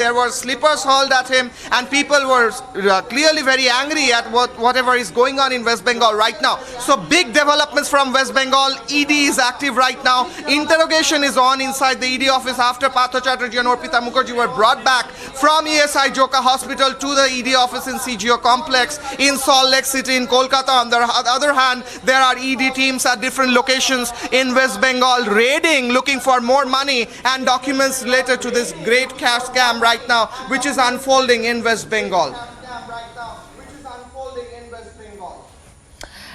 There were slippers hurled at him, and people were clearly very angry at whatever is going on in West Bengal right now. So big developments from West Bengal. ED is active right now. Interrogation is on inside the ED office after Partha Chatterjee and Arpita Mukherjee were brought back from ESI Joka Hospital to the ED office in CGO complex in Salt Lake City in Kolkata. On the other hand, there are ED teams at different locations in West Bengal raiding, looking for more money and documents related to this great cash scam right now, which is unfolding in West Bengal.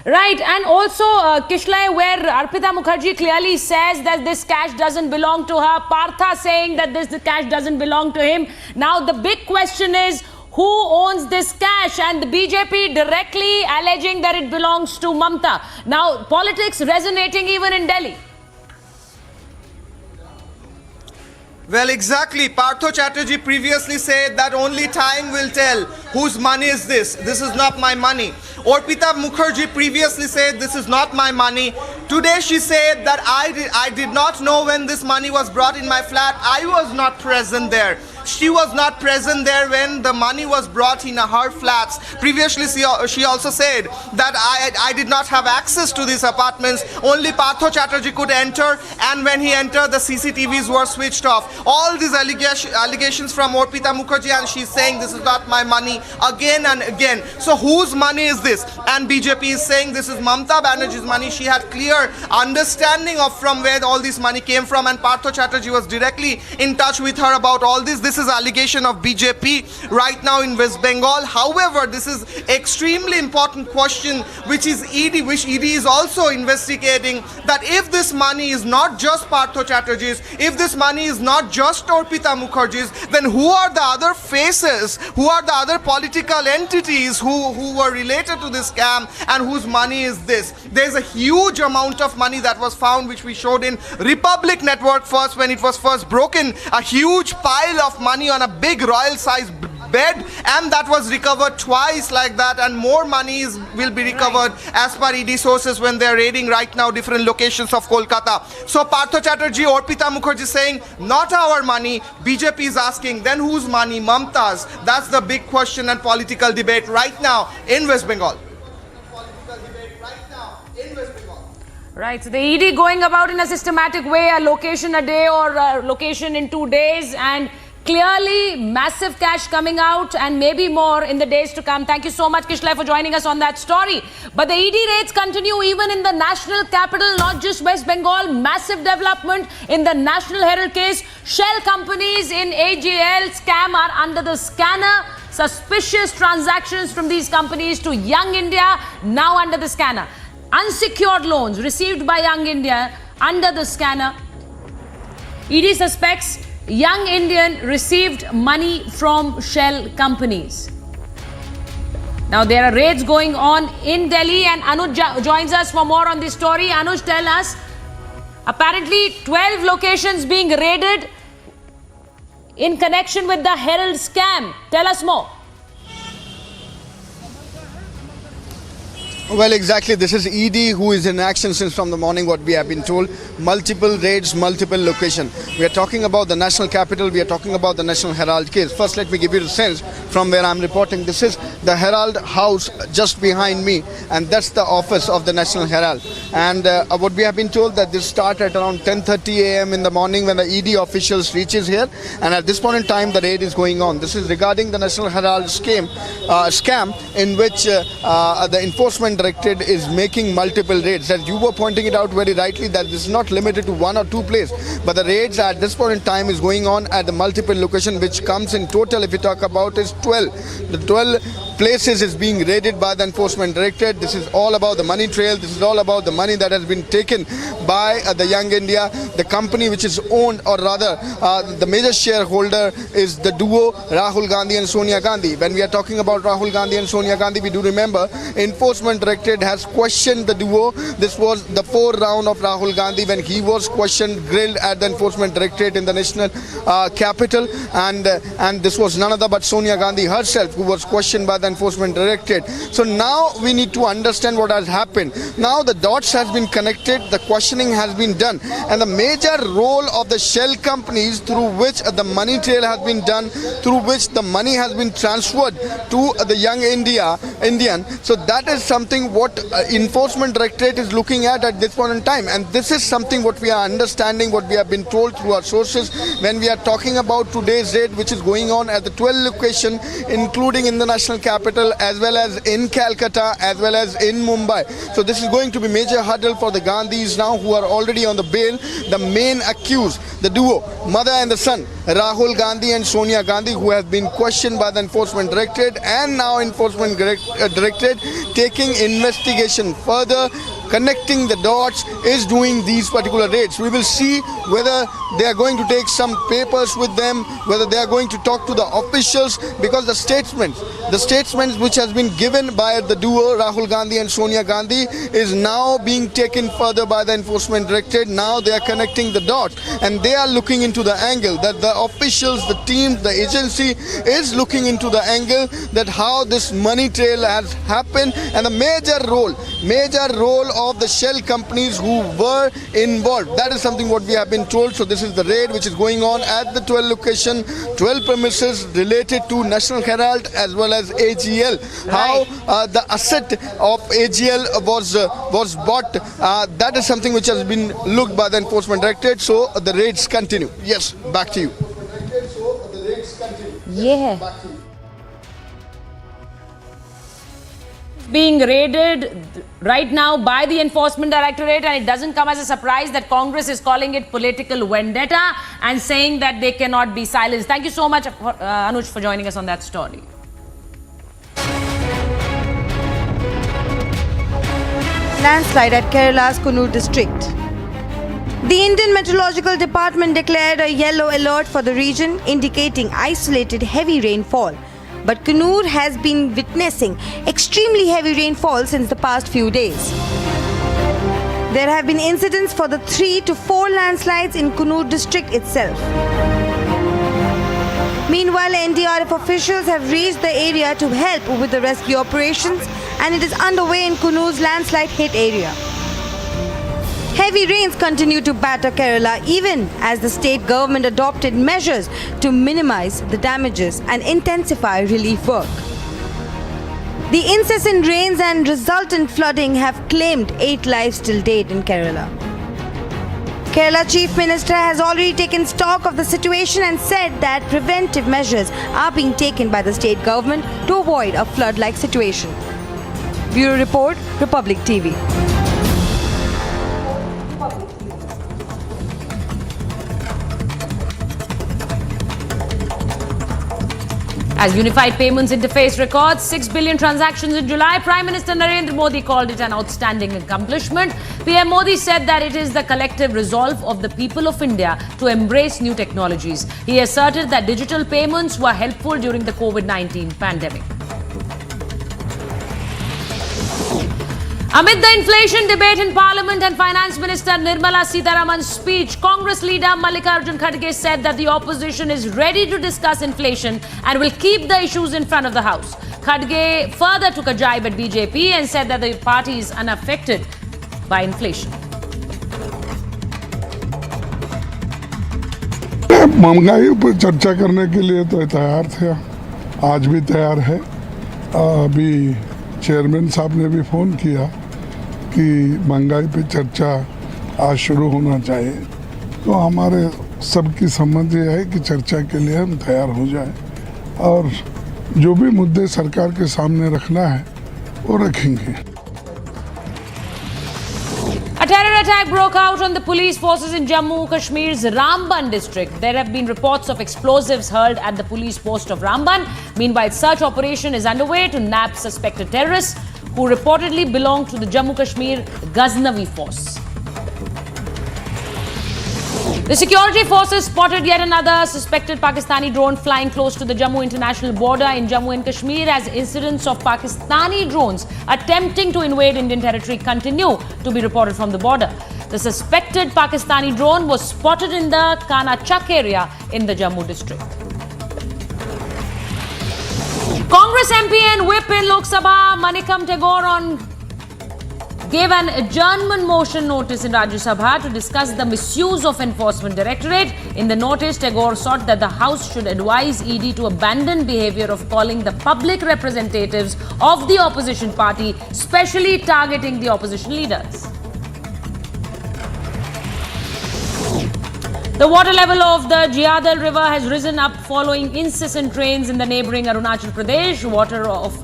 Right, and also Kishlai, where Arpita Mukherjee clearly says that this cash doesn't belong to her, Partha saying that this cash doesn't belong to him. Now the big question is, who owns this cash? And the BJP directly alleging that it belongs to Mamta. Now politics resonating even in Delhi. Well, exactly. Partha Chatterjee previously said that only time will tell whose money is this. This is not my money. Arpita Mukherjee previously said this is not my money. Today she said that I did not know when this money was brought in my flat. I was not present there. She was not present there when the money was brought in her flats. Previously, she also said that I did not have access to these apartments. Only Partha Chatterjee could enter, and when he entered, the CCTVs were switched off. All these allegations from Arpita Mukherjee, and she's saying this is not my money again and again. So whose money is this? And BJP is saying this is Mamta Banerjee's money. She had clear understanding of from where all this money came from, and Partha Chatterjee was directly in touch with her about all this. This is allegation of BJP right now in West Bengal. However, this is extremely important question which ED is also investigating, that if this money is not just Partha Chatterjee's, if this money is not just Arpita Mukherjee's, then who are the other faces, who are the other political entities who were related to this scam, and whose money is this? There's a huge amount of money that was found, which we showed in Republic Network first when it was first broken, a huge pile of money on a big royal size bed, and that was recovered twice like that, and more money will be recovered as per ED sources when they are raiding right now different locations of Kolkata. So Partha Chatterjee, Arpita Mukherjee saying not our money. BJP is asking then whose money? Mamta's. That's the big question and political debate right now in West Bengal. Right, so the ED going about in a systematic way, a location a day or a location in 2 days, and clearly massive cash coming out and maybe more in the days to come. Thank you so much, Kishlai, for joining us on that story. But the ED raids continue even in the national capital, not just West Bengal. Massive development in the National Herald case. Shell companies in AGL scam are under the scanner. Suspicious transactions from these companies to Young India now under the scanner. Unsecured loans received by Young India under the scanner. ED suspects Young Indian received money from shell companies. Now there are raids going on in Delhi, and Anuj joins us for more on this story. Anuj, tell us, apparently 12 locations being raided in connection with the Herald scam. Tell us more. Well, exactly. This is ED who is in action since from the morning, what we have been told. Multiple raids, multiple location. We are talking about the national capital. We are talking about the National Herald case. First, let me give you the sense from where I'm reporting. This is the Herald House just behind me, and that's the office of the National Herald. And what we have been told that this started at around 10:30 a.m. in the morning when the ED officials reaches here. And at this point in time, the raid is going on. This is regarding the National Herald scam in which the enforcement directorate is making multiple raids. As you were pointing it out very rightly, that this is not limited to 1 or 2 places, but the raids at this point in time is going on at the multiple location, which comes in total, if you talk about, is 12. The 12 places is being raided by the enforcement directorate. This is all about the money trail. This is all about the money that has been taken by the Young India. The company which is owned, or rather the major shareholder is the duo Rahul Gandhi and Sonia Gandhi. When we are talking about Rahul Gandhi and Sonia Gandhi, we do remember enforcement Directorate has questioned the duo. This was the fourth round of Rahul Gandhi when he was questioned, grilled at the Enforcement Directorate in the national capital, and this was none other but Sonia Gandhi herself who was questioned by the Enforcement Directorate. So now we need to understand what has happened. Now the dots has been connected, the questioning has been done, and the major role of the shell companies through which the money trail has been done, through which the money has been transferred to the young Indian. So that is something what Enforcement Directorate is looking at this point in time, and this is something what we are understanding, what we have been told through our sources when we are talking about today's raid, which is going on at the 12 location, including in the national capital as well as in Calcutta as well as in Mumbai. So this is going to be major hurdle for the Gandhis now who are already on the bail. The main accused, the duo, mother and the son, Rahul Gandhi and Sonia Gandhi, who have been questioned by the Enforcement Directorate, and now Enforcement Directorate taking investigation further, connecting the dots, is doing these particular raids. We will see whether they are going to take some papers with them, whether they are going to talk to the officials, because the statements which has been given by the duo Rahul Gandhi and Sonia Gandhi is now being taken further by the Enforcement Directorate. Now they are connecting the dots and they are looking into the angle that the officials, the team, the agency is looking into the angle that how this money trail has happened, and the major role of the shell companies who were involved. That is something what we have been told. So this is the raid which is going on at the 12 location, 12 premises related to National Herald as well as AGL. How the asset of AGL was bought, that is something which has been looked by the Enforcement Directorate. So the raids continue. Yes, back to you. Yeah. Being raided right now by the Enforcement Directorate, and it doesn't come as a surprise that Congress is calling it political vendetta and saying that they cannot be silenced. Thank you so much, Anuj, for joining us on that story. Landslide at Kerala's Coonoor district. The Indian Meteorological Department declared a yellow alert for the region, indicating isolated heavy rainfall. But Coonoor has been witnessing extremely heavy rainfall since the past few days. There have been incidents for the 3 to 4 landslides in Coonoor district itself. Meanwhile, NDRF officials have reached the area to help with the rescue operations, and it is underway in Coonoor's landslide hit area. Heavy rains continue to batter Kerala even as the state government adopted measures to minimize the damages and intensify relief work. The incessant rains and resultant flooding have claimed 8 lives till date in Kerala. Kerala Chief Minister has already taken stock of the situation and said that preventive measures are being taken by the state government to avoid a flood-like situation. Bureau Report, Republic TV. As Unified Payments Interface records 6 billion transactions in July, Prime Minister Narendra Modi called it an outstanding accomplishment. PM Modi said that it is the collective resolve of the people of India to embrace new technologies. He asserted that digital payments were helpful during the COVID-19 pandemic. Amid the inflation debate in Parliament and Finance Minister Nirmala Sitharaman's speech, Congress leader Mallikarjun Kharge said that the opposition is ready to discuss inflation and will keep the issues in front of the House. Kharge further took a jibe at BJP and said that the party is unaffected by inflation. महंगाई पर चर्चा करने के लिए तो तैयार थे, आज भी तैयार है। अभी चेयरमैन साहब ने भी फ़ोन किया कि महंगाई पे चर्चा आज शुरू होना चाहिए, तो हमारे सबकी समझ ये है कि चर्चा के लिए हम तैयार हो जाएं और जो भी मुद्दे सरकार के सामने रखना है वो रखेंगे। A terror attack broke out on the police forces in Jammu Kashmir's Ramban district. There have been reports of explosives hurled at the police post of Ramban. Meanwhile, search operation is underway to nab suspected terrorists who reportedly belong to the Jammu Kashmir Ghaznavi force. The security forces spotted yet another suspected Pakistani drone flying close to the Jammu international border in Jammu and Kashmir as incidents of Pakistani drones attempting to invade Indian territory continue to be reported from the border. The suspected Pakistani drone was spotted in the Kanachak area in the Jammu district. Congress MP and Whip in Lok Sabha Manikam Tagore gave an adjournment motion notice in Rajya Sabha to discuss the misuse of Enforcement Directorate. In the notice, Tagore sought that the House should advise ED to abandon behaviour of calling the public representatives of the opposition party, specially targeting the opposition leaders. The water level of the Jiyadal River has risen up following incessant rains in the neighbouring Arunachal Pradesh. Water of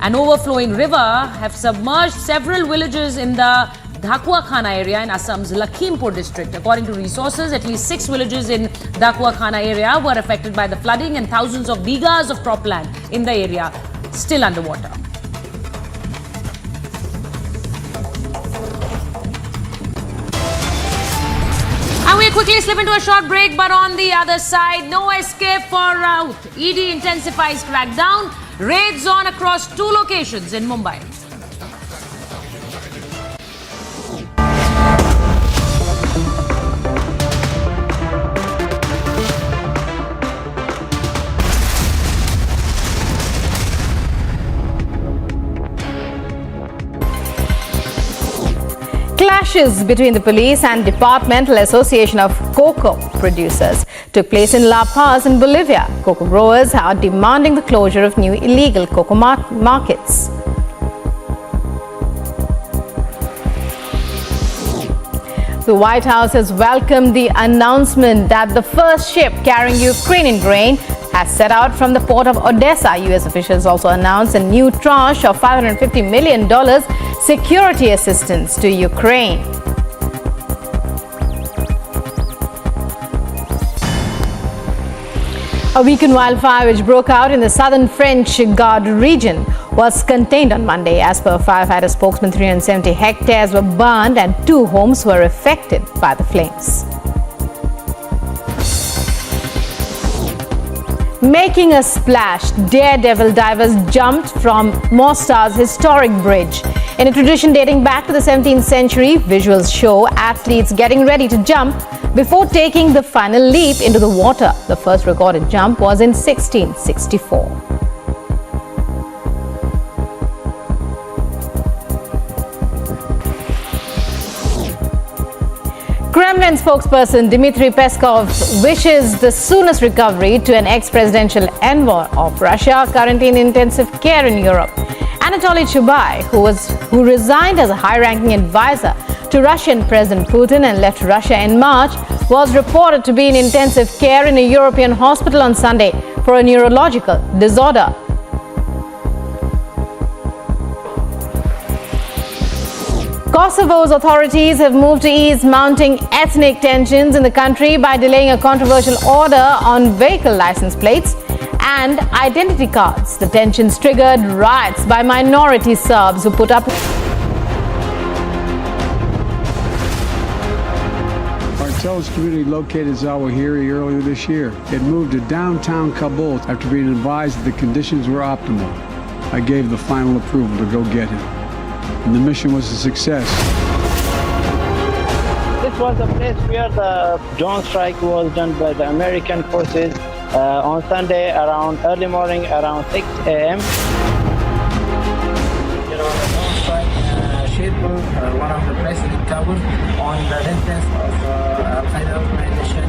an overflowing river have submerged several villages in the Dhakua Khana area in Assam's Lakhimpur district. According to resources, at least 6 villages in Dhakua Khana area were affected by the flooding and thousands of bighas of cropland in the area still underwater. And we quickly slip into a short break, but on the other side, no escape for Raut. ED intensifies crackdown, raids on across 2 locations in Mumbai. Clashes between the police and Departmental Association of Cocoa Producers took place in La Paz in Bolivia. Cocoa growers are demanding the closure of new illegal cocoa markets. The White House has welcomed the announcement that the first ship carrying Ukrainian grain has set out from the port of Odessa. U.S. officials also announced a new tranche of $550 million security assistance to Ukraine. A weekend wildfire which broke out in the southern French Garde region was contained on Monday. As per firefighter spokesman, 370 hectares were burned and 2 homes were affected by the flames. Making a splash, daredevil divers jumped from Mostar's historic bridge. In a tradition dating back to the 17th century, visuals show athletes getting ready to jump before taking the final leap into the water. The first recorded jump was in 1664. Kremlin spokesperson Dmitry Peskov wishes the soonest recovery to an ex-presidential envoy of Russia currently in intensive care in Europe. Anatoly Chubai, who resigned as a high-ranking advisor to Russian President Putin and left Russia in March, was reported to be in intensive care in a European hospital on Sunday for a neurological disorder. Kosovo's authorities have moved to ease mounting ethnic tensions in the country by delaying a controversial order on vehicle license plates and identity cards. The tensions triggered riots by minority Serbs who put up. Hurls community located Al-Zawahiri earlier this year. It moved to downtown Kabul after being advised that the conditions were optimal. I gave the final approval to go get him. And the mission was a success. This was the place where the drone strike was done by the American forces on Sunday around early morning, around 6 a.m. There was a drone strike in Chappal, one of the places in Kabul, on the residence of Al-Qaeda organization,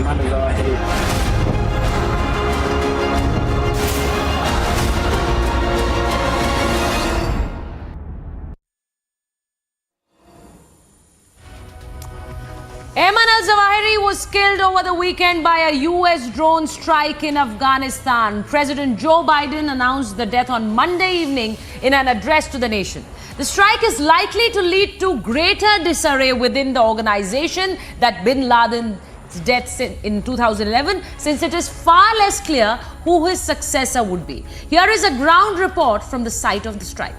Al-Zawahiri. Al-Zawahiri was killed over the weekend by a US drone strike in Afghanistan. President Joe Biden announced the death on Monday evening in an address to the nation. The strike is likely to lead to greater disarray within the organization that Bin Laden's death in 2011, since it is far less clear who his successor would be. Here is a ground report from the site of the strike.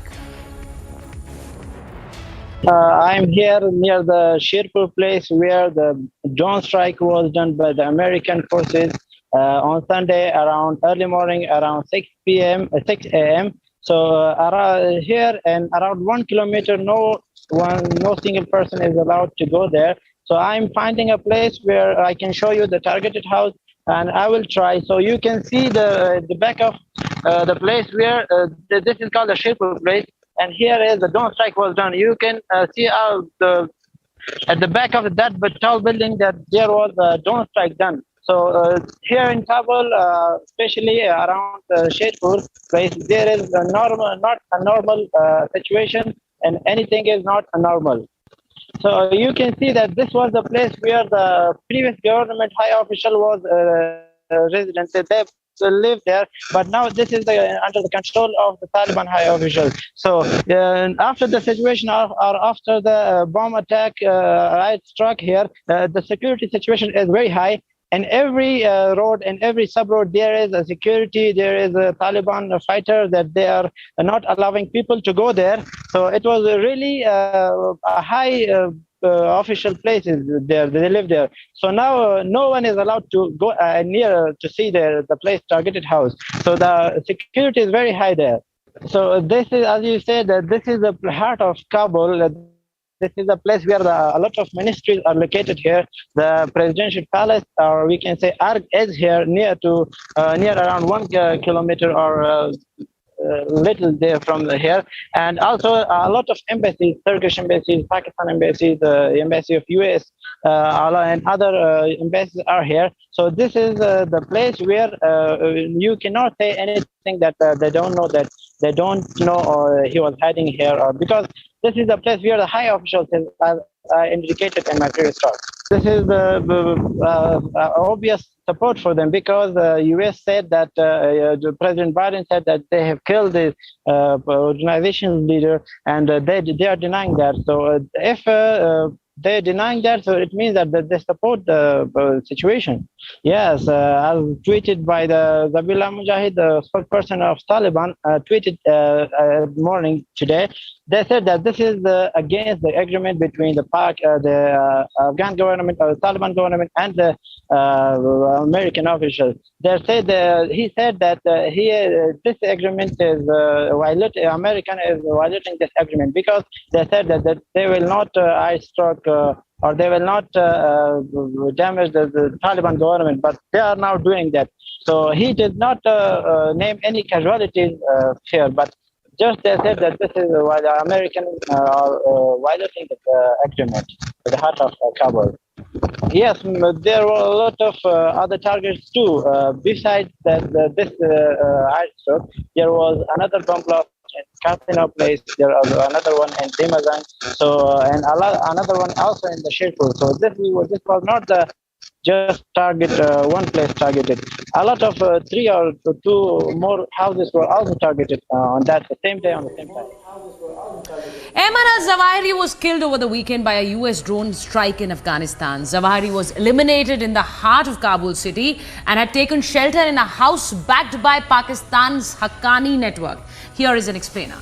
I'm here near the Sherpur place where the drone strike was done by the American forces on Sunday around early morning, around 6 a.m. So around here and around 1 kilometer, no single person is allowed to go there. So I'm finding a place where I can show you the targeted house, and I will try. So you can see the back of the place where this is called the Sherpur place. And here is the drone strike was done. You can see at the back of that tall building that there was a drone strike done. So here in Kabul, especially around Sherpur place, there is not a normal situation, and anything is not normal. So you can see that this was the place where the previous government high official was resident. They live there, but now this is under the control of the Taliban high officials. So after the situation or after the bomb attack right struck here, the security situation is very high. And every road and every sub-road, there is a security, there is a Taliban fighter that they are not allowing people to go there. So it was really a high official places there, they live there. So now no one is allowed to go near to see the place targeted house. So the security is very high there. So this is, as you said, this is the heart of Kabul. This is a place where a lot of ministries are located here. The presidential palace, or we can say Arg, is here near around 1 kilometer or little there from here. And also a lot of embassies, Turkish embassies, Pakistan embassies, the embassy of US, and other embassies are here. So this is the place where you cannot say anything that they don't know or he was hiding here, or because this is the place where the high officials are indicated in my previous talk. This is the obvious support for them, because the US said that President Biden said that they have killed the organization's leader, and they are denying that. So if they're denying that, so it means that they support the situation. Yes, as tweeted by the Zabihullah Mujahid, the spokesperson of Taliban, tweeted morning today. They said that this is against the agreement between the Afghan government, or the Taliban government, and the American officials. He said that this agreement is American is violating this agreement, because they said that they will not strike or they will not damage the Taliban government, but they are now doing that. So he did not name any casualties here, but just they said that this is why the Americans are violating the agreement at the heart of Kabul. Yes, there were a lot of other targets too. Besides this airstrike, there was another bomb blast in Casino place. There was another one in Dimazan. So and another one also in the Sherpur. So this was not the just target one place targeted. A lot of 3 or 2 more houses were also targeted on that same day, on the same time. Ayman Al-Zawahiri was killed over the weekend by a US drone strike in Afghanistan. Zawahiri was eliminated in the heart of Kabul city and had taken shelter in a house backed by Pakistan's Haqqani network. Here is an explainer.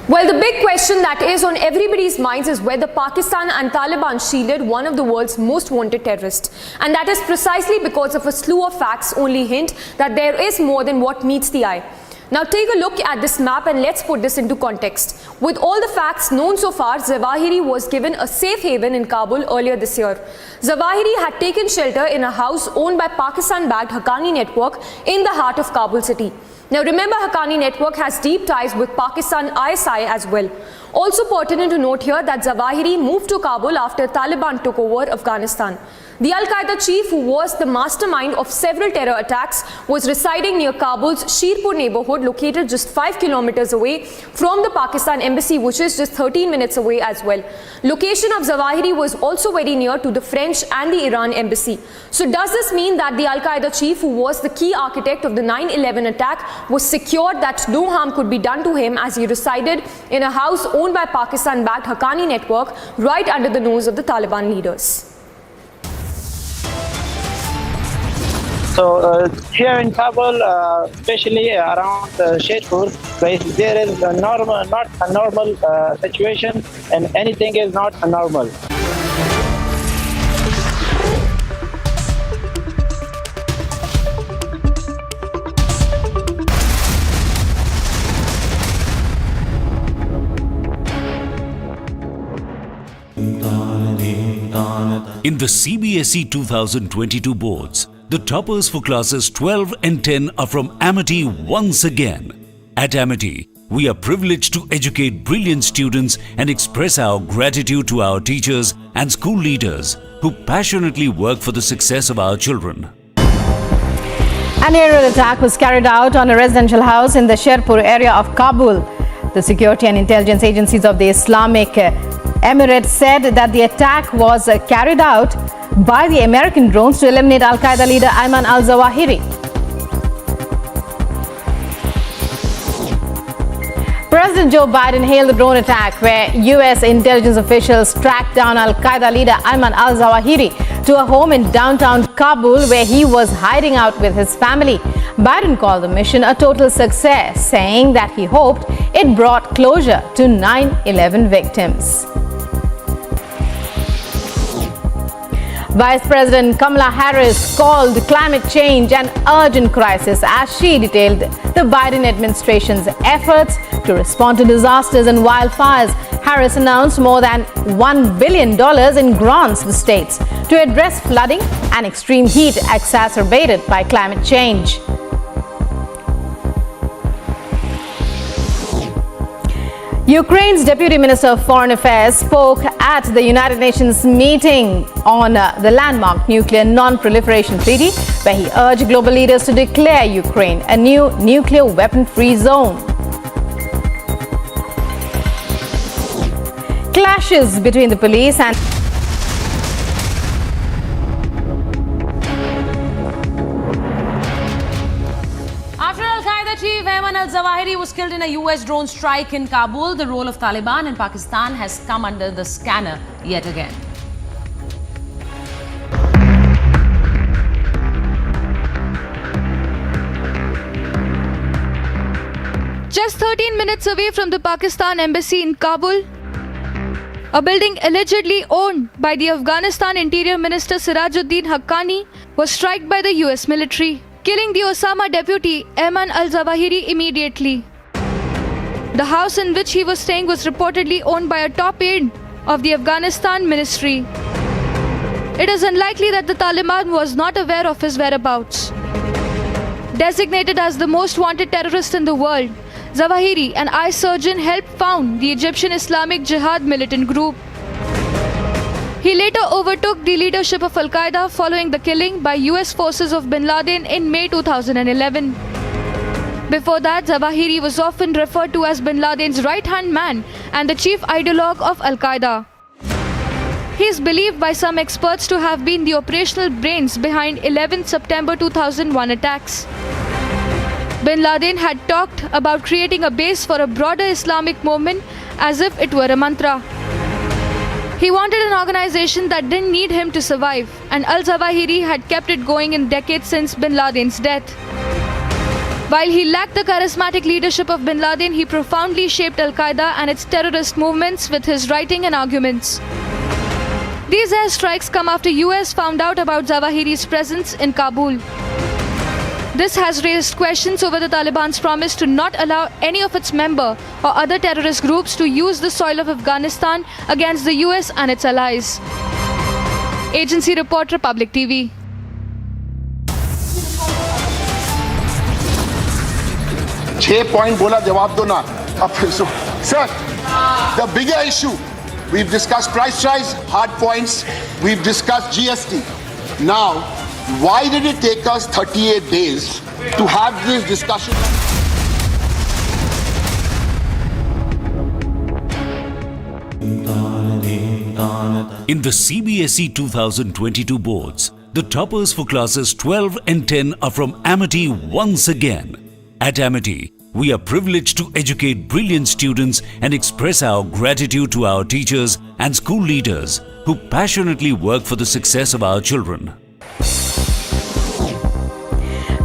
Well, the big question that is on everybody's minds is whether Pakistan and Taliban shielded one of the world's most wanted terrorists. And that is precisely because of a slew of facts only hint that there is more than what meets the eye. Now take a look at this map and let's put this into context. With all the facts known so far, Zawahiri was given a safe haven in Kabul earlier this year. Zawahiri had taken shelter in a house owned by Pakistan-backed Haqqani network in the heart of Kabul city. Now remember, Haqqani network has deep ties with Pakistan ISI as well. Also pertinent to note here that Zawahiri moved to Kabul after Taliban took over Afghanistan. The Al-Qaeda chief, who was the mastermind of several terror attacks, was residing near Kabul's Sherpur neighborhood, located just 5 kilometers away from the Pakistan embassy, which is just 13 minutes away as well. Location of Zawahiri was also very near to the French and the Iran embassy. So does this mean that the Al-Qaeda chief, who was the key architect of the 9/11 attack, was secured that no harm could be done to him as he resided in a house owned by Pakistan-backed Haqqani network right under the nose of the Taliban leaders? So here in Kabul, especially around Sherpur, place. There is a normal, not a normal situation, and anything is not a normal. In the CBSE 2022 boards, the toppers for classes 12 and 10 are from Amity once again. At Amity, we are privileged to educate brilliant students and express our gratitude to our teachers and school leaders who passionately work for the success of our children. An aerial attack was carried out on a residential house in the Sherpur area of Kabul. The security and intelligence agencies of the Islamic Emirates said that the attack was carried out by the American drones to eliminate Al-Qaeda leader Ayman Al-Zawahiri. President Joe Biden hailed the drone attack where US intelligence officials tracked down Al-Qaeda leader Ayman Al-Zawahiri to a home in downtown Kabul where he was hiding out with his family. Biden called the mission a total success, saying that he hoped it brought closure to 9/11 victims. Vice President Kamala Harris called climate change an urgent crisis as she detailed the Biden administration's efforts to respond to disasters and wildfires. Harris announced more than $1 billion in grants to states to address flooding and extreme heat exacerbated by climate change. Ukraine's Deputy Minister of Foreign Affairs spoke at the United Nations meeting on the landmark Nuclear Non-Proliferation Treaty, where he urged global leaders to declare Ukraine a new nuclear weapon-free zone. Clashes between the police and Chief Ayman Al-Zawahiri was killed in a US drone strike in Kabul. The role of Taliban and Pakistan has come under the scanner yet again. Just 13 minutes away from the Pakistan embassy in Kabul, a building allegedly owned by the Afghanistan Interior Minister Sirajuddin Haqqani was struck by the US military, killing the Osama deputy Ayman Al-Zawahiri immediately. The house in which he was staying was reportedly owned by a top aide of the Afghanistan ministry. It is unlikely that the Taliban was not aware of his whereabouts. Designated as the most wanted terrorist in the world, Zawahiri, an eye surgeon, helped found the Egyptian Islamic Jihad militant group. He later overtook the leadership of Al-Qaeda following the killing by US forces of bin Laden in May 2011. Before that, Zawahiri was often referred to as bin Laden's right-hand man and the chief ideologue of Al-Qaeda. He is believed by some experts to have been the operational brains behind 11 September 2001 attacks. Bin Laden had talked about creating a base for a broader Islamic movement as if it were a mantra. He wanted an organization that didn't need him to survive, and Al-Zawahiri had kept it going in decades since bin Laden's death. While he lacked the charismatic leadership of bin Laden, he profoundly shaped Al-Qaeda and its terrorist movements with his writing and arguments. These airstrikes come after US found out about Zawahiri's presence in Kabul. This has raised questions over the Taliban's promise to not allow any of its member or other terrorist groups to use the soil of Afghanistan against the US and its allies. Agency Report, Republic TV. Point bola jawab do na. Sir, the bigger issue, we've discussed price rise, hard points, we've discussed GST. Now, why did it take us 38 days to have this discussion? In the CBSE 2022 boards, the toppers for classes 12 and 10 are from Amity once again. At Amity, we are privileged to educate brilliant students and express our gratitude to our teachers and school leaders who passionately work for the success of our children.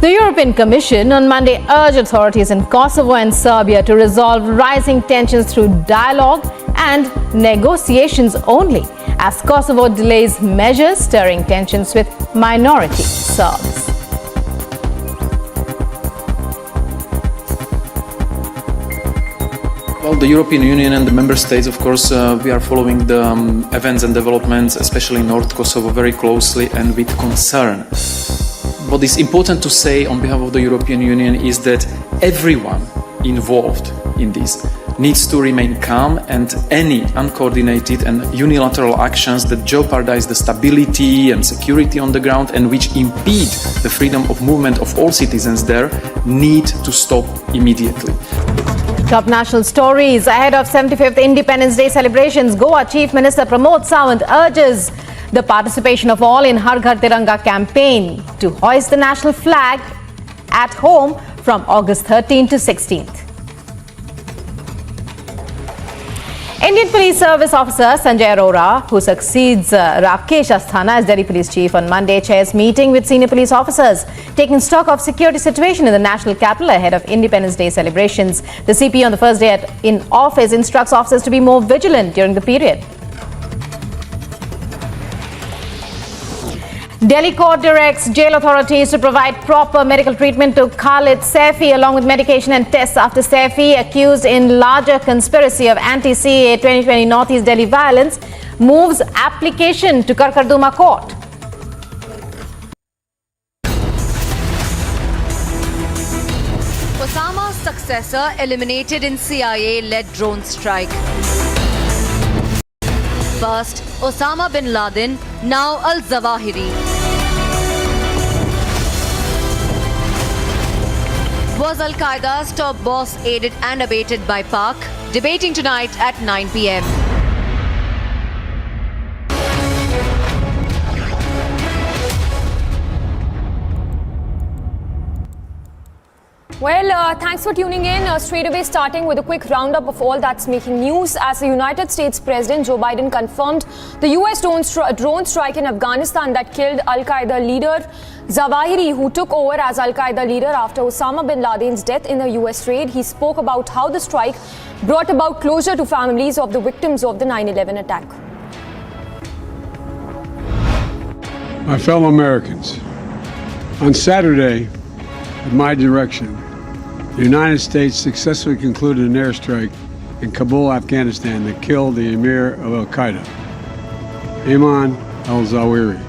The European Commission on Monday urged authorities in Kosovo and Serbia to resolve rising tensions through dialogue and negotiations only, as Kosovo delays measures stirring tensions with minority Serbs. Well, the European Union and the member states, of course, we are following the events and developments, especially in North Kosovo, very closely and with concern. What is important to say on behalf of the European Union is that everyone involved in this needs to remain calm, and any uncoordinated and unilateral actions that jeopardize the stability and security on the ground and which impede the freedom of movement of all citizens there need to stop immediately. Top national stories ahead of 75th Independence Day celebrations. Goa Chief Minister Pramod Sawant urges the participation of all in Har Ghar Tiranga campaign to hoist the national flag at home from August 13th to 16th. Indian Police Service Officer Sanjay Raut, who succeeds Rakesh Asthana as Delhi Police Chief on Monday, chairs meeting with senior police officers, taking stock of security situation in the national capital ahead of Independence Day celebrations. The CP on the first day in office instructs officers to be more vigilant during the period. Delhi court directs jail authorities to provide proper medical treatment to Khalid Saifi along with medication and tests after Saifi, accused in larger conspiracy of anti-CAA 2020 Northeast Delhi violence, moves application to Karkarduma court. Osama's successor eliminated in CIA-led drone strike. First, Osama bin Laden, now Al-Zawahiri. Was Al-Qaeda's top boss aided and abetted by Pak? Debating tonight at 9 p.m. Well, thanks for tuning in. Straight away starting with a quick roundup of all that's making news. As the United States President Joe Biden confirmed the US drone strike in Afghanistan that killed Al-Qaeda leader Zawahiri, who took over as Al-Qaeda leader after Osama bin Laden's death in a US raid. He spoke about how the strike brought about closure to families of the victims of the 9/11 attack. My fellow Americans, on Saturday, at my direction, the United States successfully concluded an airstrike in Kabul, Afghanistan that killed the emir of Al-Qaeda, Ayman Al-Zawahiri.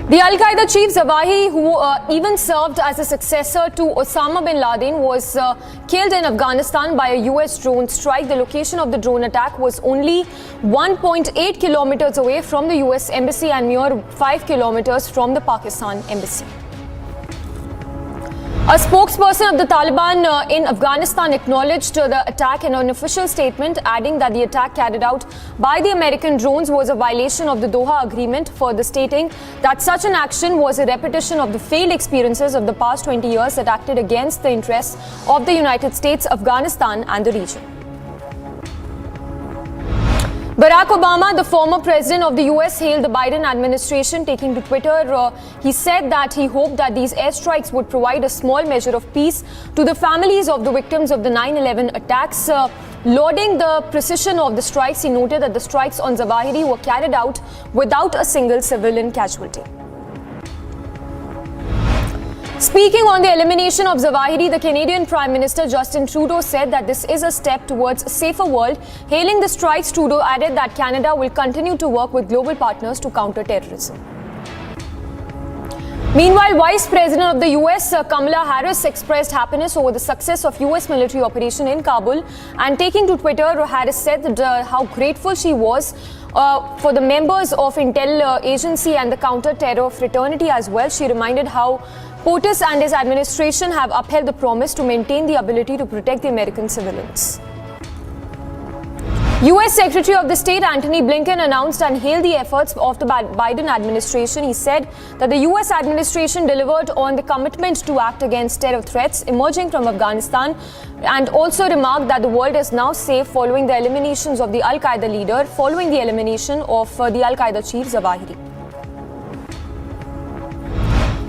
The Al-Qaeda chief Zawahiri, who even served as a successor to Osama bin Laden, was killed in Afghanistan by a US drone strike. The location of the drone attack was only 1.8 kilometers away from the US embassy and mere 5 kilometers from the Pakistan embassy. A spokesperson of the Taliban in Afghanistan acknowledged the attack in an official statement, adding that the attack carried out by the American drones was a violation of the Doha Agreement, further stating that such an action was a repetition of the failed experiences of the past 20 years that acted against the interests of the United States, Afghanistan and the region. Barack Obama, the former president of the US, hailed the Biden administration, taking to Twitter. He said that he hoped that these airstrikes would provide a small measure of peace to the families of the victims of the 9/11 attacks. Lauding the precision of the strikes, he noted that the strikes on Zawahiri were carried out without a single civilian casualty. Speaking on the elimination of Zawahiri, the Canadian Prime Minister Justin Trudeau said that this is a step towards a safer world. Hailing the strikes, Trudeau added that Canada will continue to work with global partners to counter terrorism. Meanwhile, Vice President of the US, Kamala Harris, expressed happiness over the success of US military operation in Kabul, and taking to Twitter, Harris said that, how grateful she was for the members of Intel agency and the counter-terror fraternity as well. She reminded how POTUS and his administration have upheld the promise to maintain the ability to protect the American civilians. US Secretary of the State Antony Blinken announced and hailed the efforts of the Biden administration. He said that the US administration delivered on the commitment to act against terror threats emerging from Afghanistan, and also remarked that the world is now safe following the eliminations of the Al-Qaeda leader, following the elimination of the Al-Qaeda chief Zawahiri.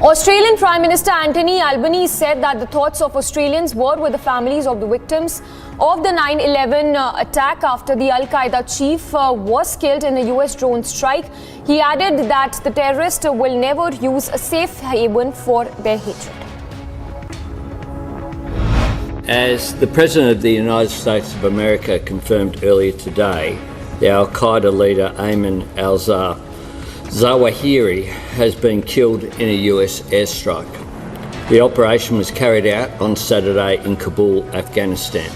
Australian Prime Minister Anthony Albanese said that the thoughts of Australians were with the families of the victims of the 9/11 attack after the Al-Qaeda chief was killed in a US drone strike. He added that the terrorists will never use a safe haven for their hatred. As the President of the United States of America confirmed earlier today, the Al-Qaeda leader Ayman Al-Zawahiri has been killed in a US airstrike. The operation was carried out on Saturday in Kabul, Afghanistan.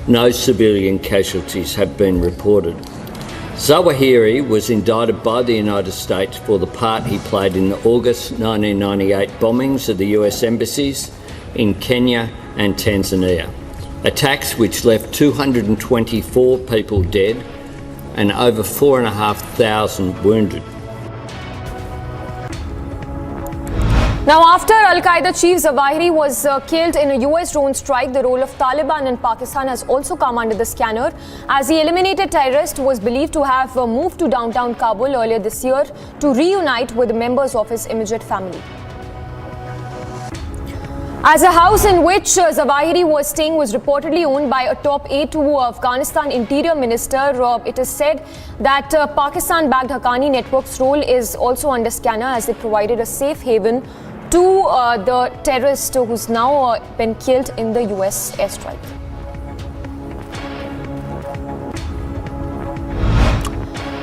No civilian casualties have been reported. Zawahiri was indicted by the United States for the part he played in the August 1998 bombings of the US embassies in Kenya and Tanzania. Attacks which left 224 people dead and over 4,500 wounded. Now, after Al-Qaeda chief Zawahiri was killed in a US drone strike, the role of Taliban and Pakistan has also come under the scanner, as the eliminated terrorist was believed to have moved to downtown Kabul earlier this year to reunite with the members of his immediate family. As a house in which Zawahiri was staying was reportedly owned by a top A2 Afghanistan interior minister, it is said that Pakistan-backed Haqqani network's role is also under scanner, as they provided a safe haven to the terrorist who's now been killed in the US airstrike.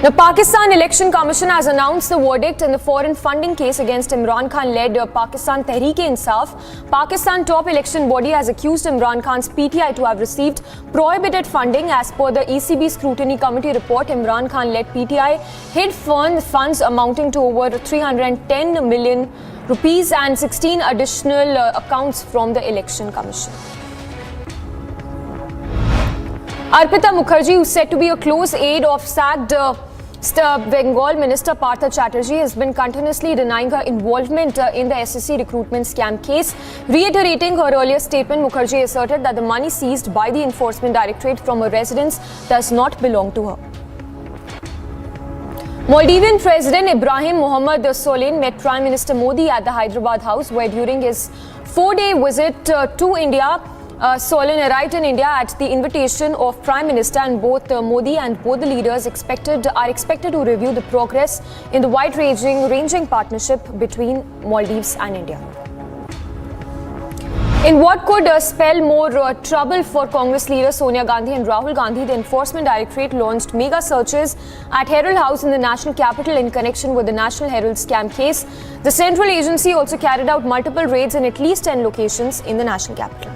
The Pakistan Election Commission has announced the verdict in the foreign funding case against Imran Khan-led Pakistan Tehreek-e-Insaf. Pakistan top election body has accused Imran Khan's PTI to have received prohibited funding. As per the ECB Scrutiny Committee report, Imran Khan-led PTI hid funds amounting to over 310 million rupees and 16 additional accounts from the Election Commission. Arpita Mukherjee, who is said to be a close aide of sacked Bengal Minister Partha Chatterjee, has been continuously denying her involvement in the SSC recruitment scam case. Reiterating her earlier statement, Mukherjee asserted that the money seized by the Enforcement Directorate from her residence does not belong to her. Maldivian President Ibrahim Mohammed Solein met Prime Minister Modi at the Hyderabad House, where during his 4-day visit to India, Solein arrived in India at the invitation of Prime Minister, and both Modi and both the leaders are expected to review the progress in the wide-ranging partnership between Maldives and India. In what could spell more trouble for Congress leaders Sonia Gandhi and Rahul Gandhi, the Enforcement Directorate launched mega searches at Herald House in the national capital in connection with the National Herald scam case. The central agency also carried out multiple raids in at least 10 locations in the national capital.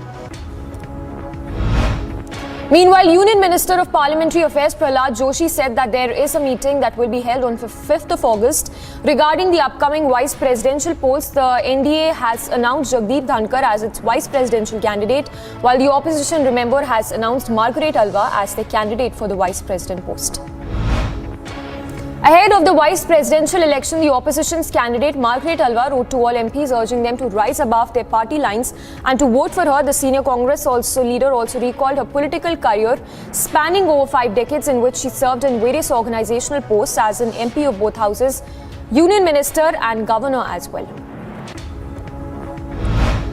Meanwhile, Union Minister of Parliamentary Affairs Prahlad Joshi said that there is a meeting that will be held on 5th of August regarding the upcoming vice presidential polls. The NDA has announced Jagdeep Dhankar as its vice presidential candidate, while the opposition, remember, has announced Margaret Alva as their candidate for the vice president post. Ahead of the vice presidential election, the opposition's candidate Margaret Alva wrote to all MPs urging them to rise above their party lines and to vote for her. The senior Congress leader also recalled her political career spanning over 5 decades, in which she served in various organizational posts as an MP of both houses, union minister and governor as well.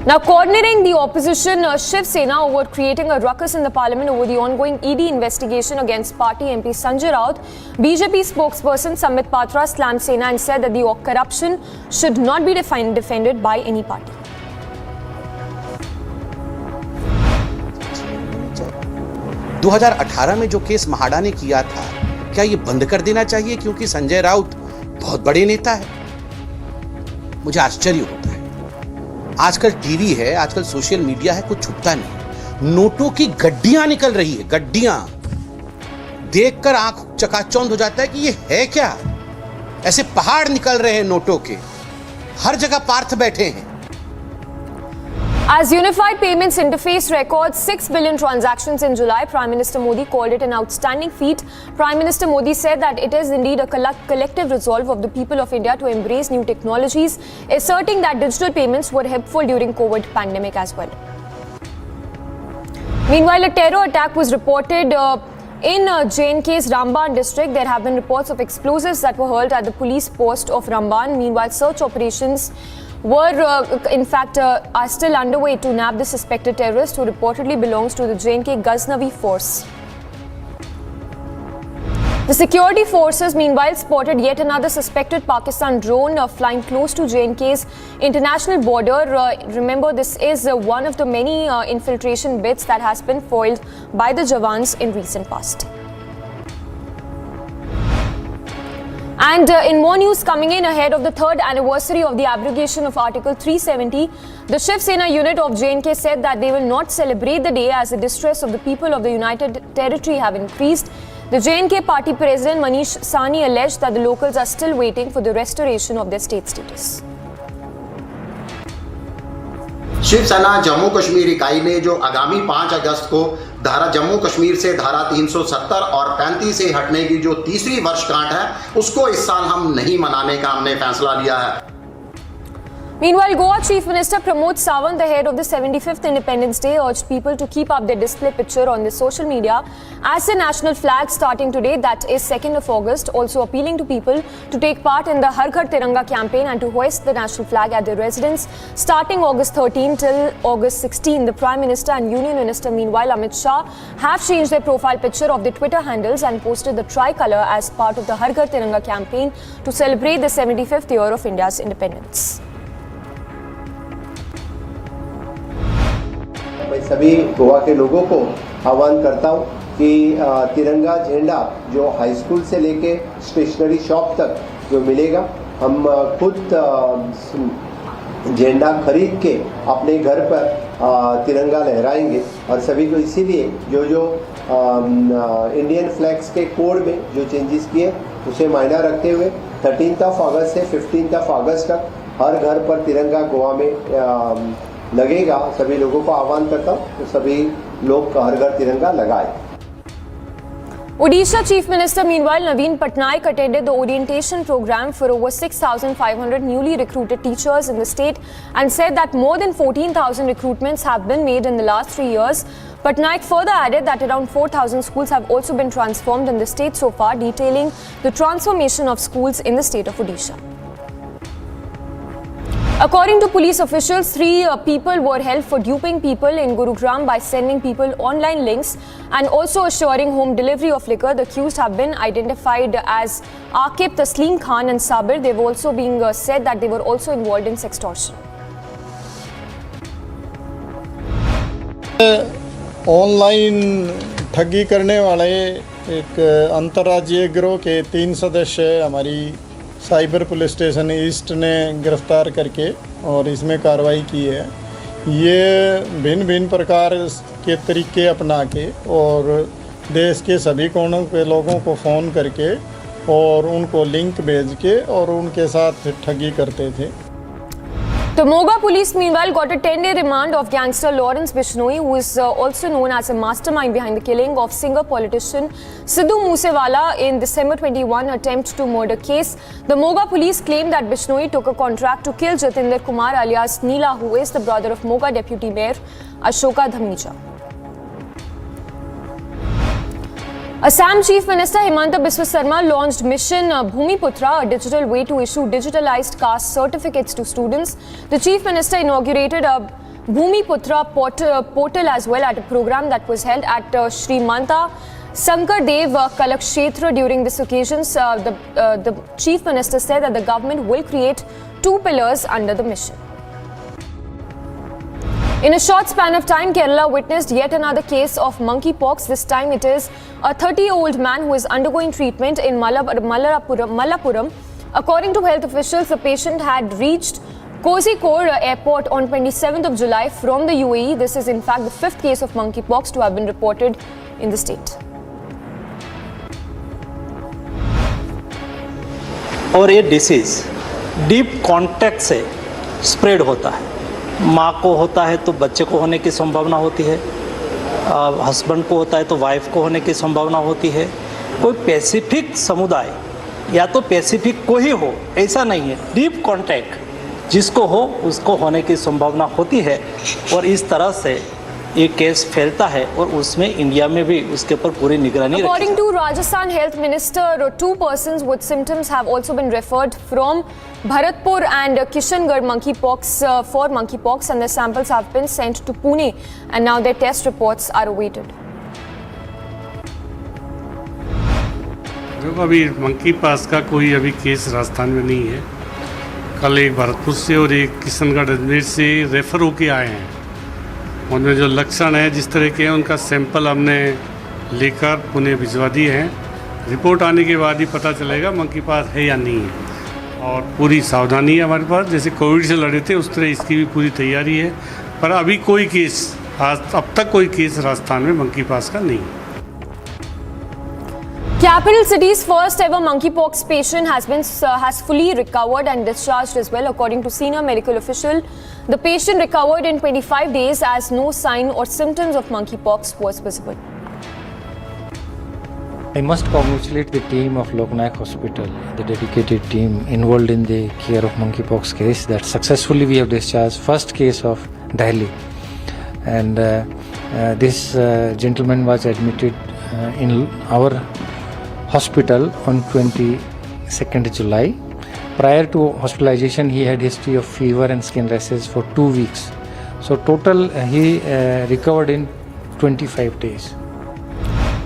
Now, coordinating the opposition, Shiv Sena, over creating a ruckus in the parliament over the ongoing ED investigation against party MP Sanjay Raut, BJP spokesperson Samit Patra slammed Sena and said that the corruption should not be defended by any party. – 2018 में जो case MHADA ने किया था, क्या ये बंद कर देना चाहिए क्योंकि संजय राउत बहुत बड़े नेता है? मुझे आश्चर्य होता है। आजकल टीवी है, आजकल सोशल मीडिया है, कुछ छुपता नहीं। नोटों की गड्डियां निकल रही है, गड्डियां देखकर आंख चकाचौंध हो जाता है कि ये है क्या। ऐसे पहाड़ निकल रहे हैं नोटों के, हर जगह पार्थ बैठे हैं। As Unified Payments Interface records 6 billion transactions in July, Prime Minister Modi called it an outstanding feat. Prime Minister Modi said that it is indeed a collective resolve of the people of India to embrace new technologies, asserting that digital payments were helpful during COVID pandemic as well. Meanwhile, a terror attack was reported in J&K's Ramban district. There have been reports of explosives that were hurled at the police post of Ramban. Meanwhile, search operations in fact, are still underway to nab the suspected terrorist who reportedly belongs to the J&K Ghaznavi force. The security forces meanwhile spotted yet another suspected Pakistan drone flying close to J&K's international border. Remember, this is one of the many infiltration bits that has been foiled by the Jawans in recent past. And in more news coming in ahead of the 3rd anniversary of the abrogation of Article 370, the Shiv Sena unit of J&K said that they will not celebrate the day as the distress of the people of the United Territory have increased. The J&K party president Manish Sahni alleged that the locals are still waiting for the restoration of their state status. Shiv Sena Jammu Kashmir इकाई ने जो आगामी 5 अगस्त को धारा जम्मू कश्मीर से धारा 370 और 35 से हटने की जो तीसरी वर्षगांठ है उसको इस साल हम नहीं मनाने का हमने फैसला लिया है. Meanwhile, Goa Chief Minister Pramod Sawant, the head of the 75th Independence Day, urged people to keep up their display picture on their social media as the national flag starting today, that is 2nd of August, also appealing to people to take part in the Har Ghar Tiranga campaign and to hoist the national flag at their residence starting August 13 till August 16. The Prime Minister and Union Minister, meanwhile, Amit Shah, have changed their profile picture of their Twitter handles and posted the tricolour as part of the Har Ghar Tiranga campaign to celebrate the 75th year of India's independence. मैं सभी गोवा के लोगों को आह्वान करता हूं कि तिरंगा झंडा जो हाई स्कूल से लेके स्टेशनरी शॉप तक जो मिलेगा, हम खुद झंडा खरीद के अपने घर पर तिरंगा लहराएंगे. और सभी को इसीलिए जो इंडियन फ्लैग्स के कोड में जो चेंजेस किए उसे मायना रखते हुए 13 अगस्त से 15 अगस्त तक हर घर पर तिरंगा गोवा में लगेगा. सभी लोगों को आह्वान करता हूं तो सभी लोग हर घर तिरंगा लगाएं. Odisha Chief Minister, meanwhile, Naveen Patnaik attended the orientation program for over 6,500 newly recruited teachers in the state and said that more than 14,000 recruitments have been made in the last 3 years. Patnaik further added that around 4,000 schools have also been transformed in the state so far, detailing the transformation of schools in the state of Odisha. According to police officials, 3 people were held for duping people in Gurugram by sending people online links and also assuring home delivery of liquor. The accused have been identified as Aqib, Taslim Khan and Sabir. They've also been said that they were also involved in sextortion. Online ठगी करने वाले एक अंतर्राज्यीय गिरोह के 3 सदस्य हमारी cyber police station east ने गिरफ्तार करके और इसमें कार्रवाई की है. ये भिन्न भिन्न प्रकार के तरीके अपना के और देश के सभी कोनों के लोगों को फ़ोन करके और उनको लिंक भेज के और उनके साथ ठगी करते थे. The Moga police meanwhile got a 10-day remand of gangster Lawrence Bishnoi, who is also known as a mastermind behind the killing of singer politician Sidhu Moosewala in December 21 attempt to murder case. The Moga police claimed that Bishnoi took a contract to kill Jatinder Kumar alias Neela, who is the brother of Moga Deputy Mayor Ashoka Dhamija. Assam Chief Minister Himanta Biswa Sarma launched Mission Bhumiputra, a digital way to issue digitalized caste certificates to students. The Chief Minister inaugurated a Bhumiputra portal as well at a program that was held at Sri Manta Sankar Dev Kalakshetra. During this occasion, the Chief Minister said that the government will create 2 pillars under the mission. In a short span of time, Kerala witnessed yet another case of monkeypox. This time it is a 30-year-old man who is undergoing treatment in Malappuram. According to health officials, the patient had reached Kozhikode airport on 27th of July from the UAE. This is in fact the 5th case of monkeypox to have been reported in the state. और ये disease deep contact से spread होता है. माँ को होता है तो बच्चे को होने की संभावना होती है, हस्बैंड को होता है तो वाइफ को होने की संभावना होती है. कोई स्पेसिफिक समुदाय या तो स्पेसिफिक को ही हो ऐसा नहीं है. डीप कॉन्टैक्ट जिसको हो उसको होने की संभावना होती है. और इस तरह से ये केस फैलता है और उसमें इंडिया में भी उसके ऊपर पूरी निगरानी रखी According to Rajasthan Health Minister, 2 persons with symptoms have also been referred from Bharatpur and Kishangarh monkeypox for monkeypox, and their samples have been sent to Pune, and now their test reports are awaited. अभी monkeypox का कोई अभी case Rajasthan में नहीं है। कल एक भरतपुर से और एक किशनगढ़ अजमेर से रेफर होके आए हैं। उनमें जो लक्षण है जिस तरह के हैं उनका सैंपल हमने लेकर पुणे भिजवा दिए हैं। रिपोर्ट आने के बाद ही पता चलेगा मंकीपॉक्स है या नहीं है। और पूरी सावधानी है हमारे पास, जैसे कोविड से लड़े थे उस तरह इसकी भी पूरी तैयारी है। पर अभी कोई केस अब तक कोई केस राजस्थान में मंकीपॉक्स का नहीं है। Capital city's first ever monkeypox patient has fully recovered and discharged as well, according to senior medical official. The patient recovered in 25 days as no sign or symptoms of monkeypox was visible. I must congratulate the team of Loknayak Hospital, the dedicated team involved in the care of monkeypox case, that successfully we have discharged first case of Delhi. And this gentleman was admitted in our hospital on 22nd July. Prior to hospitalization, he had history of fever and skin rashes for 2 weeks. So total, he recovered in 25 days.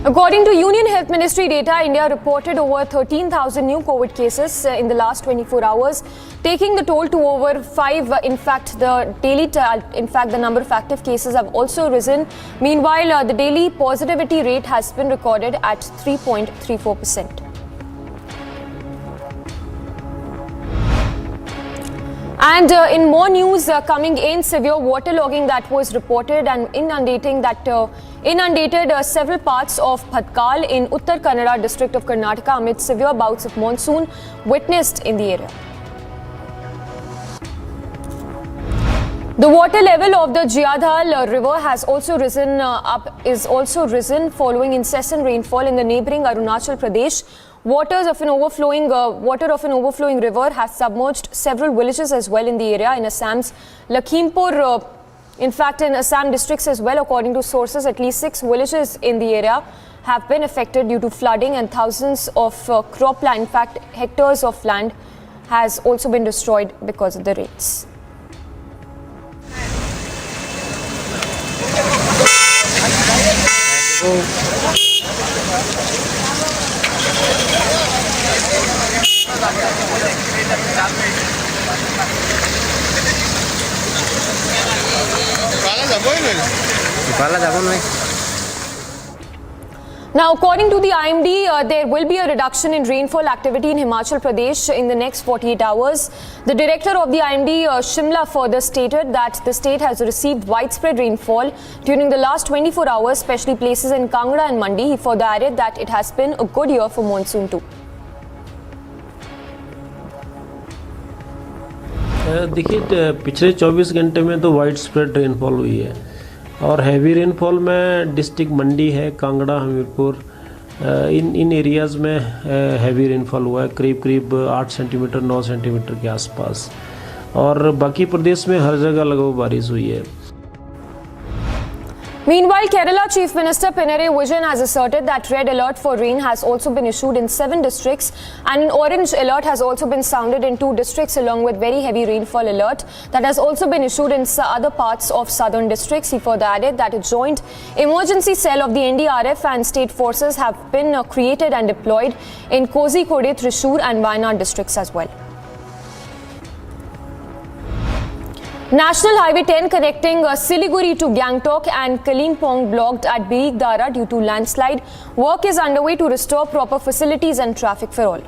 According to Union Health Ministry data, India reported over 13,000 new COVID cases in the last 24 hours, taking the toll to over 5. In fact, the number of active cases have also risen. Meanwhile, the daily positivity rate has been recorded at 3.34%. And in more news coming in, severe waterlogging that was reported and inundated several parts of Patkal in Uttar Kannada district of Karnataka amid severe bouts of monsoon witnessed in the area. The water level of the Jiyadhal river has also risen following incessant rainfall in the neighbouring Arunachal Pradesh. Water of an overflowing river has submerged several villages as well in the area in Assam's Lakhimpur. In Assam districts as well, according to sources, at least 6 villages in the area have been affected due to flooding, and thousands of cropland, in fact, hectares of land has also been destroyed because of the rains. Now, according to the IMD, there will be a reduction in rainfall activity in Himachal Pradesh in the next 48 hours. The director of the IMD, Shimla, further stated that the state has received widespread rainfall during the last 24 hours, especially places in Kangra and Mandi. He further added that it has been a good year for monsoon too. देखिए पिछले 24 घंटे में तो wide spread rainfall हुई है और heavy rainfall में district मंडी है, कांगड़ा, हमीरपुर, इन एरियाज़ में हैवी रेनफॉल हुआ है, करीब 8 सेंटीमीटर 9 सेंटीमीटर के आसपास, और बाकी प्रदेश में हर जगह लगभग बारिश हुई है। Meanwhile, Kerala Chief Minister Pinarayi Vijayan has asserted that red alert for rain has also been issued in 7 districts, and an orange alert has also been sounded in 2 districts, along with very heavy rainfall alert that has also been issued in other parts of southern districts. He further added that a joint emergency cell of the NDRF and state forces have been created and deployed in Kozhikode, Thrissur and Wayanad districts as well. National Highway 10 connecting Siliguri to Gangtok and Kalimpong blocked at Birikdara due to landslide. Work is underway to restore proper facilities and traffic for all.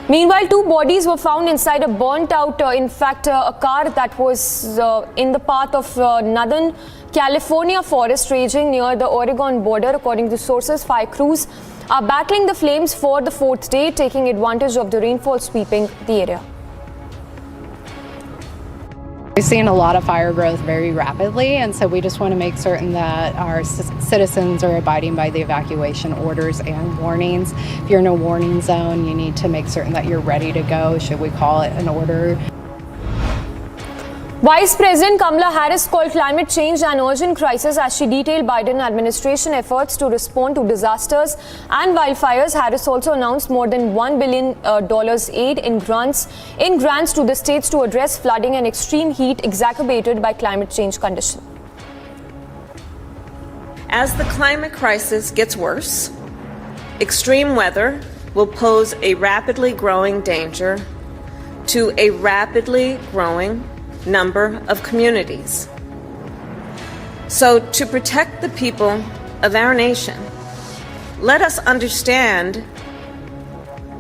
Meanwhile, 2 bodies were found inside a burnt out, a car that was in the path of Northern California forest raging near the Oregon border. According to sources, fire crews are battling the flames for the 4th day, taking advantage of the rainfall sweeping the area. We've seen a lot of fire growth very rapidly, and so we just want to make certain that our citizens are abiding by the evacuation orders and warnings. If you're in a warning zone, you need to make certain that you're ready to go should we call it an order. Vice President Kamala Harris called climate change an urgent crisis as she detailed Biden administration efforts to respond to disasters and wildfires. Harris also announced more than $1 billion aid in grants to the states to address flooding and extreme heat exacerbated by climate change conditions. As the climate crisis gets worse, extreme weather will pose a rapidly growing danger to a rapidly growing number of communities. So, to protect the people of our nation, let us understand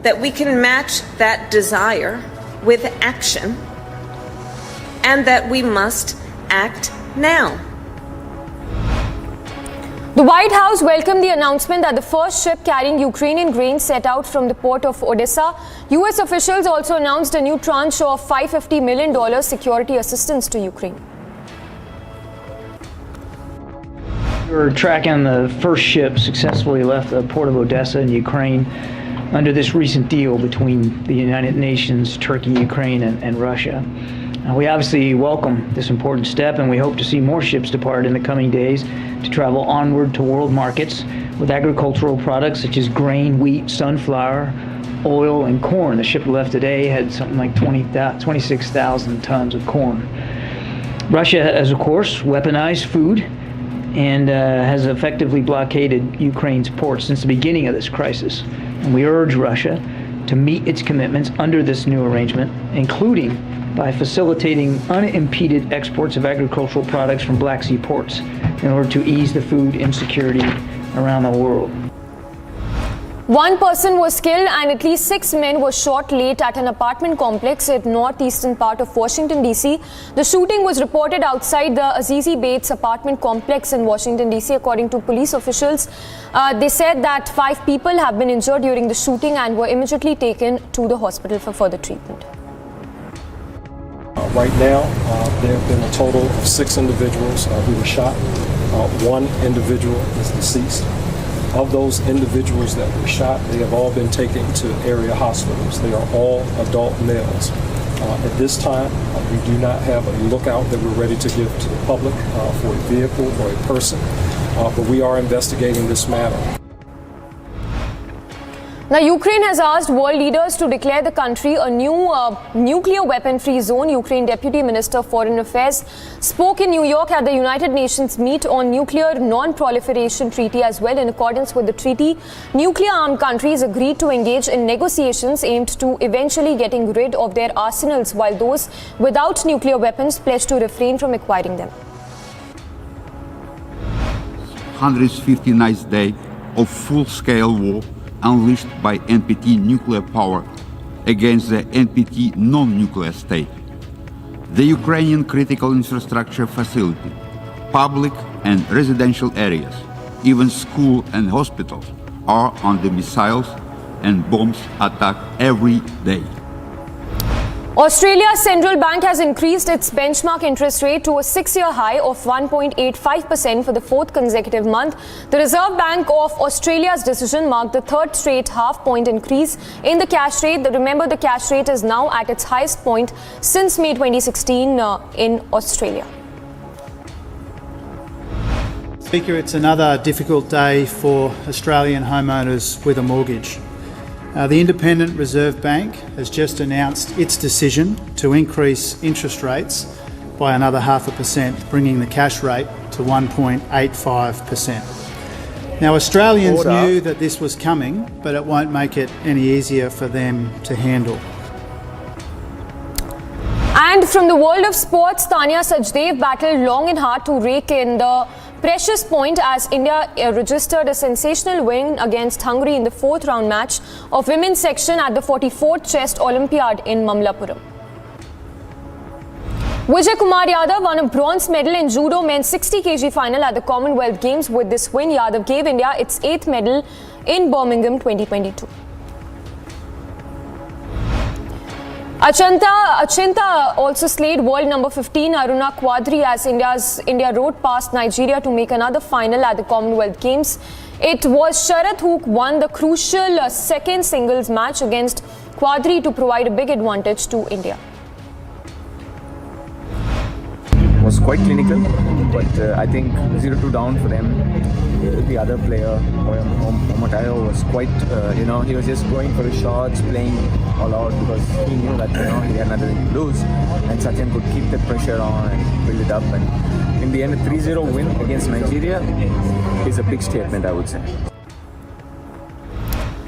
that we can match that desire with action and that we must act now. The White House welcomed the announcement that the first ship carrying Ukrainian grain set out from the port of Odessa. US officials also announced a new tranche of $550 million security assistance to Ukraine. We're tracking the first ship successfully left the port of Odessa in Ukraine under this recent deal between the United Nations, Turkey, Ukraine, and Russia. We obviously welcome this important step, and we hope to see more ships depart in the coming days to travel onward to world markets with agricultural products such as grain, wheat, sunflower, oil, and corn. The ship that left today had something like 26,000 tons of corn. Russia has, of course, weaponized food and has effectively blockaded Ukraine's ports since the beginning of this crisis. And we urge Russia to meet its commitments under this new arrangement, including by facilitating unimpeded exports of agricultural products from Black Sea ports in order to ease the food insecurity around the world. One person was killed and at least 6 men were shot late at an apartment complex in northeastern part of Washington, D.C. The shooting was reported outside the Azizi Bates apartment complex in Washington, D.C. According to police officials, they said that 5 people have been injured during the shooting and were immediately taken to the hospital for further treatment. Right now, there have been a total of 6 individuals who were shot. 1 individual is deceased. Of those individuals that were shot, they have all been taken to area hospitals. They are all adult males. At this time, we do not have a lookout that we're ready to give to the public for a vehicle or a person, but we are investigating this matter. Now, Ukraine has asked world leaders to declare the country a new nuclear weapon-free zone. Ukraine Deputy Minister of Foreign Affairs spoke in New York at the United Nations meet on nuclear non-proliferation treaty as well. In accordance with the treaty, nuclear-armed countries agreed to engage in negotiations aimed to eventually getting rid of their arsenals, while those without nuclear weapons pledged to refrain from acquiring them. 159th day of full-scale war unleashed by NPT nuclear power against the NPT non-nuclear state. The Ukrainian critical infrastructure facility, public and residential areas, even school and hospitals are under missiles and bombs attack every day. Australia's central bank has increased its benchmark interest rate to a 6-year high of 1.85% for the 4th consecutive month. The Reserve Bank of Australia's decision marked the 3rd straight half-point increase in the cash rate. Remember, the cash rate is now at its highest point since May 2016 in Australia. Speaker, it's another difficult day for Australian homeowners with a mortgage. The Independent Reserve Bank has just announced its decision to increase interest rates by another 0.5%, bringing the cash rate to 1.85%. Now, Australians knew that this was coming, but it won't make it any easier for them to handle. And from the world of sports, Tanya Sajdev battled long and hard to rake in the precious point as India registered a sensational win against Hungary in the 4th round match of women's section at the 44th Chess Olympiad in Mamallapuram. Vijay Kumar Yadav won a bronze medal in judo men's 60 kg final at the Commonwealth Games. With this win, Yadav gave India its 8th medal in Birmingham 2022. Achinta also slayed world number 15 Aruna Quadri as India rode past Nigeria to make another final at the Commonwealth Games. It was Sharath who won the crucial second singles match against Quadri to provide a big advantage to India. was quite clinical, but I think 0-2 down for them. The other player, Momotayo, was quite, he was just going for his shots, playing all out because he knew that, he had nothing to lose. And Sachin could keep the pressure on and build it up. And in the end, a 3-0 win against Nigeria is a big statement, I would say.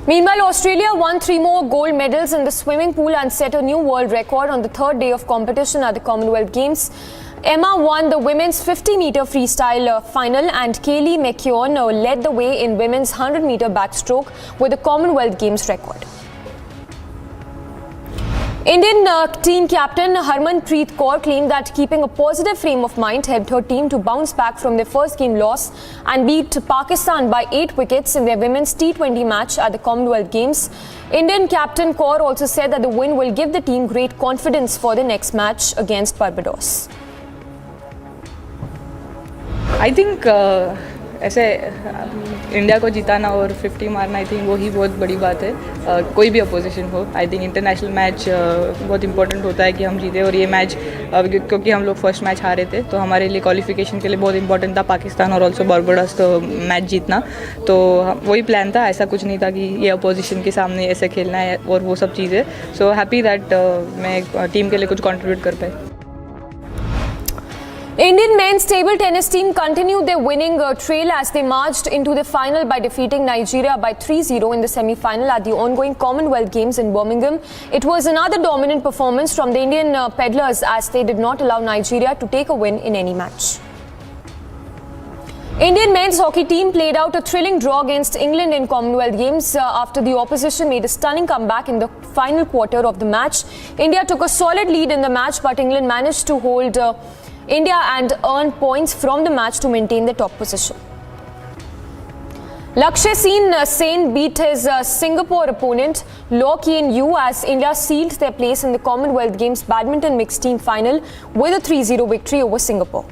Meanwhile, Australia won 3 more gold medals in the swimming pool and set a new world record on the third day of competition at the Commonwealth Games. Emma won the women's 50-meter freestyle final and Kaylee McKeown led the way in women's 100-meter backstroke with a Commonwealth Games record. Indian team captain Harmanpreet Kaur claimed that keeping a positive frame of mind helped her team to bounce back from their first game loss and beat Pakistan by 8 wickets in their women's T20 match at the Commonwealth Games. Indian captain Kaur also said that the win will give the team great confidence for the next match against Barbados. I think ऐसे India को जिताना और 50 मारना I think वही बहुत बड़ी बात है कोई भी अपोजिशन हो आई थिंक इंटरनेशनल मैच बहुत इंपॉर्टेंट होता है कि हम जीते और ये मैच क्योंकि हम लोग फर्स्ट मैच हारे थे तो हमारे लिए क्वालिफिकेशन के लिए बहुत इंपॉर्टेंट था पाकिस्तान और ऑल्सो बारबाडोस तो मैच जीतना तो वही प्लान था ऐसा कुछ नहीं था कि ये अपोजिशन के सामने ऐसे खेलना है और वो सब चीज़ें सो हैप्पी दैट मैं टीम के लिए कुछ कंट्रीब्यूट कर पाई Indian men's table tennis team continued their winning trail as they marched into the final by defeating Nigeria by 3-0 in the semi-final at the ongoing Commonwealth Games in Birmingham. It was another dominant performance from the Indian peddlers as they did not allow Nigeria to take a win in any match. Indian men's hockey team played out a thrilling draw against England in Commonwealth Games after the opposition made a stunning comeback in the final quarter of the match. India took a solid lead in the match, but England managed to hold India and earn points from the match to maintain the top position. Lakshya Sen beat his Singapore opponent Loh Kien Yew as India sealed their place in the Commonwealth Games badminton mixed team final with a 3-0 victory over Singapore.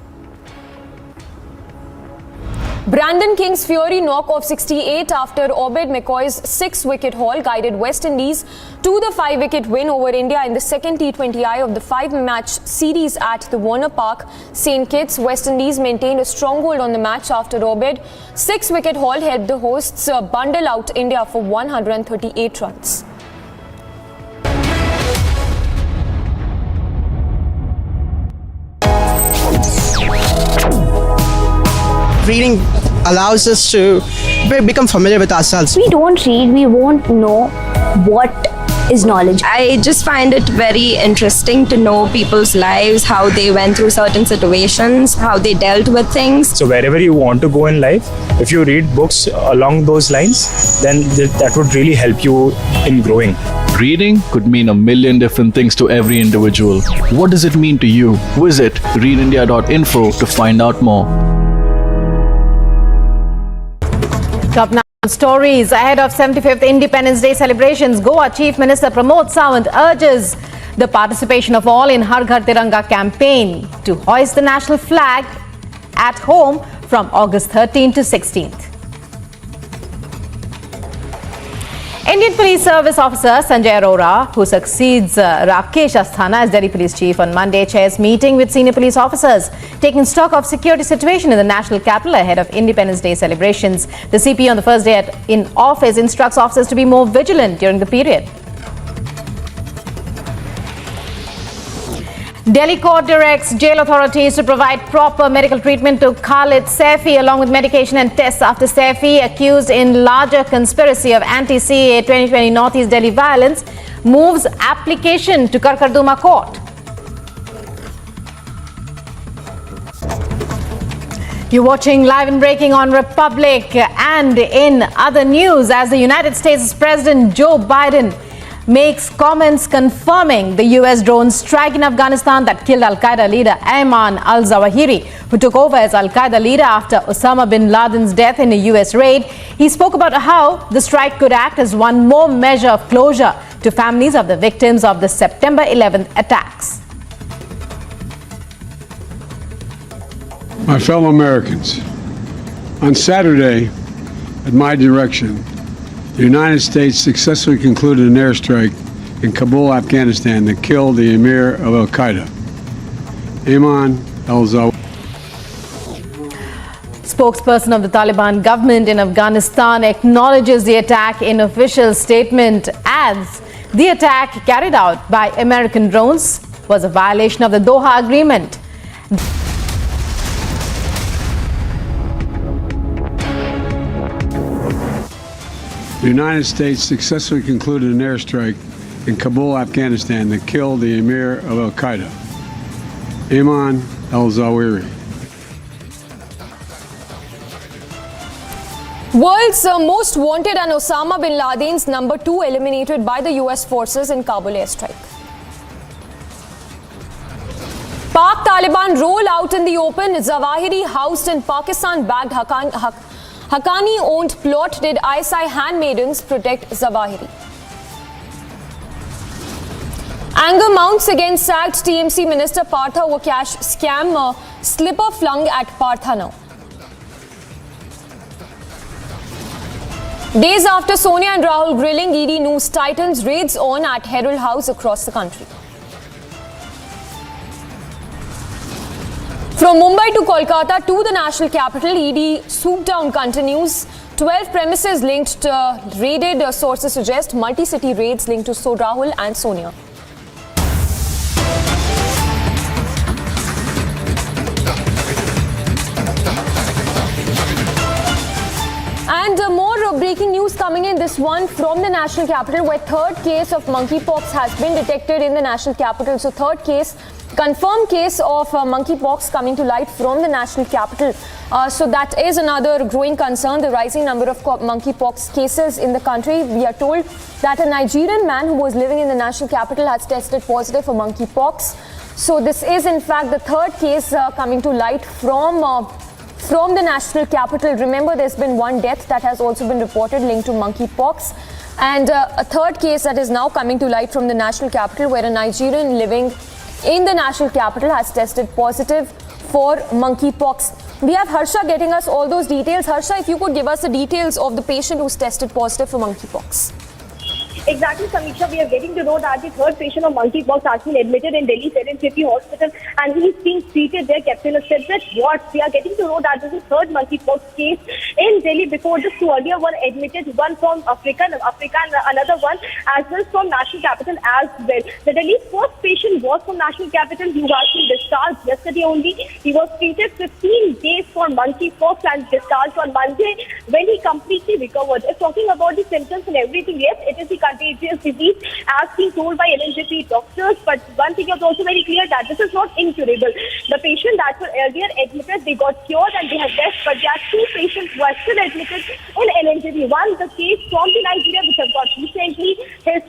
Brandon King's Fury knock of 68 after Obed McCoy's 6-wicket haul guided West Indies to the 5-wicket win over India in the second T20I of the 5-match series at the Warner Park. St. Kitts, West Indies maintained a stronghold on the match after Obed's 6-wicket haul helped the hosts bundle out India for 138 runs. Reading allows us to become familiar with ourselves. We don't read, we won't know what is knowledge. I just find it very interesting to know people's lives, how they went through certain situations, how they dealt with things. So wherever you want to go in life, if you read books along those lines, then that would really help you in growing. Reading could mean a million different things to every individual. What does it mean to you? Visit readindia.info to find out more. Top 9 stories ahead of 75th Independence Day celebrations. Goa Chief Minister Pramod Sawant urges the participation of all in Har Ghar Tiranga campaign to hoist the national flag at home from August 13th to 16th. Indian Police Service Officer Sanjay Raut, who succeeds Rakesh Asthana as Delhi Police Chief on Monday, chairs meeting with senior police officers, taking stock of security situation in the national capital ahead of Independence Day celebrations. The CP on the first day in office instructs officers to be more vigilant during the period. Delhi court directs jail authorities to provide proper medical treatment to Khalid Saifi along with medication and tests after Saifi, accused in larger conspiracy of anti-CAA 2020 Northeast Delhi violence, moves application to Karkarduma court. You're watching Live and Breaking on Republic. And in other news, as the United States President Joe Biden makes comments confirming the US drone strike in Afghanistan that killed Al-Qaeda leader Ayman al-Zawahiri, who took over as Al-Qaeda leader after Osama bin Laden's death in a US raid. He spoke about how the strike could act as one more measure of closure to families of the victims of the September 11th attacks. My fellow Americans, on Saturday, at my direction, the United States successfully concluded an airstrike in Kabul, Afghanistan that killed the emir of Al-Qaeda, Ayman Al-Zawahiri. Spokesperson of the Taliban government in Afghanistan acknowledges the attack in official statement, adds the attack carried out by American drones was a violation of the Doha Agreement. The United States successfully concluded an airstrike in Kabul, Afghanistan that killed the emir of Al-Qaeda, Ayman Al-Zawahiri. World's most wanted and Osama bin Laden's number 2 eliminated by the US forces in Kabul airstrike. Pak Taliban roll out in the open. Zawahiri housed in Pakistan-backed Haqqani-owned plot did ISI handmaidens protect Zawahiri. Anger mounts against sacked TMC Minister Partha over cash scam, slipper flung at Partha now. Days after Sonia and Rahul grilling, ED news titans raids on at Herald House across the country. From Mumbai to Kolkata to the national capital, ED swoop down continues. 12 premises linked raided, sources suggest multi-city raids linked to Rahul and Sonia. And more breaking news coming in, this one from the national capital, where third case of monkeypox has been detected in the national capital. So third case, confirmed case of monkeypox coming to light from the national capital. So that is another growing concern, the rising number of monkeypox cases in the country. We are told that a Nigerian man who was living in the national capital has tested positive for monkeypox. So this is in fact the third case coming to light from the national capital. Remember, there's been one death that has also been reported linked to monkeypox. And a third case that is now coming to light from the national capital, where a Nigerian living in the national capital has tested positive for monkeypox. We have Harsha getting us all those details. Harsha, if you could give us the details of the patient who's tested positive for monkeypox. Exactly, Samisha. We are getting to know that the third patient of monkeypox has been admitted in Delhi City Hospital, and he is being treated there, kept in a separate ward. We are getting to know that this is third monkeypox case in Delhi. Before this, two earlier one admitted, one from Africa and another one as well from national capital as well. The Delhi's first patient was from national capital. He was been discharged yesterday only. He was treated 15 days for monkeypox and discharged on Monday when he completely recovered. If talking about the symptoms and everything, yes, it is the contagious disease as being told by LNJP doctors, but one thing is also very clear that this is not incurable. The patient that were earlier admitted, they got cured and they have left, but there are two patients who are still admitted in LNJP. One, the case from the Nigeria which have got recently his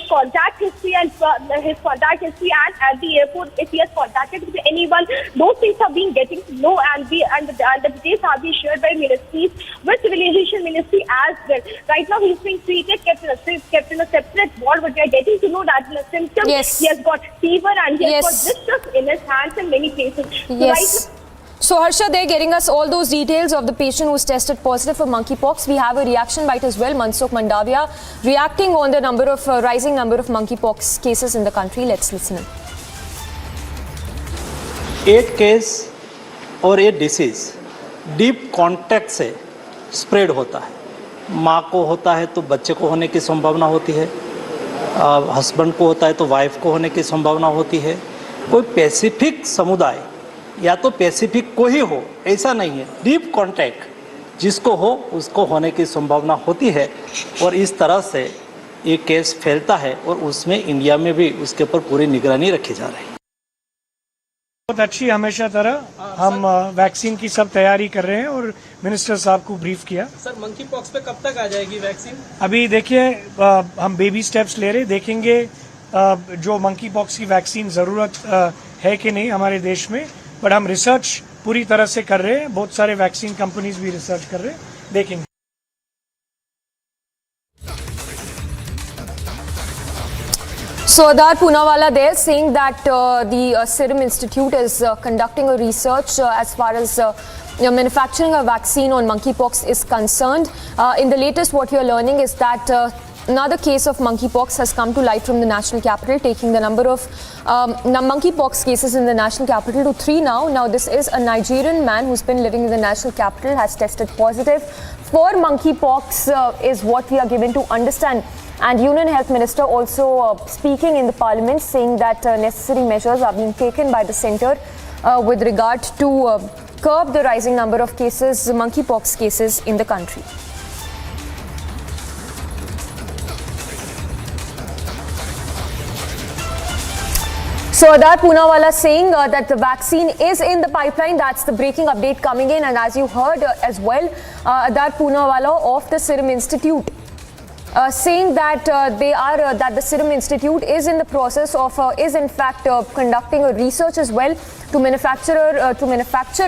contact history and at the airport if he has contacted with anyone, those things are being getting to know, and the details are being shared by ministries with Civilization Ministry as well. Right now he's being treated, kept in a separate ward, but we are getting to know that in a symptom, he has got fever and he has got blisters in his hands in many cases. Yes. So Harsha, they're getting us all those details of the patient who's tested positive for monkeypox. We have a reaction bite as well, Mansukh Mandavia, reacting on the rising number of monkeypox cases in the country. Let's listen in. 8 case और 8 disease deep contact से spread होता है। माँ को होता है तो बच्चे को होने की संभावना होती है, हस्बैंड को होता है तो वाइफ को होने की संभावना होती है। कोई स्पेसिफिक समुदाय या तो स्पेसिफिक को ही हो ऐसा नहीं है, डीप कॉन्टैक्ट जिसको हो उसको होने की संभावना होती है, और इस तरह से ये केस फैलता है और उसमें इंडिया में भी उसके ऊपर पूरी निगरानी रखी जा रही है। बहुत अच्छी हमेशा तरह हम वैक्सीन की सब तैयारी कर रहे हैं और मिनिस्टर साहब को ब्रीफ किया। सर, मंकी पॉक्स पे कब तक आ जाएगी वैक्सीन? अभी देखिए हम बेबी स्टेप्स ले रहे, देखेंगे जो मंकी पॉक्स की वैक्सीन ज़रूरत है कि नहीं हमारे देश में, बट हम रिसर्च पूरी तरह से कर रहे हैं, बहुत सारे वैक्सीन कंपनीज भी रिसर्च कर रहे हैं, देखेंगे। So Adar Poonawala there saying that the Serum Institute is conducting a research as far as manufacturing a vaccine on monkeypox is concerned. In the latest, what we are learning is that Another case of monkeypox has come to light from the national capital, taking the number of monkeypox cases in the national capital to 3 now. Now, this is a Nigerian man who's been living in the national capital, has tested positive for monkeypox, is what we are given to understand. And Union Health Minister also speaking in the Parliament, saying that necessary measures are being taken by the centre with regard to curb the rising number of cases, monkeypox cases in the country. So Adar Poonawala saying that the vaccine is in the pipeline. That's the breaking update coming in. And as you heard as well, Adar Poonawala of the Serum Institute saying that that the Serum Institute is in the process of is in fact conducting a research as well to manufacture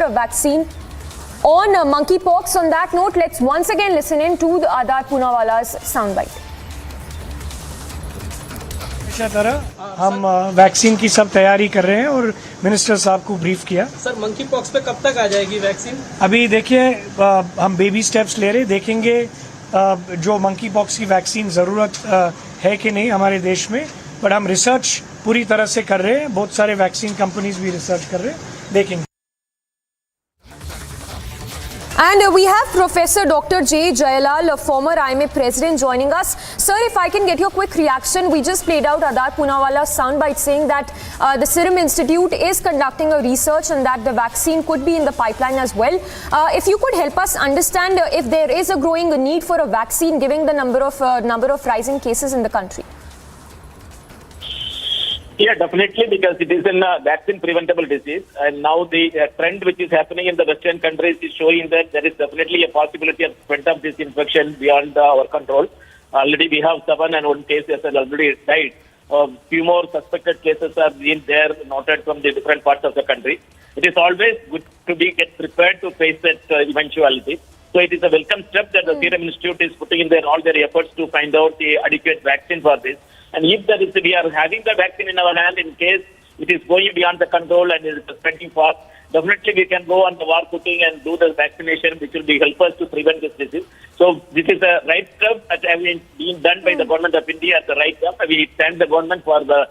a vaccine on monkeypox. On that note, let's once again listen in to the Adar Poonawala's soundbite. तरह हम vaccine की सब तैयारी कर रहे हैं और minister साहब को ब्रीफ किया। सर मंकी पॉक्स पे कब तक आ जाएगी वैक्सीन? अभी देखिए हम बेबी स्टेप्स ले रहे हैं, देखेंगे जो मंकी पॉक्स की वैक्सीन ज़रूरत है कि नहीं हमारे देश में, बट हम रिसर्च पूरी तरह से कर रहे हैं, बहुत सारे वैक्सीन कंपनीज भी रिसर्च कर रहे हैं, देखेंगे। And we have Professor Dr. J. Jayalal, a former IMA president, joining us. Sir, if I can get your quick reaction, we just played out Adar Poonawala's soundbite saying that the Serum Institute is conducting a research and that the vaccine could be in the pipeline as well. If you could help us understand if there is a growing need for a vaccine, given the number of rising cases in the country. Yeah, definitely, because it is a vaccine preventable disease, and now the trend which is happening in the Western countries is showing that there is definitely a possibility of spread of this infection beyond our control. Already we have 7 and 1 case has already died. Few more suspected cases are being there noted from the different parts of the country. It is always good to get prepared to face that eventuality. So it is a welcome step that the Serum Institute is putting in all their efforts to find out the adequate vaccine for this. And if we are having the vaccine in our hand, in case it is going beyond the control and it is spreading fast, definitely we can go on the war footing and do the vaccination, which will help us to prevent this disease. So this is the right step that has been done by the government of India at the right time. We thank the government for the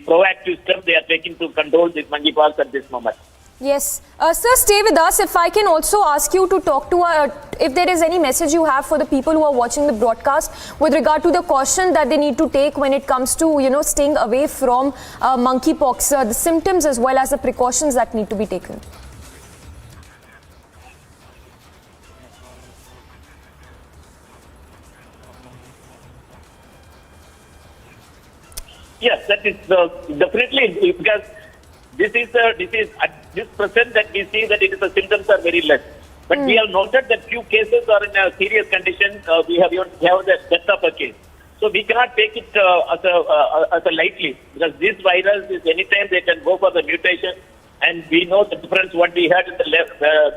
proactive step they are taking to control this monkeypox at this moment. Yes. Sir, stay with us. If I can also ask you to talk to if there is any message you have for the people who are watching the broadcast with regard to the caution that they need to take when it comes to, staying away from monkeypox, the symptoms as well as the precautions that need to be taken. Yes, that is definitely, because this is at this present that we see that the symptoms are very less. But we have noted that few cases are in a serious condition. We have the death of a case. So we cannot take it as a lightly, because this virus is anytime they can go for the mutation. And we know the difference what we had in the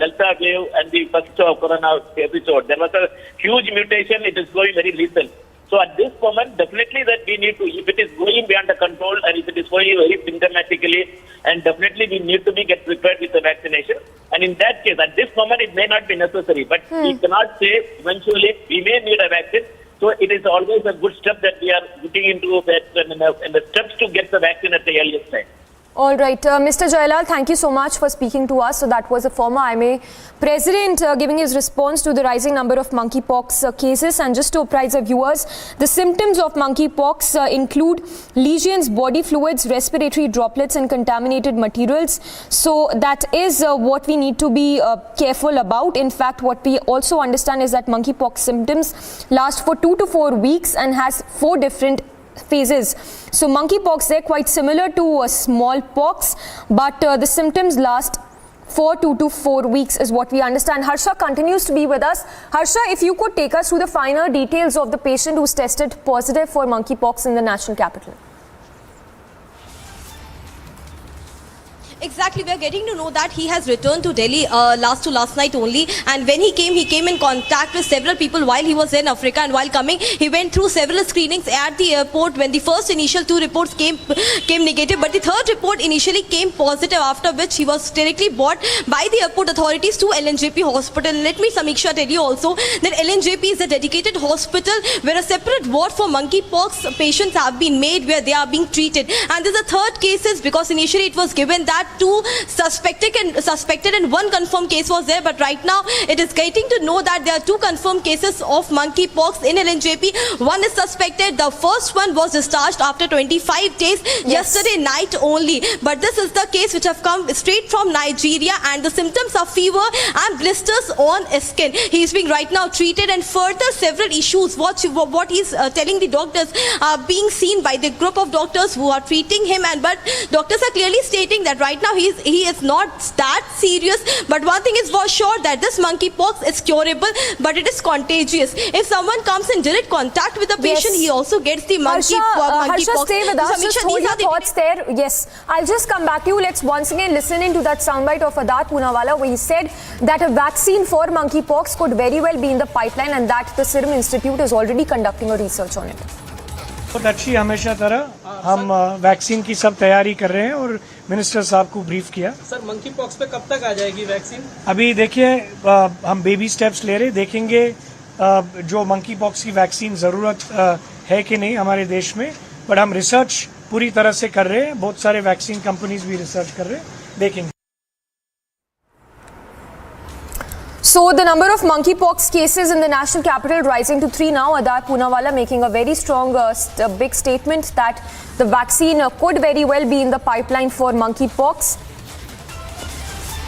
Delta wave and the first corona episode. There was a huge mutation. It is going very lethal. So at this moment, definitely that we need to, if it is going beyond the control and if it is going very symptomatically, and definitely we need to get prepared with the vaccination. And in that case, at this moment, it may not be necessary, but we cannot say eventually we may need a vaccine. So it is always a good step that we are looking into that and the steps to get the vaccine at the earliest time. All right. Mr. Jayalal, thank you so much for speaking to us. So that was a former IMA president giving his response to the rising number of monkeypox cases. And just to apprise our viewers, the symptoms of monkeypox include lesions, body fluids, respiratory droplets and contaminated materials. So that is what we need to be careful about. In fact, what we also understand is that monkeypox symptoms last for 2 to 4 weeks and has 4 different phases. So monkeypox, they're quite similar to smallpox, but the symptoms last for 2 to 4 weeks is what we understand. Harsha continues to be with us. Harsha, if you could take us through the finer details of the patient who's tested positive for monkeypox in the national capital. Exactly, we are getting to know that he has returned to Delhi last night only, and when he came in contact with several people while he was in Africa, and while coming he went through several screenings at the airport. When the first initial 2 reports came negative, but the third report initially came positive, after which he was directly brought by the airport authorities to LNJP hospital. And let me, Samiksha, tell you also that LNJP is a dedicated hospital where a separate ward for monkeypox patients have been made, where they are being treated. And there's a third cases, because initially it was given that 2 suspected and 1 confirmed case was there, but right now it is getting to know that there are 2 confirmed cases of monkeypox in LNJP. 1 is suspected. The first one was discharged after 25 days yesterday night only. But this is the case which have come straight from Nigeria, and the symptoms are fever and blisters on skin. He is being right now treated, and further several issues what he's telling the doctors are being seen by the group of doctors who are treating him. And but doctors are clearly stating that right now he is not that serious, but one thing is for sure, that this monkeypox is curable, but it is contagious. If someone comes in direct contact with the patient, he also gets the monkeypox. Harsha, stay with us. Just hold your thoughts there. Yes, I'll just come back to you. Let's once again listen into that soundbite of Adat Poonawalla, where he said that a vaccine for monkeypox could very well be in the pipeline, and that the Serum Institute is already conducting a research on it. बहुत अच्छी हमेशा तरह हम vaccine की सब तैयारी कर रहे हैं और मिनिस्टर साहब को ब्रीफ किया। सर, मंकी पॉक्स पे कब तक आ जाएगी वैक्सीन? अभी देखिए हम बेबी स्टेप्स ले रहे, देखेंगे जो मंकी पॉक्स की वैक्सीन ज़रूरत है कि नहीं हमारे देश में, बट हम रिसर्च पूरी तरह से कर रहे हैं, बहुत सारे वैक्सीन कंपनीज भी रिसर्च कर रहे हैं, देखेंगे। So the number of monkeypox cases in the national capital rising to 3 now. Adat Poonawalla making a very strong, big statement that the vaccine could very well be in the pipeline for monkeypox.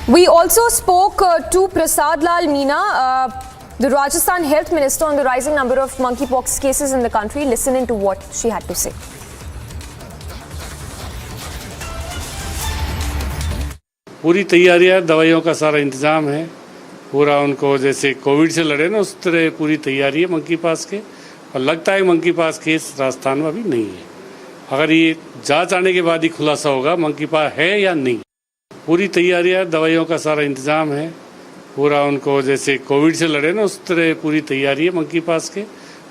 We also spoke to Prasad Lal Meena, the Rajasthan Health Minister, on the rising number of monkeypox cases in the country. Listen into what she had to say. पूरी तैयारी है, दवाइयों का सारा इंतजाम है, पूरा उनको जैसे कोविड से लड़े ना उस तरह पूरी तैयारी है मंकी पास के, और लगता है मंकी पास केस राजस्थान में अभी नहीं है। अगर ये जांच आने के बाद ही खुलासा होगा मंकी पास है या नहीं। पूरी तैयारी है, दवाइयों का सारा इंतजाम है, पूरा उनको जैसे कोविड से लड़े ना उस तरह पूरी तैयारी है मंकी पास के,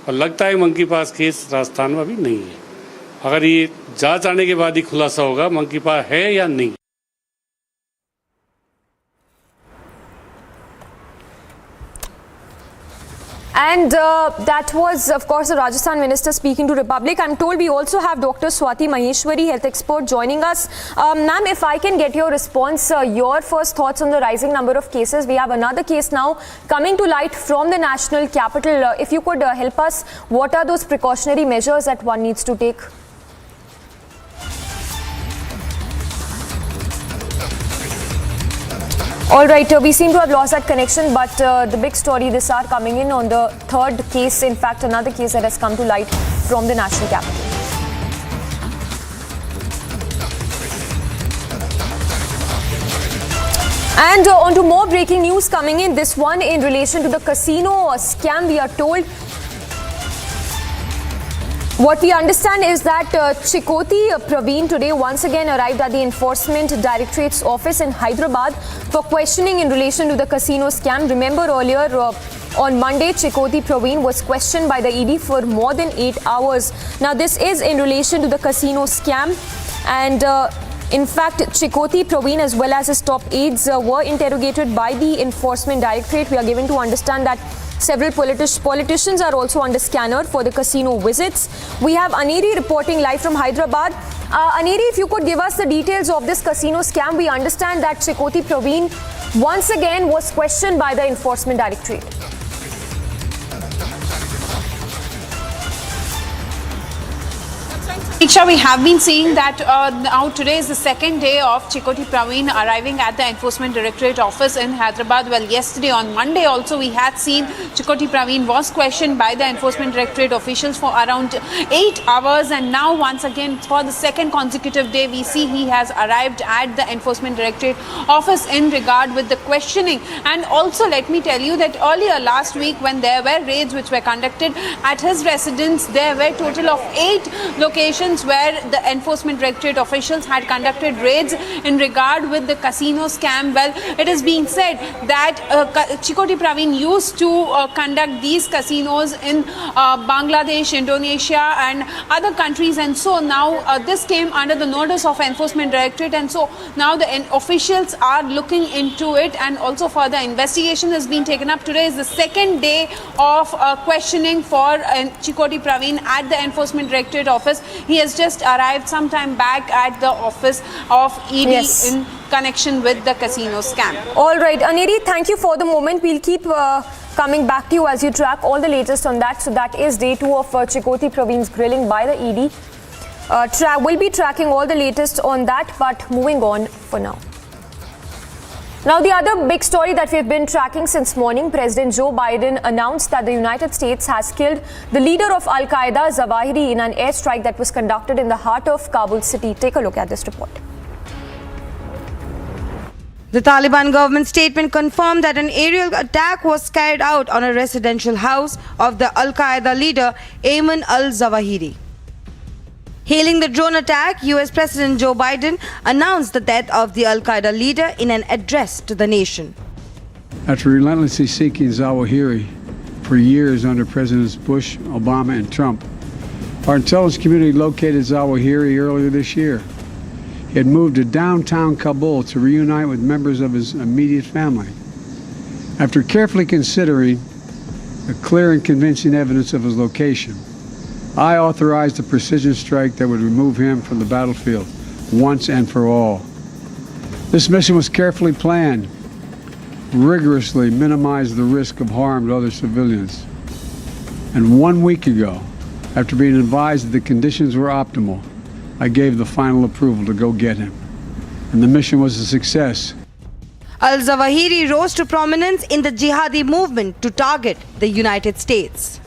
और लगता है मंकी पास केस राजस्थान में अभी नहीं है। अगर ये जांच आने के बाद ही खुलासा होगा मंकी पास है या नहीं। And that was, of course, the Rajasthan minister speaking to Republic. I'm told we also have Dr. Swati Maheshwari, health expert, joining us. Ma'am, if I can get your response, your first thoughts on the rising number of cases. We have another case now coming to light from the national capital. If you could help us, what are those precautionary measures that one needs to take? All right, we seem to have lost that connection, but the big story this hour coming in on the third case, in fact, another case that has come to light from the national capital. And on to more breaking news coming in, this one in relation to the casino scam, we are told. What we understand is that Chikoti Praveen today once again arrived at the Enforcement Directorate's office in Hyderabad for questioning in relation to the casino scam. Remember earlier on Monday, Chikoti Praveen was questioned by the ED for more than 8 hours. Now this is in relation to the casino scam, and in fact, Chikoti Praveen as well as his top aides were interrogated by the Enforcement Directorate. We are given to understand that several politicians are also under scanner for the casino visits. We have Aneri reporting live from Hyderabad. Aneri, if you could give us the details of this casino scam. We understand that Chikoti Praveen once again was questioned by the Enforcement Directorate. Diksha, we have been seeing that now today is the second day of Chikoti Praveen arriving at the Enforcement Directorate office in Hyderabad. Well, yesterday on Monday also we had seen Chikoti Praveen was questioned by the Enforcement Directorate officials for around 8 hours, and now once again for the second consecutive day we see he has arrived at the Enforcement Directorate office in regard with the questioning. And also let me tell you that earlier last week when there were raids which were conducted at his residence, there were total of 8 locations incidents where the Enforcement Directorate officials had conducted raids in regard with the casino scam. Well, it is being said that Chikoti Praveen used to conduct these casinos in Bangladesh, Indonesia and other countries, and so now this came under the notice of Enforcement Directorate, and so now the officials are looking into it, and also further investigation has been taken up. Today is the second day of questioning for Chikoti Praveen at the Enforcement Directorate office. He has just arrived some time back at the office of ED in connection with the casino scam. All right, Aneri, thank you for the moment. We'll keep coming back to you as you track all the latest on that. So that is day 2 of Chikoti Praveen's grilling by the ED. We'll be tracking all the latest on that, but moving on for now. Now, the other big story that we've been tracking since morning, President Joe Biden announced that the United States has killed the leader of Al-Qaeda, Al-Zawahiri, in an airstrike that was conducted in the heart of Kabul city. Take a look at this report. The Taliban government statement confirmed that an aerial attack was carried out on a residential house of the Al-Qaeda leader, Ayman al-Zawahiri. Hailing the drone attack, US President Joe Biden announced the death of the Al-Qaeda leader in an address to the nation. After relentlessly seeking Zawahiri for years under Presidents Bush, Obama, and Trump, our intelligence community located Zawahiri earlier this year. He had moved to downtown Kabul to reunite with members of his immediate family. After carefully considering the clear and convincing evidence of his location, I authorized a precision strike that would remove him from the battlefield once and for all. This mission was carefully planned, rigorously minimized the risk of harm to other civilians. And 1 week ago, after being advised that the conditions were optimal, I gave the final approval to go get him. And the mission was a success. Al-Zawahiri rose to prominence in the jihadi movement to target the United States.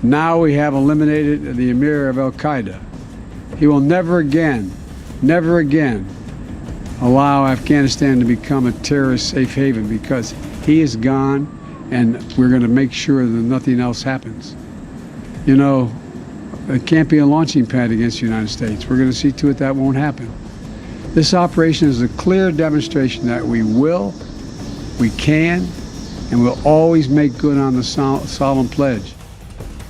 Now we have eliminated the Emir of Al-Qaeda. He will never again allow Afghanistan to become a terrorist safe haven, because he is gone, and we're going to make sure that nothing else happens. You know, it can't be a launching pad against the United States. We're going to see to it that won't happen. This operation is a clear demonstration that we will, we can, and we'll always make good on the solemn pledge.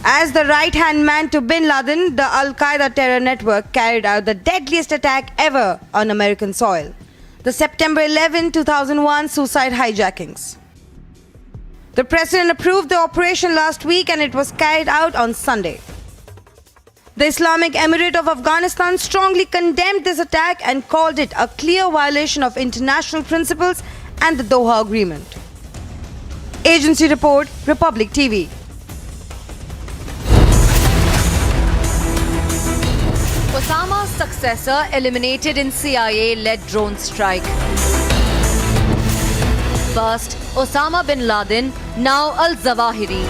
As the right-hand man to bin Laden, the Al-Qaeda terror network carried out the deadliest attack ever on American soil, the September 11, 2001 suicide hijackings. The president approved the operation last week, and it was carried out on Sunday. The Islamic Emirate of Afghanistan strongly condemned this attack and called it a clear violation of international principles and the Doha Agreement. Agency report, Republic TV. Osama's successor eliminated in CIA-led drone strike. First, Osama bin Laden, now Al-Zawahiri.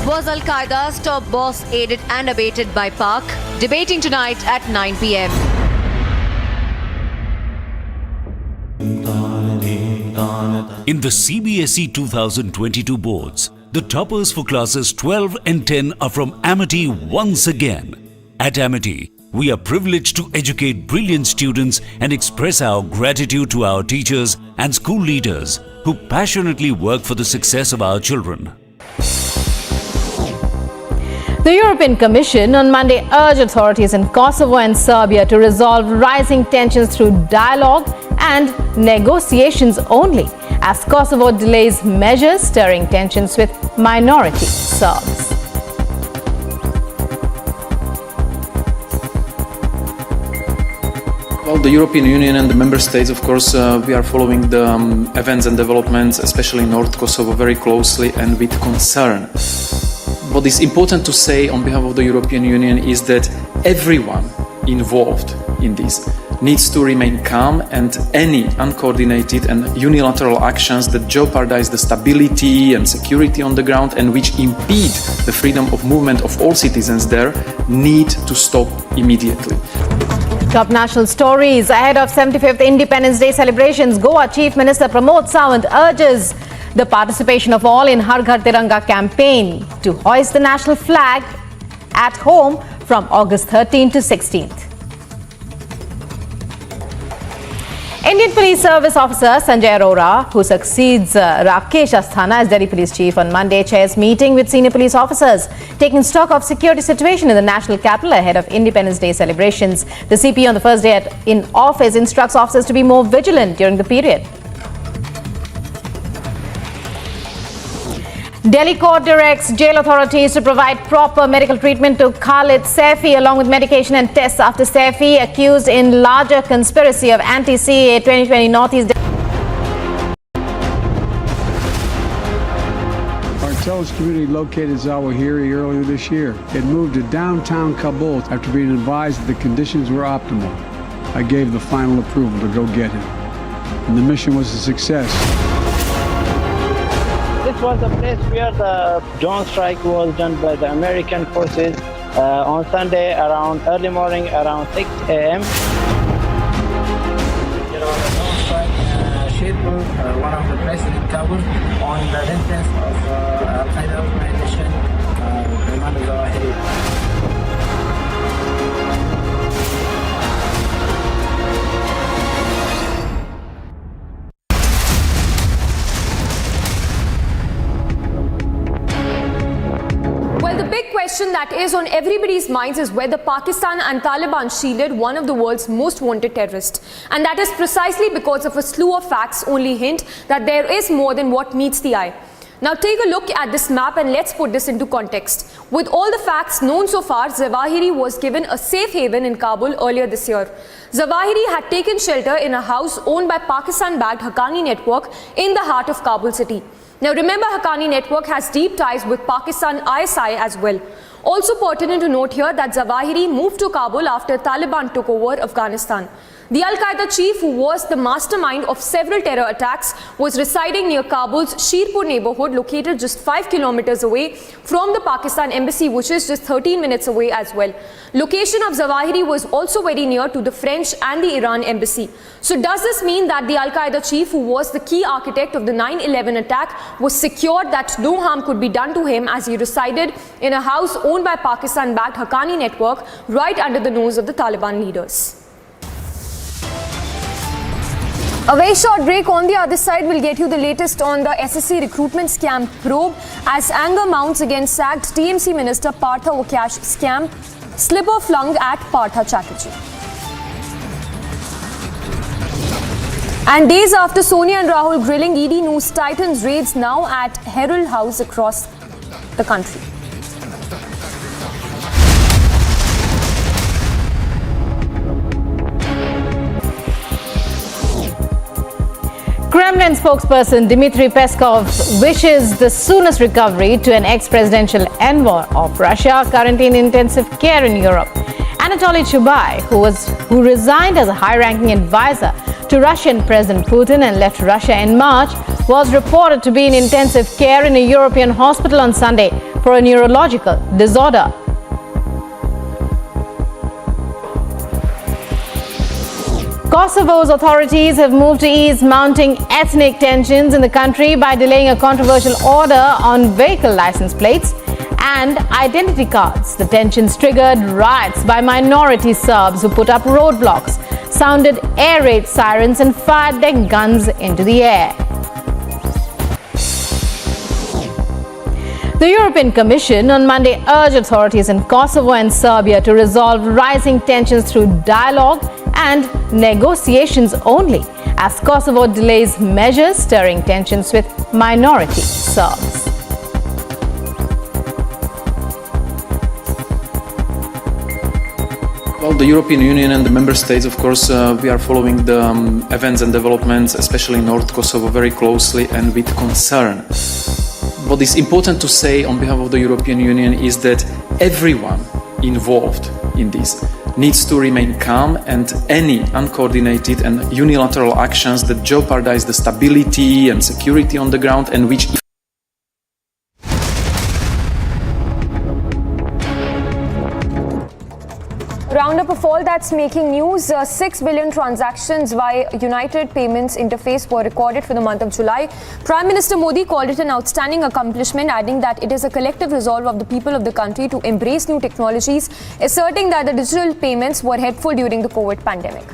Was Al-Qaeda's top boss aided and abetted by Pak? Debating tonight at 9 p.m. In the CBSE 2022 boards, the toppers for classes 12 and 10 are from Amity once again. At Amity, we are privileged to educate brilliant students and express our gratitude to our teachers and school leaders who passionately work for the success of our children. The European Commission on Monday urged authorities in Kosovo and Serbia to resolve rising tensions through dialogue and negotiations only, as Kosovo delays measures stirring tensions with minority Serbs. Well, the European Union and the member states, of course, we are following the events and developments, especially in North Kosovo, very closely and with concern. What is important to say on behalf of the European Union is that everyone involved in this needs to remain calm, and any uncoordinated and unilateral actions that jeopardize the stability and security on the ground and which impede the freedom of movement of all citizens there need to stop immediately. Top national stories ahead of 75th Independence Day celebrations. Goa Chief Minister Pramod Sawant urges the participation of all in Har Ghar Tiranga campaign to hoist the national flag at home from August 13 to 16th. Indian Police Service Officer Sanjay Raut, who succeeds Rakesh Asthana as Delhi Police Chief on Monday, chairs meeting with senior police officers, taking stock of security situation in the national capital ahead of Independence Day celebrations. The CP on the first day in office instructs officers to be more vigilant during the period. Delhi court directs jail authorities to provide proper medical treatment to Khalid Saifi along with medication and tests after Saifi accused in larger conspiracy of anti-CAA 2020 Northeast. Intelligence community located Zawahiri earlier this year. It moved to downtown Kabul after being advised that the conditions were optimal. I gave the final approval to go get him. And the mission was a success. This was the place where the drone strike was done by the American forces on Sunday around early morning, around 6 a.m. There was a drone strike in Chappal, one of the places in Kabul, on the entrance of Al-Qaeda organization, Al-Zawahiri. The question that is on everybody's minds is whether Pakistan and Taliban shielded one of the world's most wanted terrorists. And that is precisely because of a slew of facts only hint that there is more than what meets the eye. Now take a look at this map and let's put this into context. With all the facts known so far, Zawahiri was given a safe haven in Kabul earlier this year. Zawahiri had taken shelter in a house owned by Pakistan-backed Haqqani network in the heart of Kabul city. Now remember, Haqqani network has deep ties with Pakistan ISI as well. Also pertinent to note here that Zawahiri moved to Kabul after Taliban took over Afghanistan. The Al-Qaeda chief, who was the mastermind of several terror attacks, was residing near Kabul's Shirpur neighborhood, located just 5 kilometers away from the Pakistan embassy, which is just 13 minutes away as well. Location of Zawahiri was also very near to the French and the Iran embassy. So does this mean that the Al-Qaeda chief, who was the key architect of the 9/11 attack, was secured that no harm could be done to him as he resided in a house owned by Pakistan-backed Haqqani network right under the nose of the Taliban leaders? A very short break. On the other side, we'll get you the latest on the SSC recruitment scam probe as anger mounts against sacked TMC Minister Partha over cash scam, slipper flung at Partha Chatterjee. And days after Sonia and Rahul grilling, ED news tightens raids now at Herald House across the country. Kremlin spokesperson Dmitry Peskov wishes the soonest recovery to an ex-presidential envoy of Russia currently in intensive care in Europe. Anatoly Chubai, who resigned as a high-ranking advisor to Russian President Putin and left Russia in March, was reported to be in intensive care in a European hospital on Sunday for a neurological disorder. Kosovo's authorities have moved to ease mounting ethnic tensions in the country by delaying a controversial order on vehicle license plates and identity cards. The tensions triggered riots by minority Serbs who put up roadblocks, sounded air raid sirens and fired their guns into the air. The European Commission on Monday urged authorities in Kosovo and Serbia to resolve rising tensions through dialogue and negotiations only, as Kosovo delays measures stirring tensions with minority Serbs. Well, the European Union and the member states, of course, we are following the events and developments, especially in North Kosovo, very closely and with concern. What is important to say on behalf of the European Union is that everyone involved in this needs to remain calm, and any uncoordinated and unilateral actions that jeopardize the stability and security on the ground and which roundup of all that's making news. 6 billion transactions via United Payments interface were recorded for the month of July. Prime Minister Modi called it an outstanding accomplishment, adding that it is a collective resolve of the people of the country to embrace new technologies, asserting that the digital payments were helpful during the COVID pandemic.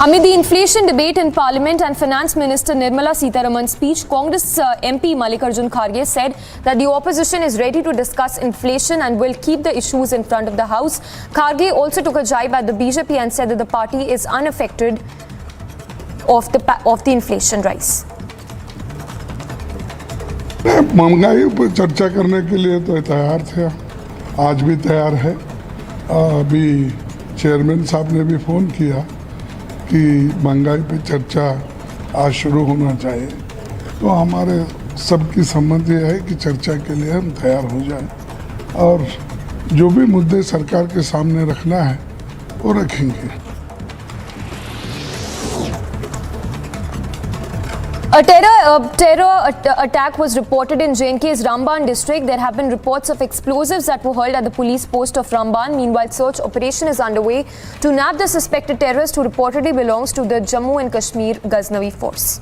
Amid the inflation debate in Parliament and Finance Minister Nirmala Sitharaman's speech, Congress MP Mallikarjun Kharge said that the opposition is ready to discuss inflation and will keep the issues in front of the House. Kharge also took a jibe at the BJP and said that the party is unaffected of the inflation rise. महंगाई पर चर्चा करने के लिए तो तैयार थे, आज भी तैयार है। अभी चेयरमैन साहब ने भी फ़ोन किया कि महंगाई पे चर्चा आज शुरू होना चाहिए, तो हमारे सबकी सम्मति है कि चर्चा के लिए हम तैयार हो जाएं और जो भी मुद्दे सरकार के सामने रखना है वो रखेंगे। A terror attack was reported in J&K's Ramban district. There have been reports of explosives that were hurled at the police post of Ramban. Meanwhile, search operation is underway to nab the suspected terrorist who reportedly belongs to the Jammu and Kashmir Ghaznavi force.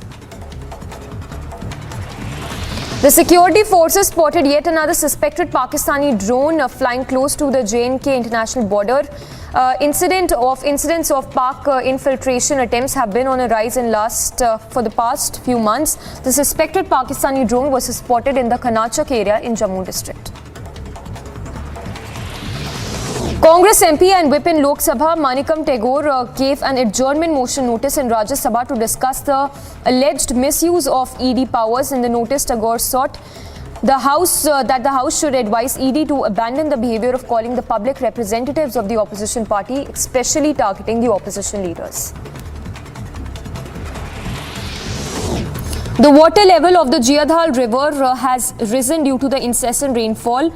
The security forces spotted yet another suspected Pakistani drone flying close to the J&K international border. Incidents of Pak infiltration attempts have been on a rise for the past few months. The suspected Pakistani drone was spotted in the Khanachak area in Jammu district. Congress MP and Whip in Lok Sabha Manikam Tagore gave an adjournment motion notice in Rajya Sabha to discuss the alleged misuse of ED powers. In the notice, Tagore sought that the House should advise ED to abandon the behavior of calling the public representatives of the opposition party, especially targeting the opposition leaders. The water level of the Jiadhal river has risen due to the incessant rainfall.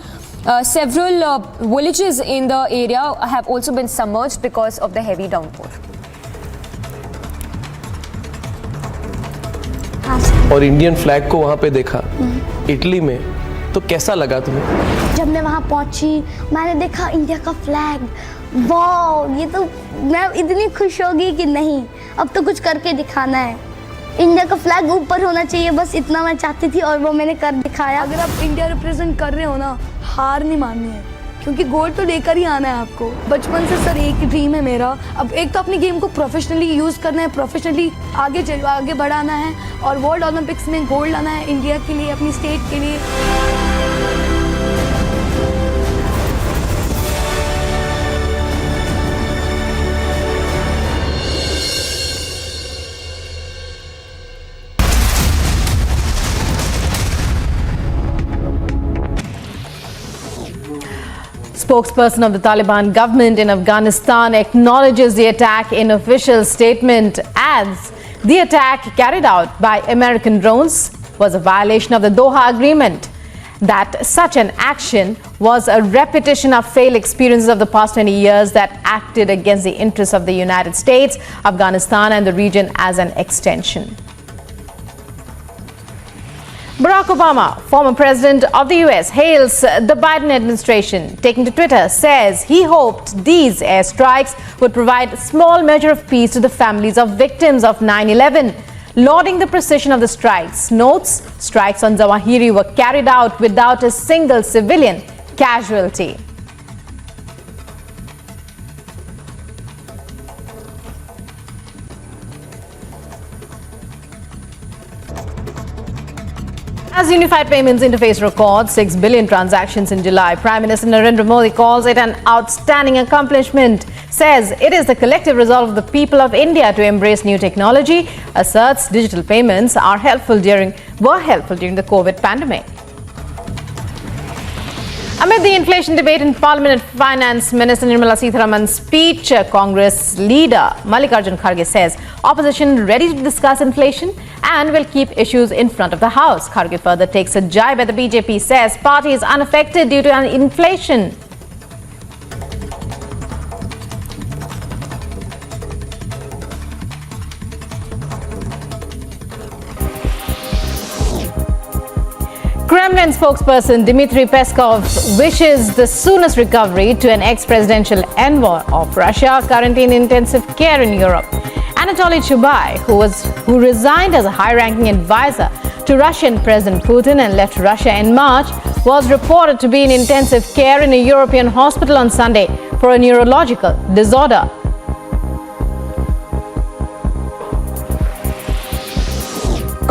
Several villages in the area have also been submerged because of the heavy downpour. और Indian flag को वहाँ पे देखा Italy में, तो कैसा लगा तुम्हें? जब मैं वहाँ पहुँची मैंने देखा इंडिया का फ्लैग, वाह, ये तो मैं इतनी खुश हो गई कि नहीं, अब तो कुछ करके दिखाना है। इंडिया का फ्लैग ऊपर होना चाहिए, बस इतना मैं चाहती थी और वो मैंने कर दिखाया। अगर आप इंडिया रिप्रेजेंट कर रहे हो ना, हार नहीं माननी है, क्योंकि गोल्ड तो लेकर ही आना है आपको। बचपन से सर एक ड्रीम है मेरा, अब एक तो अपनी गेम को प्रोफेशनली यूज़ करना है, प्रोफेशनली आगे बढ़ाना है और वर्ल्ड ओलंपिक्स में गोल्ड लाना है इंडिया के लिए, अपनी स्टेट के लिए। Spokesperson of the Taliban government in Afghanistan acknowledges the attack in official statement, adds the attack carried out by American drones was a violation of the Doha Agreement, that such an action was a repetition of failed experiences of the past 20 years that acted against the interests of the United States, Afghanistan and the region as an extension. Barack Obama, former president of the US, hails the Biden administration. Taking to Twitter, says he hoped these airstrikes would provide a small measure of peace to the families of victims of 9/11. Lauding the precision of the strikes, notes strikes on Zawahiri were carried out without a single civilian casualty. As Unified Payments Interface records 6 billion transactions in July, Prime Minister Narendra Modi calls it an outstanding accomplishment, says it is the collective resolve of the people of India to embrace new technology, asserts digital payments were helpful during the COVID pandemic. Amid the inflation debate in Parliament, Finance Minister Nirmala Sitharaman's speech, Congress leader Mallikarjun Kharge says opposition ready to discuss inflation and will keep issues in front of the House. Kharge further takes a jibe at the BJP, says party is unaffected due to inflation. Kremlin Kremlin spokesperson Dmitry Peskov wishes the soonest recovery to an ex-presidential envoy of Russia currently in intensive care in Europe. Anatoly Chubai, who resigned as a high-ranking advisor to Russian President Putin and left Russia in March, was reported to be in intensive care in a European hospital on Sunday for a neurological disorder.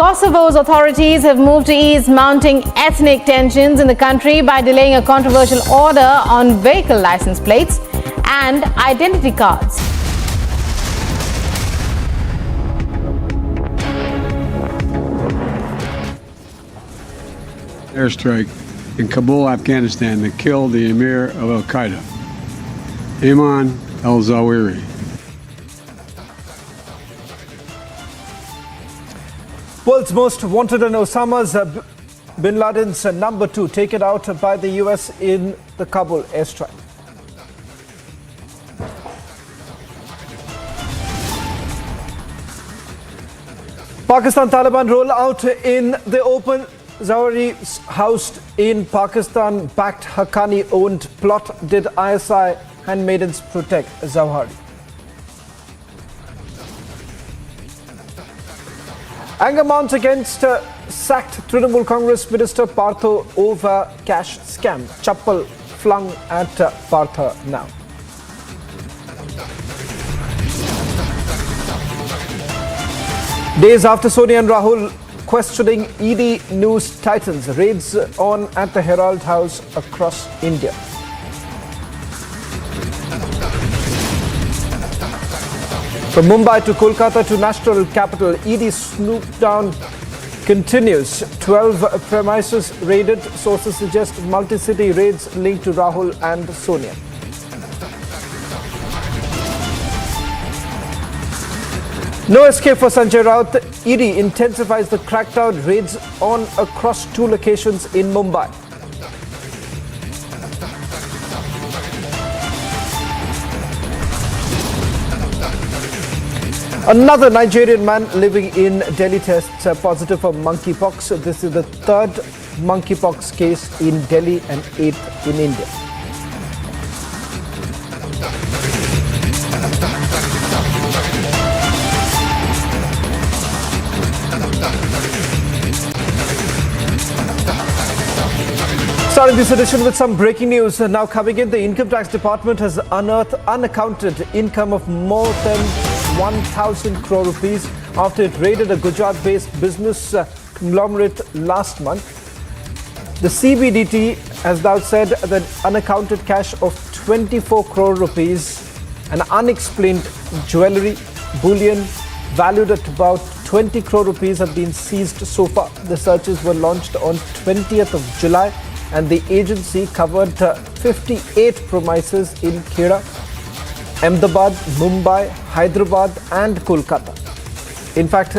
Kosovo's authorities have moved to ease mounting ethnic tensions in the country by delaying a controversial order on vehicle license plates and identity cards. Airstrike in Kabul, Afghanistan, that killed the emir of Al-Qaeda, Ayman Al-Zawahiri. World's most wanted and Osama's bin Laden's number 2 taken out by the US in the Kabul airstrike. Pakistan Taliban roll out in the open. Zawahiri housed in Pakistan-backed Haqqani-owned plot. Did ISI handmaidens protect Zawahiri? Anger mounts against sacked Trinamool Congress Minister Partha over cash scam. Chappal flung at Partha now. Days after Sonia and Rahul questioning ED news titans, raids on at the Herald House across India. From Mumbai to Kolkata to national capital, ED snoop down continues. 12 premises raided. Sources suggest multi-city raids linked to Rahul and Sonia. No escape for Sanjay Raut. ED intensifies the crackdown, raids on across 2 locations in Mumbai. Another Nigerian man living in Delhi tests positive for monkeypox. This is the 3rd monkeypox case in Delhi and 8th in India. Starting this edition with some breaking news. Now coming in, the Income Tax Department has unearthed unaccounted income of more than 1,000 crore rupees after it raided a Gujarat-based business conglomerate last month. The CBDT has now said that unaccounted cash of 24 crore rupees and unexplained jewellery, bullion valued at about 20 crore rupees have been seized so far. The searches were launched on 20th of July and the agency covered 58 premises in Khera, Ahmedabad, Mumbai, Hyderabad and Kolkata. In fact,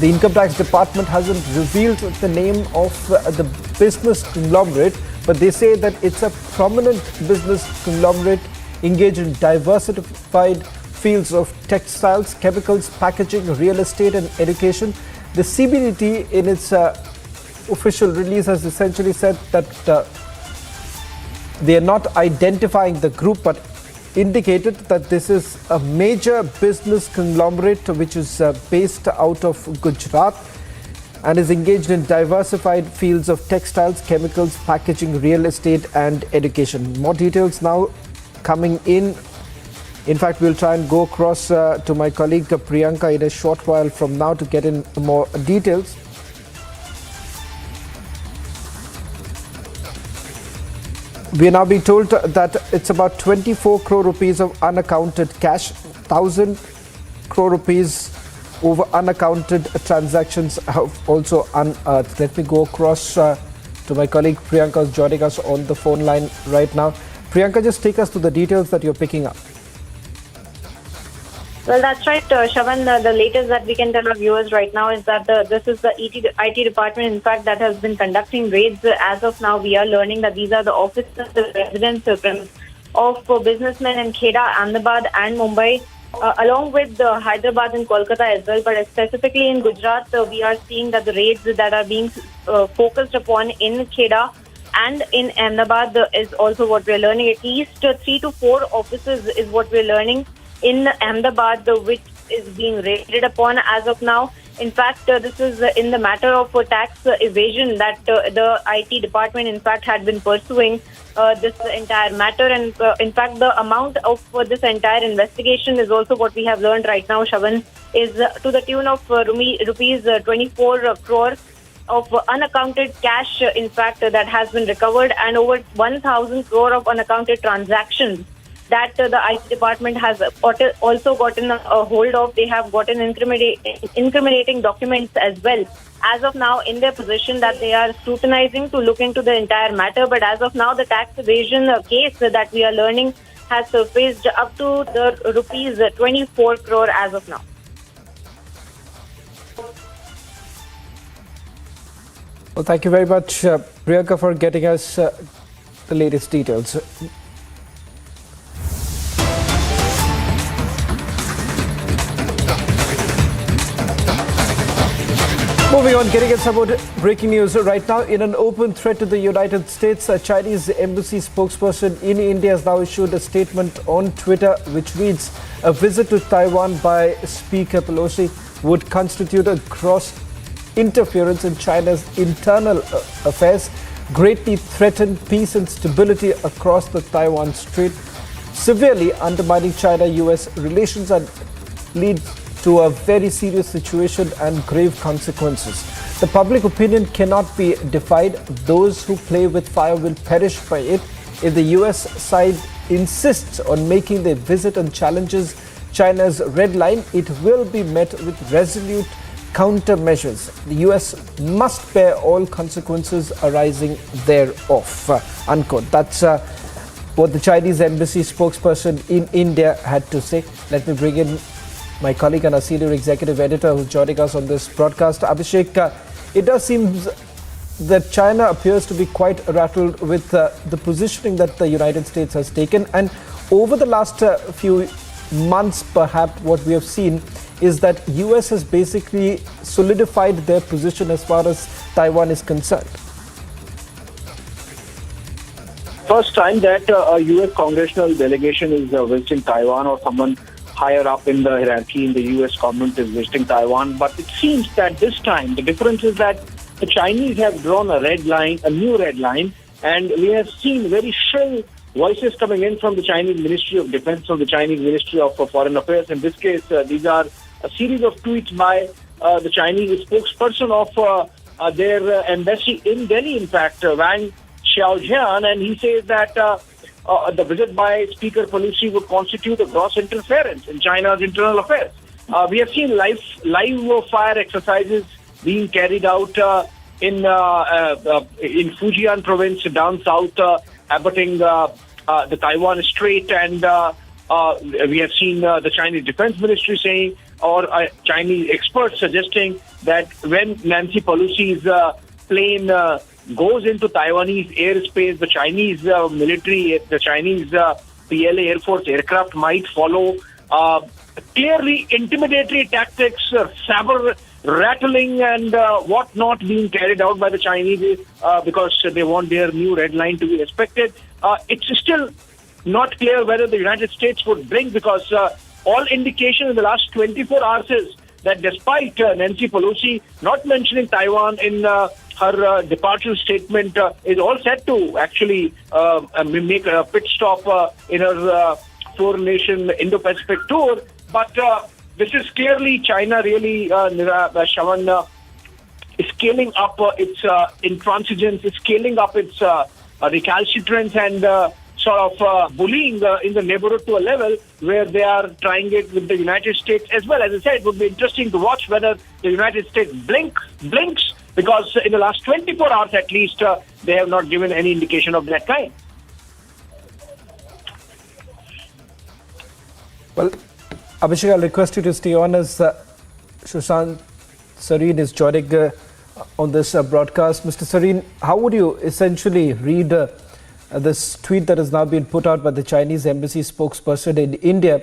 the Income Tax Department hasn't revealed the name of the business conglomerate, but they say that it's a prominent business conglomerate engaged in diversified fields of textiles, chemicals, packaging, real estate and education. The CBDT in its official release has essentially said that they are not identifying the group, but indicated that this is a major business conglomerate which is based out of Gujarat and is engaged in diversified fields of textiles, chemicals, packaging, real estate and education. More details now coming in. In fact, we'll try and go across to my colleague Priyanka in a short while from now to get in more details. We are now being told that it's about 24 crore rupees of unaccounted cash, 1,000 crore rupees over unaccounted transactions have also unearthed. Let me go across to my colleague Priyanka, who's joining us on the phone line right now. Priyanka, just take us to the details that you're picking up. Well, that's right, Shavan. The latest that we can tell our viewers right now is that this is the IT department, in fact, that has been conducting raids. As of now, we are learning that these are the offices, the residence of businessmen in Kheda, Ahmedabad and Mumbai. along with Hyderabad and Kolkata as well, but specifically in Gujarat, we are seeing that the raids that are being focused upon in Kheda and in Ahmedabad is also what we're learning. At least 3 to 4 offices is what we're learning in Ahmedabad, which is being raided upon as of now. In fact, this is in the matter of tax evasion that the IT department, in fact, had been pursuing this entire matter. And in fact, the amount of this entire investigation is also what we have learned right now, Shavan, is to the tune of rupees 24 crores of unaccounted cash, in fact, that has been recovered, and over 1,000 crore of unaccounted transactions that the IT department has also gotten a hold of. They have gotten incriminating documents as well. As of now, in their position that they are scrutinizing to look into the entire matter, but as of now, the tax evasion case that we are learning has surfaced up to the rupees 24 crore as of now. Well, thank you very much, Priyanka, for getting us the latest details. Moving on, getting us about breaking news right now. In an open threat to the United States, a Chinese embassy spokesperson in India has now issued a statement on Twitter which reads, "A visit to Taiwan by Speaker Pelosi would constitute a gross interference in China's internal affairs, greatly threaten peace and stability across the Taiwan Strait, severely undermining China-US relations and lead to a very serious situation and grave consequences. The public opinion cannot be defied. Those who play with fire will perish by it. If the US side insists on making their visit and challenges China's red line, it will be met with resolute countermeasures. The US must bear all consequences arising thereof." Unquote. That's what the Chinese embassy spokesperson in India had to say. Let me bring in my colleague and our senior executive editor who's joining us on this broadcast. Abhishek, it does seem that China appears to be quite rattled with the positioning that the United States has taken. And over the last few months, perhaps, what we have seen is that US has basically solidified their position as far as Taiwan is concerned. First time that a US congressional delegation is visiting Taiwan, or someone higher up in the hierarchy in the US government is visiting Taiwan. But it seems that this time the difference is that the Chinese have drawn a red line, a new red line, and we have seen very shrill voices coming in from the Chinese Ministry of Defense, from the Chinese Ministry of Foreign Affairs. In this case, these are a series of tweets by the Chinese spokesperson of their embassy in Delhi, in fact, Wang Xiaojian, and he says that the visit by Speaker Pelosi would constitute a gross interference in China's internal affairs. We have seen live fire exercises being carried out in Fujian province down south, abutting the Taiwan Strait, and we have seen the Chinese Defense Ministry saying, or Chinese experts suggesting, that when Nancy Pelosi's plane goes into Taiwanese airspace, the Chinese military, the Chinese PLA Air Force aircraft might follow. Clearly intimidatory tactics, saber rattling and whatnot being carried out by the Chinese because they want their new red line to be respected. It's still not clear whether the United States would blink, because all indication in the last 24 hours is that despite Nancy Pelosi not mentioning Taiwan in her departure statement, is all set to actually make a pit stop in her four-nation Indo-Pacific tour. But this is clearly China really, Shawan, scaling up its intransigence, scaling up its recalcitrance and sort of bullying in the neighborhood to a level where they are trying it with the United States as well. As I said, it would be interesting to watch whether the United States blinks, because in the last 24 hours at least, they have not given any indication of that kind. Well, Abhishek, I'll request you to stay on as Sushant Sareen is joining on this broadcast. Mr. Sareen, how would you essentially read this tweet that has now been put out by the Chinese embassy spokesperson in India?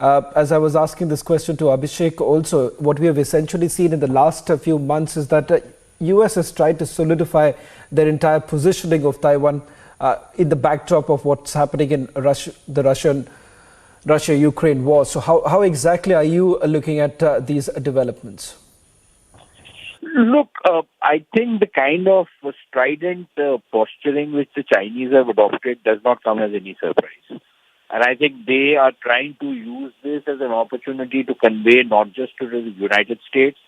As I was asking this question to Abhishek also, what we have essentially seen in the last few months is that US has tried to solidify their entire positioning of Taiwan in the backdrop of what's happening in the Russia-Ukraine war. So how exactly are you looking at these developments? Look, I think the kind of strident posturing which the Chinese have adopted does not come as any surprise. And I think they are trying to use this as an opportunity to convey not just to the United States,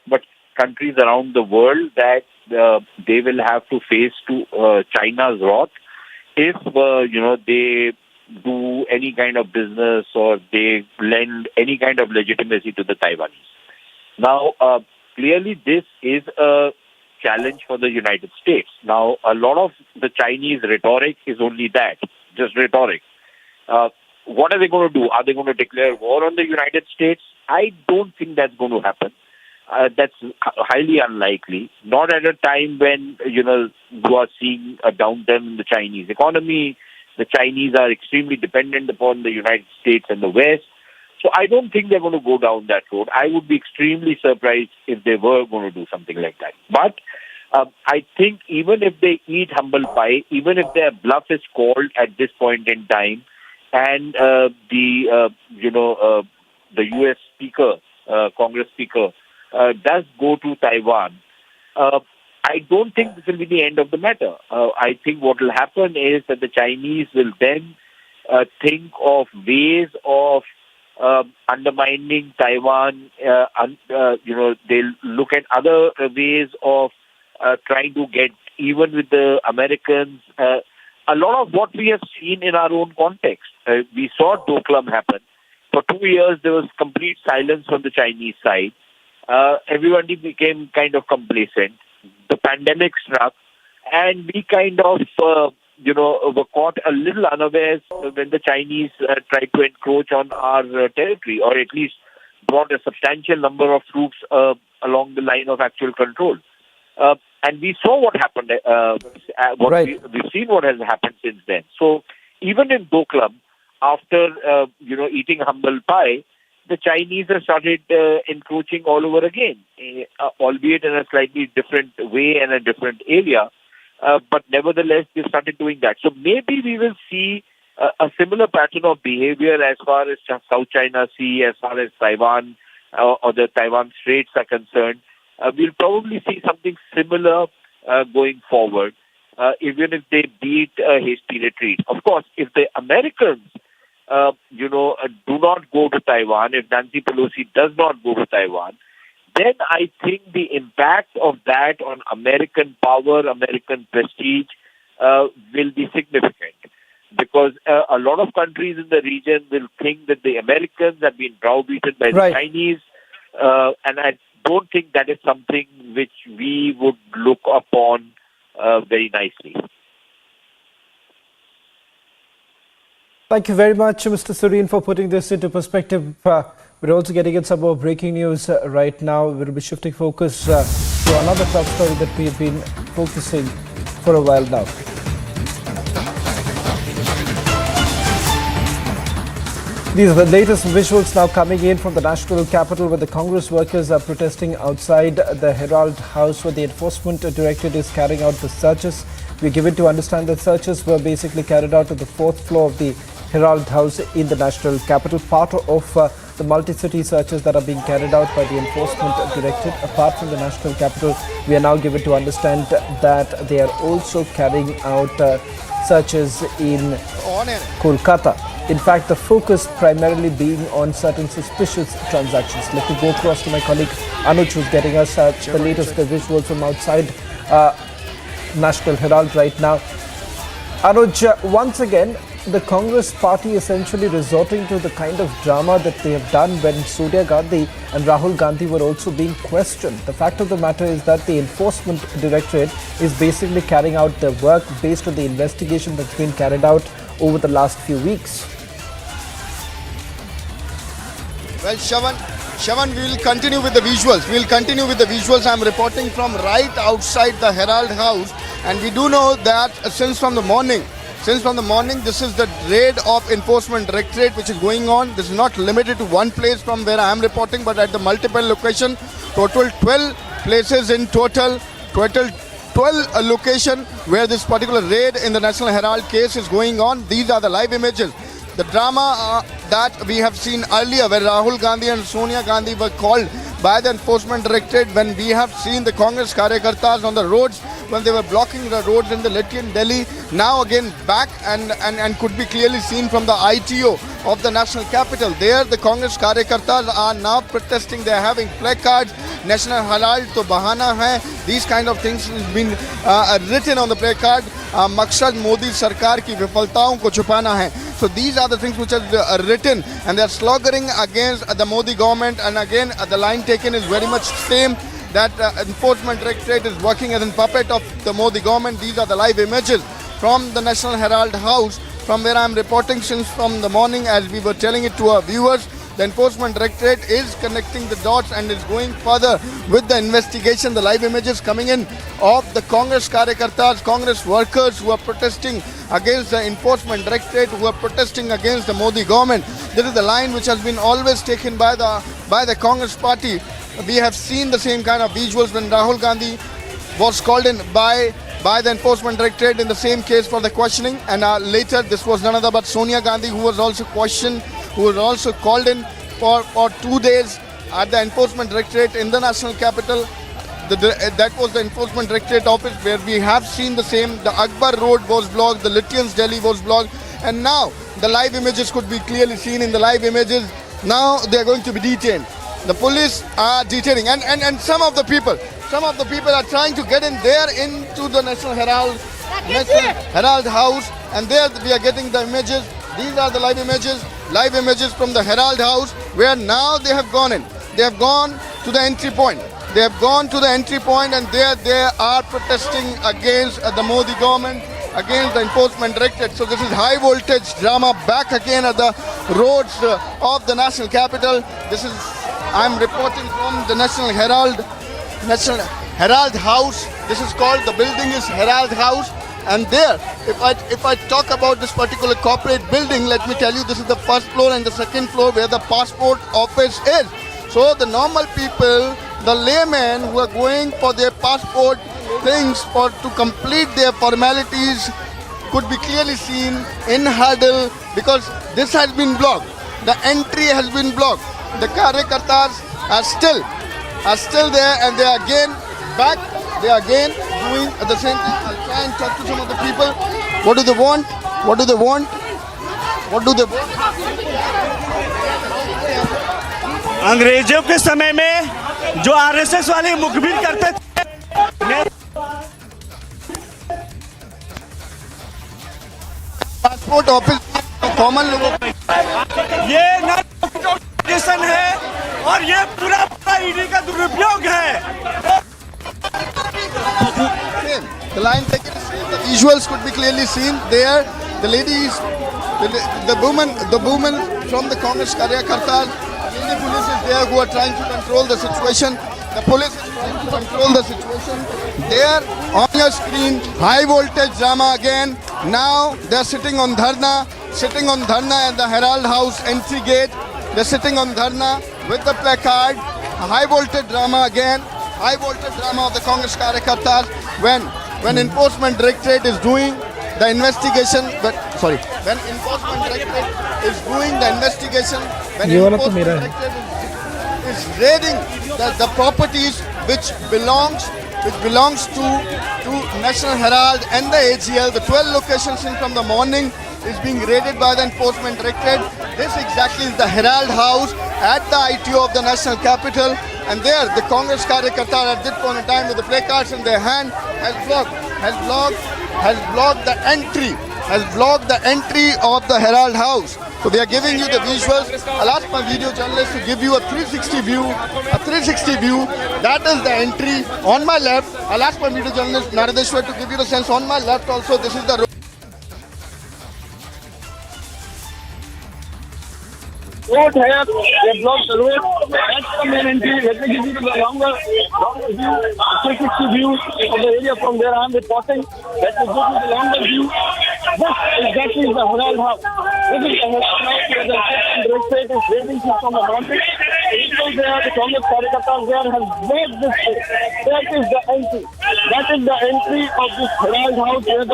but countries around the world that they will have to face to China's wrath if, they do any kind of business or they lend any kind of legitimacy to the Taiwanese. Now, clearly this is a challenge for the United States. Now, a lot of the Chinese rhetoric is only that, just rhetoric. What are they going to do? Are they going to declare war on the United States? I don't think that's going to happen. That's highly unlikely. Not at a time when, you are seeing a downturn in the Chinese economy. The Chinese are extremely dependent upon the United States and the West. So I don't think they're going to go down that road. I would be extremely surprised if they were going to do something like that. But I think even if they eat humble pie, even if their bluff is called at this point in time, and the U.S. Speaker, Congress Speaker, does go to Taiwan, I don't think this will be the end of the matter. I think what will happen is that the Chinese will then think of ways of undermining Taiwan. They'll look at other ways of trying to get even with the Americans. A lot of what we have seen in our own context. We saw Doklam happen. For 2 years, there was complete silence from the Chinese side. Everybody became kind of complacent. The pandemic struck, and we kind of, were caught a little unawares when the Chinese tried to encroach on our territory, or at least brought a substantial number of troops along the line of actual control. And we saw what happened. We've seen what has happened since then. So even in Doklam, after eating humble pie, the Chinese have started encroaching all over again, albeit in a slightly different way and a different area. But nevertheless, they started doing that. So maybe we will see a similar pattern of behavior as far as South China Sea, as far as Taiwan or the Taiwan Straits are concerned. We'll probably see something similar going forward, even if they beat a hasty retreat. Of course, if the Americans do not go to Taiwan, if Nancy Pelosi does not go to Taiwan, then I think the impact of that on American power, American prestige will be significant. Because a lot of countries in the region will think that the Americans have been browbeaten by the Chinese, and I don't think that is something which we would look upon very nicely. Thank you very much, Mr. Sureen, for putting this into perspective. We're also getting in some more breaking news right now. We'll be shifting focus to another top story that we've been focusing for a while now. These are the latest visuals now coming in from the national capital, where the Congress workers are protesting outside the Herald House, where the enforcement directorate is carrying out the searches. We're given to understand that searches were basically carried out at the 4th floor of the Herald House in the national capital, part of the multi-city searches that are being carried out by the enforcement directorate. Apart from the national capital, we are now given to understand that they are also carrying out searches in Kolkata. In fact, the focus primarily being on certain suspicious transactions. Let me go across to my colleague Anuj, who's getting us the latest visuals from outside National Herald right now. Anuj, once again, the Congress party essentially resorting to the kind of drama that they have done when Sonia Gandhi and Rahul Gandhi were also being questioned. The fact of the matter is that the enforcement directorate is basically carrying out their work based on the investigation that's been carried out over the last few weeks. Well, Shavan, we will continue with the visuals. I'm reporting from right outside the Herald House, and we do know that since from the morning, Since from the morning, this is the raid of Enforcement Directorate which is going on. This is not limited to one place from where I am reporting, but at the multiple location. Total 12 places in total. 12 location where this particular raid in the National Herald case is going on. These are the live images. The drama that we have seen earlier where Rahul Gandhi and Sonia Gandhi were called by the Enforcement Directorate, when we have seen the Congress Karyakartas on the roads, when they were blocking the roads in the Lithian Delhi, now again back and could be clearly seen from the ITO of the national capital. There the Congress Karyakartas are now protesting. They are having placards, National Herald to bahana hai. These kind of things has been written on the placard. Maqsad Modi Sarkar ki vifaltaon ko chupana hai. So these are the things which are written, and they are slogating against the Modi government. And again, the line taken is very much same, that Enforcement Directorate is working as a puppet of the Modi government. These are the live images from the National Herald House, from where I am reporting since from the morning, as we were telling it to our viewers. The Enforcement Directorate is connecting the dots and is going further with the investigation. The live images coming in of the Congress Karyakartas, Congress workers who are protesting against the Enforcement Directorate, who are protesting against the Modi government. This is the line which has been always taken by the Congress party. We have seen the same kind of visuals when Rahul Gandhi was called in by the Enforcement Directorate in the same case for the questioning, and later this was none other but Sonia Gandhi who was also questioned, who was also called in for 2 days at the Enforcement Directorate in the national capital. That was the Enforcement Directorate office where we have seen the same. The Akbar Road was blocked, the Lithians Delhi was blocked, and now the live images could be clearly seen in the live images. Now they are going to be detained. The police are detaining, and some of the people are trying to get in there into the National Herald House, and there we are getting the images. These are the live images from the Herald House, where now they have gone in. They have gone to the entry point. They have gone to the entry point, and there they are protesting against the Modi government, against the Enforcement Directorate. So this is high voltage drama back again at the roads of the national capital. I'm reporting from the National Herald House. This is called, the building is Herald House. And there, if I talk about this particular corporate building, let me tell you, this is the first floor and the second floor where the passport office is. So the normal people, the laymen who are going for their passport things to complete their formalities could be clearly seen in hurdle, because this has been blocked. The entry has been blocked. The Karyakartas are still there, and they are again back. They are again doing the same thing. I'll try and talk to some of the people. What do they want? What do they want? What do they want? अंग्रेजों के समय में जो RSS वाले मुखबिर करते थे, passport office common लोगों ये नोटिफिकेशन है और ये पूरा ईडी का दुरुपयोग है. The line taken, the visuals could be clearly seen there. The ladies, the women from the Congress Karyakartas, the police is there who are trying to control the situation. The police is trying to control the situation. There on your screen, high voltage drama again. Now they are sitting on dharna at the Herald House entry gate. They are sitting on dharna with the placard. High voltage drama again. High voltage drama of the Congress Karyakartas when Enforcement Directorate is doing the investigation. When Enforcement Directorate is doing the investigation, when Enforcement Directorate is raiding the properties which belongs to National Herald and the AGL, the 12 locations in from the morning is being raided by the Enforcement Directorate. This exactly is the Herald House at the ITO of the national capital, and there the Congress Karyakarta at this point in time with the placards in their hand has blocked the entry of the Herald House. So they are giving you the visuals. I'll ask my video journalist to give you a 360 view. That is the entry on my left. I'll ask my video journalist Naradeshwar to give you the sense on my left also. This is the road. Road here, they blocked the road. That's the main entry. Let me give you the longer view, 360 view of the area from where I am reporting. Let me give you the longer view. This exactly the Herald House. This is the Herald House where the Strait is waiting from the mountain. People there, the Congress Karyakartas there have made this thing. That is the entry. That is the entry of this Herald House where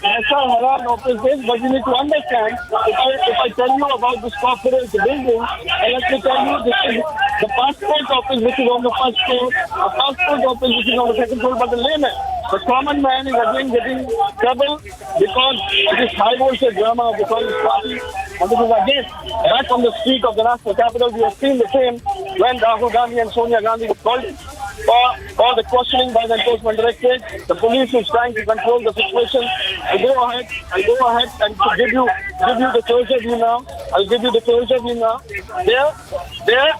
National Herald office is. But you need to understand, if I tell you about this corporate building, let me tell you this is the passport office which is on the first floor, the passport office which is on the second floor, but the layman. The common man is again getting trouble because of this high voltage drama of the Congress party. And this is again back on the street of the national capital. We have seen the same when Rahul Gandhi and Sonia Gandhi were called for the questioning by the enforcement directorate. The police is trying to control the situation. I'll go ahead and to give you the closure view now. I'll give you the closure view now. There,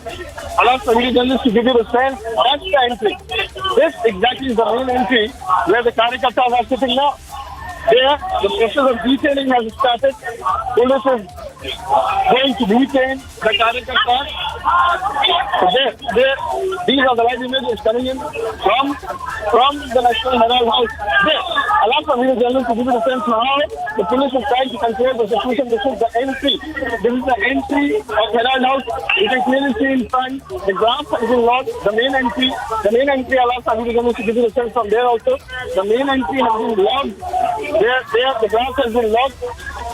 allow the journalists to give you the sense. That's the entry. This exactly is the main entry where the Karyakartas are sitting now. There, the process of detaining has started. Police is going to detain the Karyakartas. These are the live images coming in from the National Herald House. There, allow for the journalists to give you the sense of how the police is trying to control the situation. This is the entry. This is the entry of Herald House. You can clearly see in front, the grass has been locked. The main entry, allow for the journalists to give you the sense from there also. The main entry has been locked. There, the grass has been locked.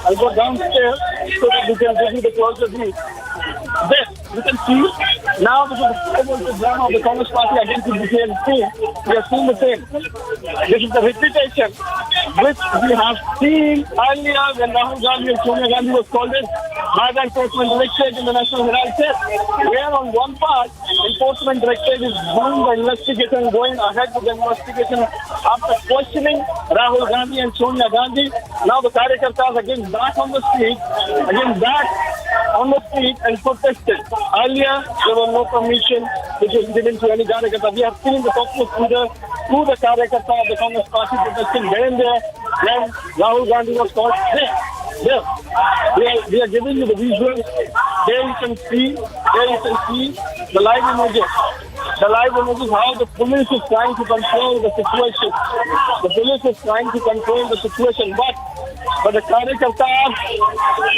I'll go downstairs so that we can give you the closer view. There, you can see now this is the drama of the Congress party against the DCMC. We have seen the same. This is the repetition which we have seen earlier when Rahul Gandhi and Sonia Gandhi was called in by the enforcement directorate in the National Herald test. Where on one part, enforcement directorate is doing the investigation, going ahead with the investigation after questioning Rahul Gandhi and Sonia Gandhi. Now the Karyakartas again back on the street, and protested. Earlier, there was no permission which was given to any Karyakarta. We have seen the populace leader through the Karyakarta of the Congress party protesting there and there when Rahul Gandhi was called. There. We are giving you the visuals. There you can see the live images. The live images how the police is trying to control the situation. The police is trying to control the situation, but the Karyakartas,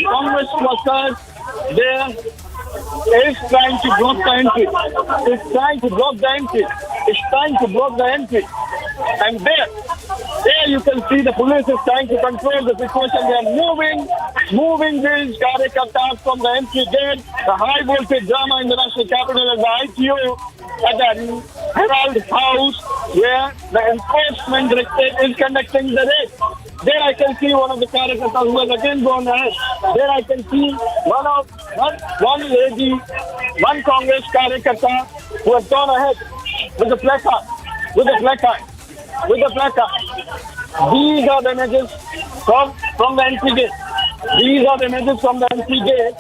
Congress workers, there is trying to block the entry. It's trying to block the entry. And there you can see the police is trying to control the situation. They are moving these Karyakartas from the entry gate, the high voltage drama in the national capital and the ITO at the Herald House where the enforcement directorate is conducting the raid. There I can see one of the Karyakartas who has again gone ahead. There I can see one lady, one Congress Karyakarta who has gone ahead with the placard. These are the images from the entry gate.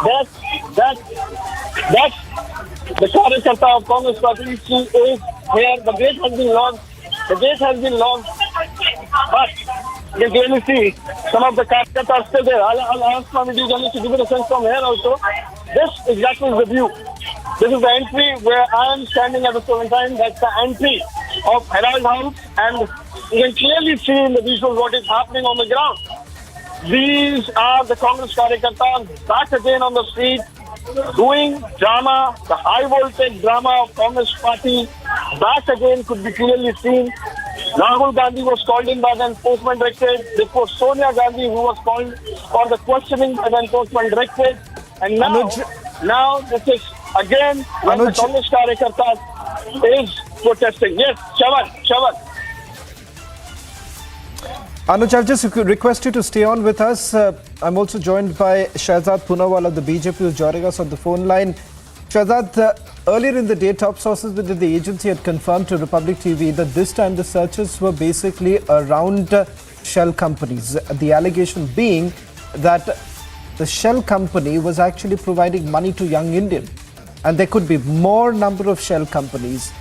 That's the Karyakarta of Congress party is here. The gate has been locked. But you can clearly see some of the Karyakartas are still there. I'll ask my media journalist to give it a sense from here also. This exactly is the view. This is the entry where I am standing at the same time. That's the entry of Herald House, and you can clearly see in the visual what is happening on the ground. These are the Congress Karyakartas back again on the street, doing drama, the high voltage drama of Congress party. Back again could be clearly seen. Rahul Gandhi was called in by the enforcement directorate. This was Sonia Gandhi who was called for the questioning by the enforcement directorate. And now this is again when the Congress Karyakartas is protesting. Yes, Chappal. Anuj, I'll just request you to stay on with us. I'm also joined by Shahzad Poonawala of the BJP who's joining us on the phone line. Shahzad, earlier in the day, top sources within the agency had confirmed to Republic TV that this time the searches were basically around shell companies. The allegation being that the shell company was actually providing money to young Indians. And there could be more number of shell companies.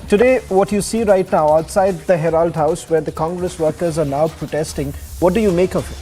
Today, what you see right now outside the Herald House where the Congress workers are now protesting, what do you make of it?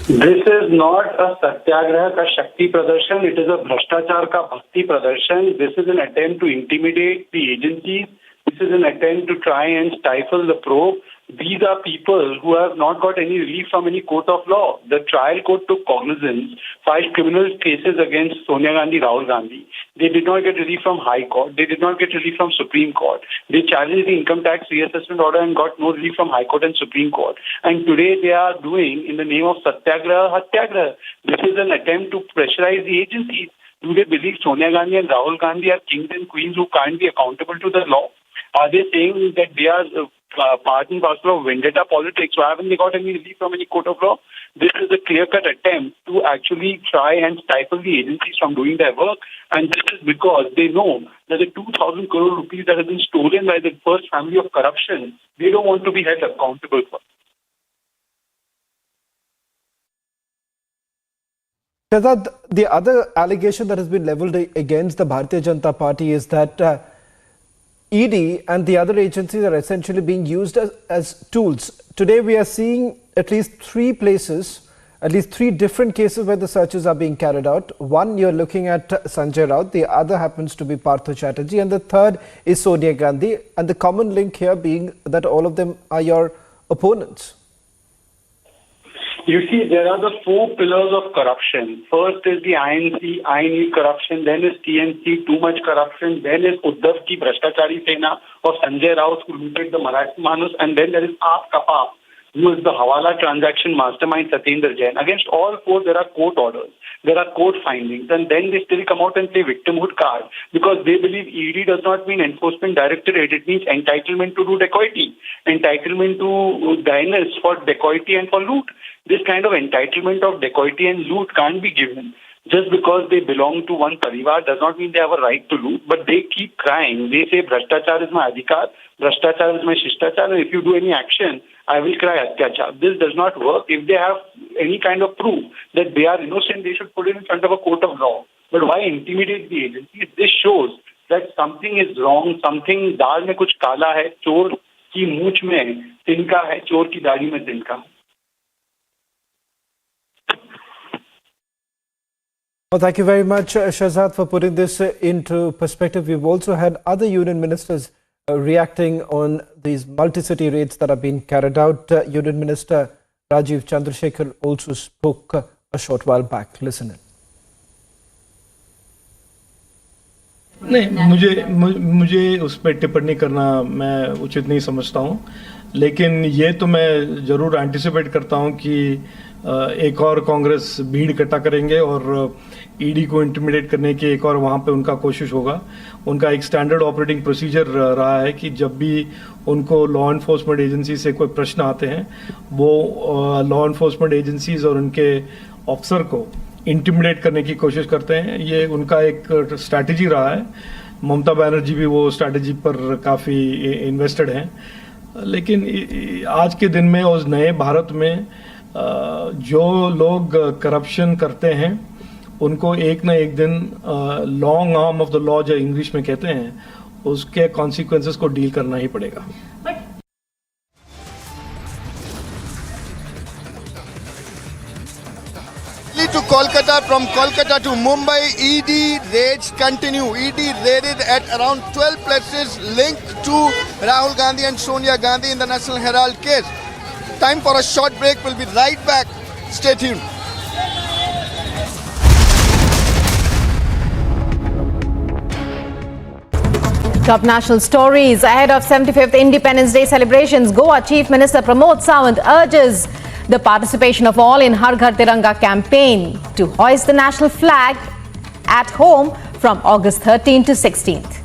This is not a satyagraha ka shakti pradarshan. It is a bhrashtachar ka bhakti pradarshan. This is an attempt to intimidate the agencies. This is an attempt to try and stifle the probe. These are people who have not got any relief from any court of law. The trial court took cognizance, filed criminal cases against Sonia Gandhi, Rahul Gandhi. They did not get relief from High Court. They did not get relief from Supreme Court. They challenged the income tax reassessment order and got no relief from High Court and Supreme Court. And today they are doing, in the name of Satyagraha, Hatyagraha. This is an attempt to pressurize the agencies. Do they believe Sonia Gandhi and Rahul Gandhi are kings and queens who can't be accountable to the law? Are they saying that they are part and parcel of vendetta politics? Why haven't they got any relief from any court of law? This is a clear-cut attempt to actually try and stifle the agencies from doing their work. And this is because they know that the 2,000 crore rupees that have been stolen by the first family of corruption, they don't want to be held accountable for. Shahzad, the other allegation that has been leveled against the Bharatiya Janata Party is that ED and the other agencies are essentially being used as tools. Today we are seeing at least 3 places, at least 3 different cases where the searches are being carried out. One, you're looking at Sanjay Raut, the other happens to be Partha Chatterjee, and the third is Sonia Gandhi, and the common link here being that all of them are your opponents. You see, there are the 4 pillars of corruption. First is the INC, INE corruption, then is TNC, too much corruption, then is Uddhav ki Bhrashtachari Sena of Sanjay Raut who looted the Marathi Manus, and then there is Aap, who is the Hawala transaction mastermind Satyendra Jain. Against all 4, there are court orders, there are court findings, and then they still come out and play victimhood card because they believe ED does not mean Enforcement Directorate, it means entitlement to do dacoity, entitlement to diners for dacoity and for loot. This kind of entitlement of dacoity and loot can't be given. Just because they belong to one parivar does not mean they have a right to loot, but they keep crying. They say, Bhrashtachar is my adhikar, Bhrashtachar is my Shishtachar, and if you do any action, I will cry Atyachar. This does not work. If they have any kind of proof that they are innocent, they should put it in front of a court of law. But why intimidate the agencies? This shows that something is wrong, something, daal mein kuch kala hai, chor ki mooch mein tinka hai, chor ki daadi mein tinka. Well, thank you very much, Shahzad, for putting this into perspective. We've also had other union ministers reacting on these multi-city raids that are being carried out. Union Minister Rajiv Chandrasekhar also spoke a short while back. Listen in. नहीं, मुझे उस पर टिप्पणी करना मैं उचित नहीं समझता हूँ, लेकिन ये तो मैं ज़रूर एंटिसिपेट करता हूँ कि एक और कांग्रेस भीड़ इकट्ठा करेंगे और ईडी को इंटिमिडेट करने की एक और वहाँ पे उनका कोशिश होगा। उनका एक स्टैंडर्ड ऑपरेटिंग प्रोसीजर रहा है कि जब भी उनको लॉ एनफोर्समेंट एजेंसी से कोई प्रश्न आते हैं, वो लॉ एनफोर्समेंट एजेंसीज और उनके ऑफिसर को इंटिमिडेट करने की कोशिश करते हैं। ये उनका एक स्ट्रैटेजी रहा है। ममता बनर्जी भी वो स्ट्रैटेजी पर काफ़ी इन्वेस्टेड हैं। लेकिन आज के दिन में उस नए भारत में जो लोग करप्शन करते हैं उनको एक ना एक दिन long arm of the law जो इंग्लिश में कहते हैं, उसके कॉन्सिक्वेंसेस को डील करना ही पड़ेगा। To Kolkata, from Kolkata to Mumbai, ED raids continue. ED raided at around 12 places linked to Rahul Gandhi and Sonia Gandhi in the National Herald case. Time for a short break. We'll be right back. Stay tuned. Top national stories ahead of 75th Independence Day celebrations. Goa Chief Minister Pramod Sawant urges the participation of all in Har Ghar Tiranga campaign to hoist the national flag at home from August 13 to 16th.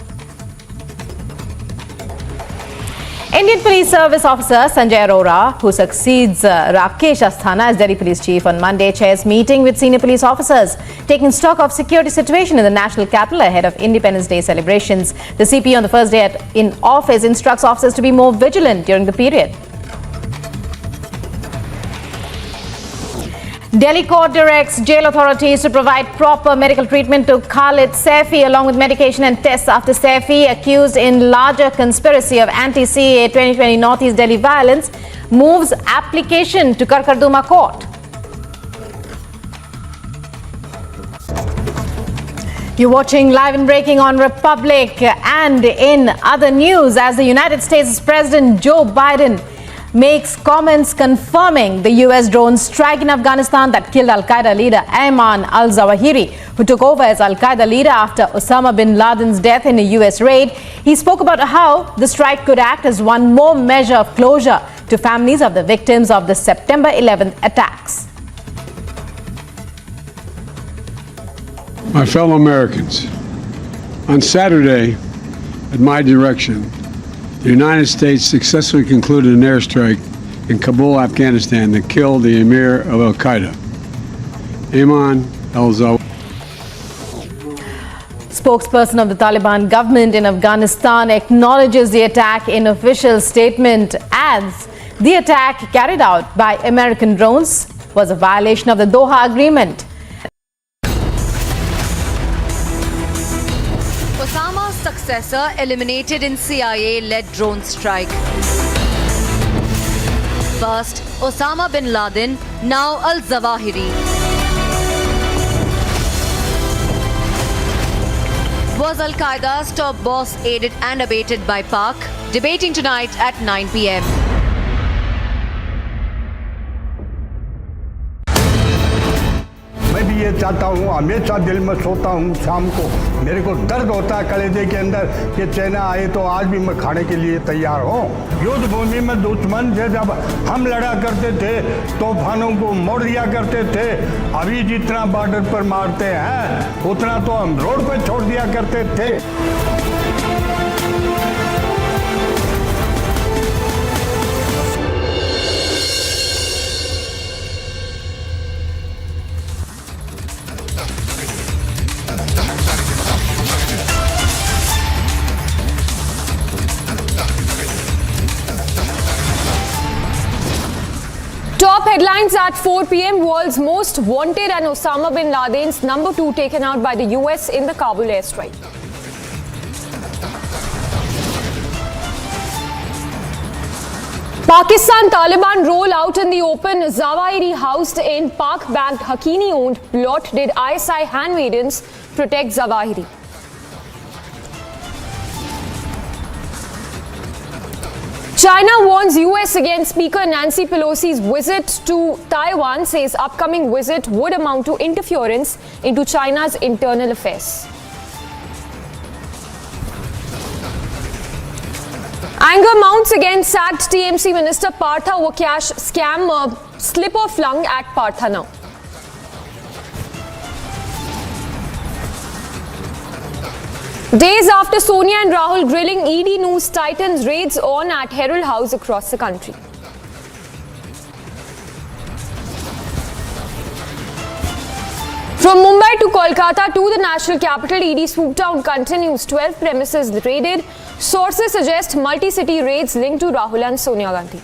Indian Police Service Officer Sanjay Raut, who succeeds Rakesh Asthana as Delhi Police Chief on Monday, chairs meeting with senior police officers, taking stock of security situation in the national capital ahead of Independence Day celebrations. The CP on the first day in office instructs officers to be more vigilant during the period. Delhi court directs jail authorities to provide proper medical treatment to Khalid Saifi along with medication and tests after Saifi, accused in larger conspiracy of anti-CAA 2020 Northeast Delhi violence, moves application to Karkarduma court. You're watching Live and Breaking on Republic. And in other news, as the United States President Joe Biden makes comments confirming the US drone strike in Afghanistan that killed Al-Qaeda leader Ayman Al-Zawahiri, who took over as Al-Qaeda leader after Osama bin Laden's death in a US raid. He spoke about how the strike could act as one more measure of closure to families of the victims of the September 11th attacks. My fellow Americans, on Saturday, at my direction, the United States successfully concluded an airstrike in Kabul, Afghanistan that killed the emir of Al-Qaeda, Ayman Al-Zawahiri. Spokesperson of the Taliban government in Afghanistan acknowledges the attack in official statement, adds the attack carried out by American drones was a violation of the Doha Agreement. Osama's successor eliminated in CIA-led drone strike. First, Osama bin Laden, now Al-Zawahiri. Was Al-Qaeda's top boss aided and abetted by Pak? Debating tonight at 9 p.m. मैं भी ये चाहता हूँ, हमेशा दिल में सोता हूँ शाम को, मेरे को दर्द होता है कलेजे के अंदर कि चाइना आए तो आज भी मैं खाने के लिए तैयार हूँ। युद्ध भूमि में दुश्मन से जब हम लड़ा करते थे, तूफानों को मोड़ दिया करते थे। अभी जितना बॉर्डर पर मारते हैं, उतना तो हम रोड पे छोड़ दिया करते थे। Top headlines at 4 p.m. World's most wanted and Osama bin Laden's number 2 taken out by the US in the Kabul airstrike. Pakistan Taliban roll out in the open. Zawahiri housed in Pak-backed Haqqani-owned plot. Did ISI handmaidens protect Zawahiri? China warns US against Speaker Nancy Pelosi's visit to Taiwan, says upcoming visit would amount to interference into China's internal affairs. Anger mounts against sacked TMC Minister Partha over cash scam, slipper flung at Partha now. Days after Sonia and Rahul grilling, ED News tightens raids on at Herald House across the country. From Mumbai to Kolkata to the national capital, ED swoop down continues. 12 premises raided. Sources suggest multi-city raids linked to Rahul and Sonia Gandhi.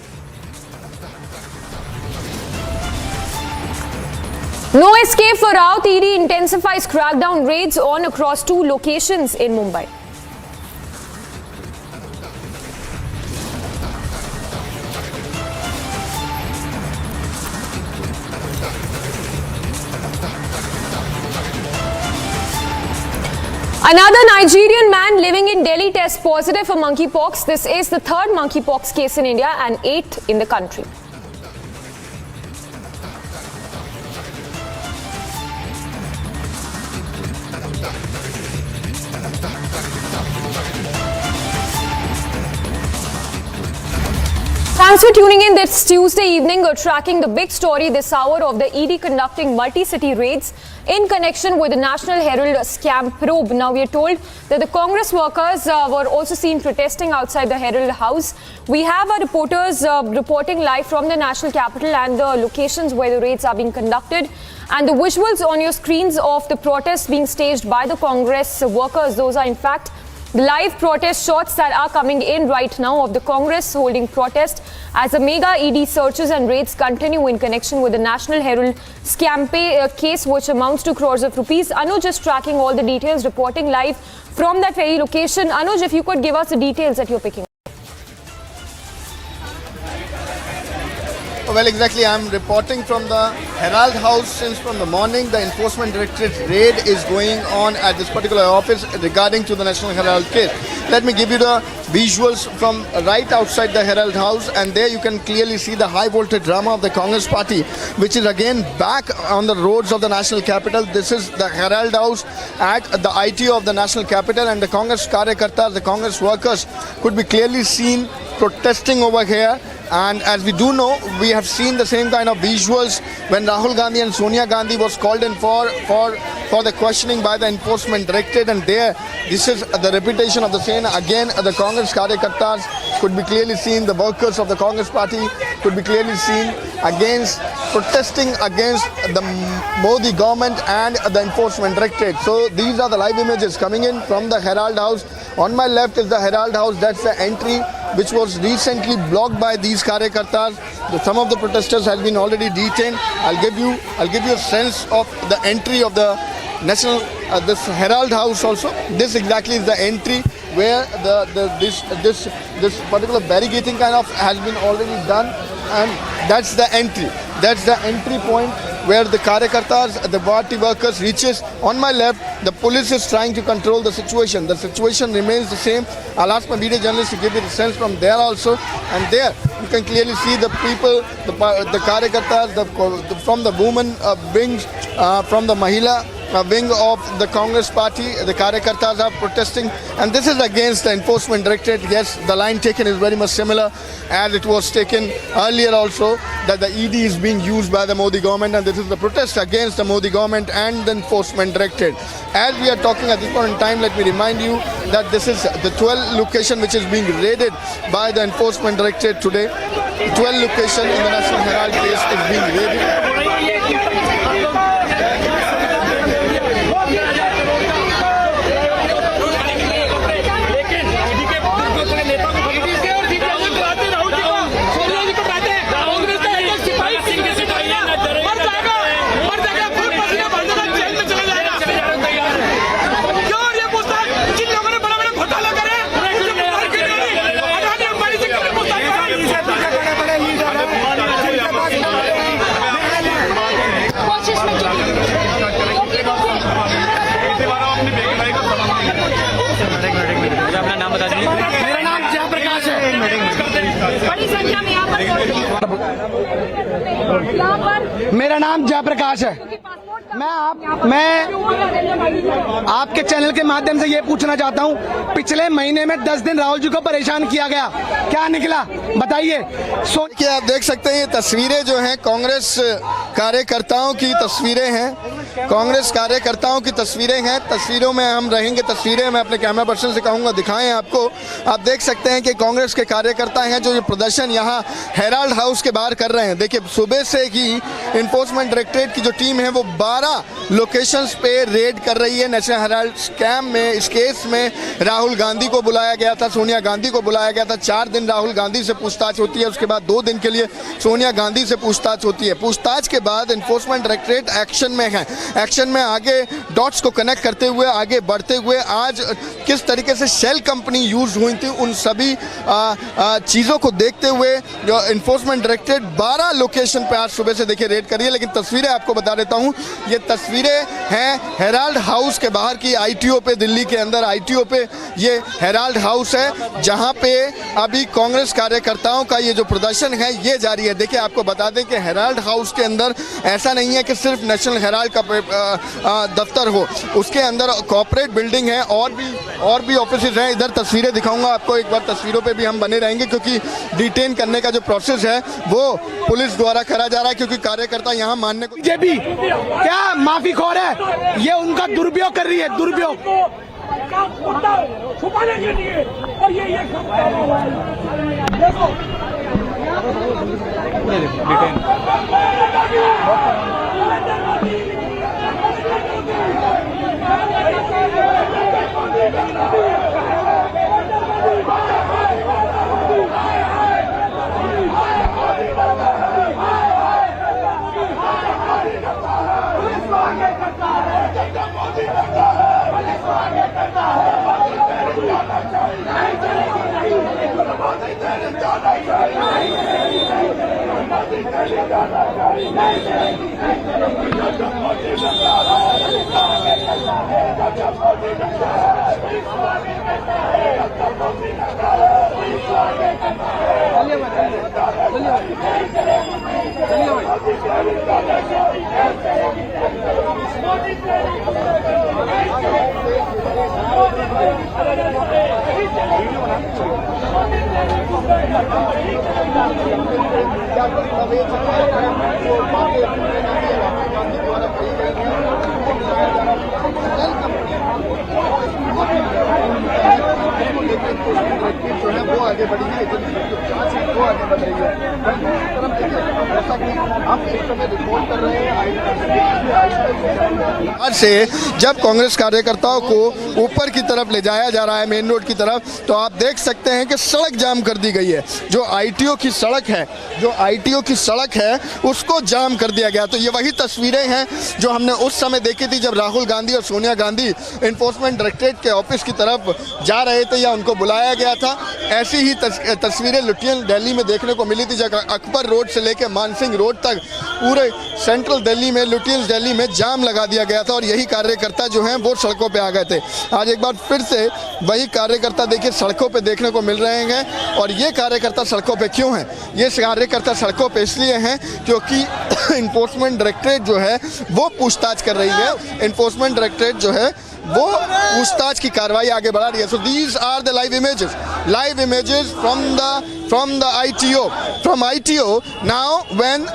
No escape for Raut. ED intensifies crackdown raids on across 2 locations in Mumbai. Another Nigerian man living in Delhi tests positive for monkeypox. This is the 3rd monkeypox case in India and 8th in the country. Thanks for tuning in this Tuesday evening. We're tracking the big story this hour of the ED conducting multi-city raids in connection with the National Herald scam probe. Now we are told that the Congress workers were also seen protesting outside the Herald House. We have our reporters reporting live from the national capital and the locations where the raids are being conducted. And the visuals on your screens of the protests being staged by the Congress workers, those are in fact the live protest shots that are coming in right now of the Congress holding protest as the mega ED searches and raids continue in connection with the National Herald scam case, which amounts to crores of rupees. Anuj is tracking all the details, reporting live from that very location. Anuj, if you could give us the details that you're picking. Well, exactly. I'm reporting from the Herald House since from the morning. The Enforcement Directorate raid is going on at this particular office regarding to the National Herald case. Let me give you the visuals from right outside the Herald House, and there you can clearly see the high voltage drama of the Congress party, which is again back on the roads of the national capital. This is the Herald House at the ITO of the national capital, and the Congress Karyakartas, the Congress workers could be clearly seen protesting over here. And as we do know, we have seen the same kind of visuals when Rahul Gandhi and Sonia Gandhi was called in for the questioning by the enforcement directorate, and there, this is the reputation of the same. Again, the Congress Karyakartas could be clearly seen, the workers of the Congress party could be clearly seen protesting against the Modi government and the enforcement directorate. So these are the live images coming in from the Herald House. On my left is the Herald House. That's the entry which was recently blocked by these Karyakartas. Some of the protesters have been already detained. I'll give you a sense of the entry of the national this Herald House also. This exactly is the entry where this particular barricading kind of has been already done, and that's the entry. That's the entry point where the Karyakartas, the party workers reaches. On my left, the police is trying to control the situation. The situation remains the same. I'll ask my media journalist to give you the sense from there also. And there, you can clearly see the people, the Karyakartas, from the women wings, from the Mahila wing of the Congress party, the Karyakartas are protesting, and this is against the enforcement directorate. Yes, the line taken is very much similar as it was taken earlier also, that the ED is being used by the Modi government, and this is the protest against the Modi government and the enforcement directorate. As we are talking at this point in time, let me remind you that this is the 12th location which is being raided by the enforcement directorate today. 12 location in the National Herald case is being raided. मेरा नाम जयप्रकाश है। मैं आपके channel के माध्यम से ये पूछना चाहता हूँ, पिछले महीने में 10 दिन राहुल जी को परेशान किया गया, क्या निकला बताइए। कि आप देख सकते हैं ये तस्वीरें जो हैं कांग्रेस कार्यकर्ताओं की तस्वीरें हैं, कांग्रेस कार्यकर्ताओं की तस्वीरें हैं। तस्वीरों में हम रहेंगे, तस्वीरें मैं अपने कैमरा पर्सन से कहूँगा दिखाएं आपको। आप देख सकते हैं कि कांग्रेस के कार्यकर्ता हैं जो ये प्रदर्शन यहाँ हेराल्ड हाउस के बाहर कर रहे हैं। देखिए, सुबह से ही इन्फोर्समेंट डायरेक्टरेट की जो टीम है वो 12 लोकेशंस पे रेड कर रही है। नेशनल हेराल्ड स्कैम में, इस केस में राहुल गांधी को बुलाया गया था, सोनिया गांधी को बुलाया गया था। 4 दिन राहुल गांधी से पूछताछ होती है, उसके बाद 2 दिन के लिए सोनिया गांधी से पूछताछ होती है। पूछताछ के बाद इन्फोर्समेंट डायरेक्टरेट एक्शन में है। एक्शन में आगे डॉट्स को कनेक्ट करते हुए, आगे बढ़ते हुए, आज किस तरीके से शेल कंपनी यूज हुई थी, उन सभी चीज़ों को देखते हुए जो इन्फोर्समेंट डायरेक्टरेट 12 लोकेशन पे आज सुबह से देखिए रेड करी है। लेकिन तस्वीरें आपको बता देता हूँ, ये तस्वीरें हैं हेराल्ड हाउस के बाहर की, आईटीओ पे, दिल्ली के अंदर आईटीओ पे ये हेराल्ड हाउस है, जहाँ पे अभी कांग्रेस कार्यकर्ताओं का ये जो प्रदर्शन है ये जारी है। देखिए, आपको बता दें कि हेराल्ड हाउस के अंदर ऐसा नहीं है कि सिर्फ नेशनल हेराल्ड का दफ्तर हो, उसके अंदर कॉर्पोरेट बिल्डिंग है और भी ऑफिसेज हैं। इधर तस्वीरें दिखाऊंगा आपको, एक बार तस्वीरों पे भी हम बने रहेंगे क्योंकि डिटेन करने का जो प्रोसेस है वो पुलिस द्वारा करा जा रहा है, क्योंकि कार्यकर्ता यहाँ मानने को बीजेपी क्या माफी खोर है, ये उनका दुरुपयोग कर रही है, दुरुपयोग छुपाने के लिए। और ये आगे बढ़ी है, जांच है वो आगे बढ़ रही है। जैसा कि हम इस समय रिपोर्ट कर रहे हैं आज से जब कांग्रेस कार्यकर्ताओं को ऊपर की तरफ ले जाया जा रहा है मेन रोड की तरफ, तो आप देख सकते हैं कि सड़क जाम कर दी गई है। जो आईटीओ की सड़क है उसको जाम कर दिया गया। तो ये वही तस्वीरें हैं जो हमने उस समय देखी थी जब राहुल गांधी और सोनिया गांधी इन्फोर्समेंट डायरेक्टरेट के ऑफिस की तरफ जा रहे थे या उनको बुलाया गया था। ऐसी ही तस्वीरें लुटियन दिल्ली में देखने को मिली थी, जब अकबर रोड से लेकर मानसिंह रोड तक पूरे सेंट्रल दिल्ली में, लुटियंस दिल्ली में जाम लगा दिया गया था और यही कार्यकर्ता जो हैं वो सड़कों पे आ गए थे। आज एक बार फिर से वही कार्यकर्ता देखिए सड़कों पे देखने को मिल रहे हैं। और ये कार्यकर्ता सड़कों पे क्यों हैं? ये कार्यकर्ता सड़कों पे इसलिए हैं क्योंकि इन्फोर्समेंट डायरेक्टरेट जो है वो पूछताछ कर रही है। इन्फोर्समेंट डायरेक्टरेट जो है वो पूछताछ की कार्रवाई आगे बढ़ा रही है। So these are the live images from the ITO. Now when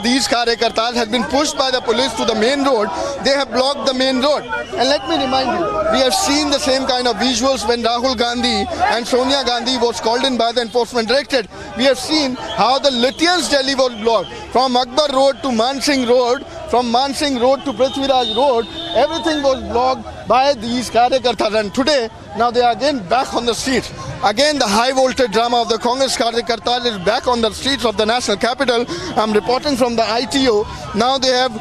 these karyakartas have been pushed by the police to the main road, they have blocked the main road. And let me remind you, we have seen the same kind of visuals when Rahul Gandhi and Sonia Gandhi was called in by the enforcement directorate. We have seen how the Lutians Delhi was blocked from Akbar Road to Mansingh Road, from Mansingh Road to Prithviraj Road. Everything was blocked by these karyakartas, and today now they are again back on the streets. Again the high voltage drama of the Congress karyakartas is back on the streets of the national capital. I'm reporting from the ITO. Now they have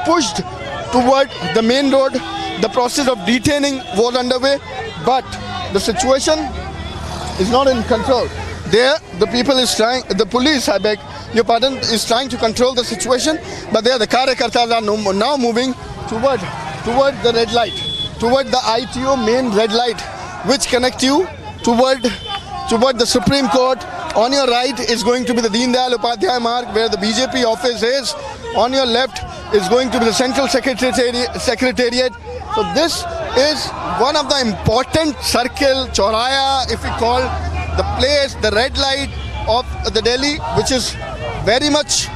pushed toward the main road. The process of detaining was underway, but the situation is not in control. There the police, I beg your pardon, is trying to control the situation, but there the karyakartas are now moving toward the red light, toward the ITO main red light, which connect you toward the Supreme Court. On your right is going to be the Deen Dayal Upadhyay Marg, where the BJP office is. On your left is going to be the Central Secretariat. So this is one of the important circle, Chauraya, if we call the place, the red light of the Delhi, which is very much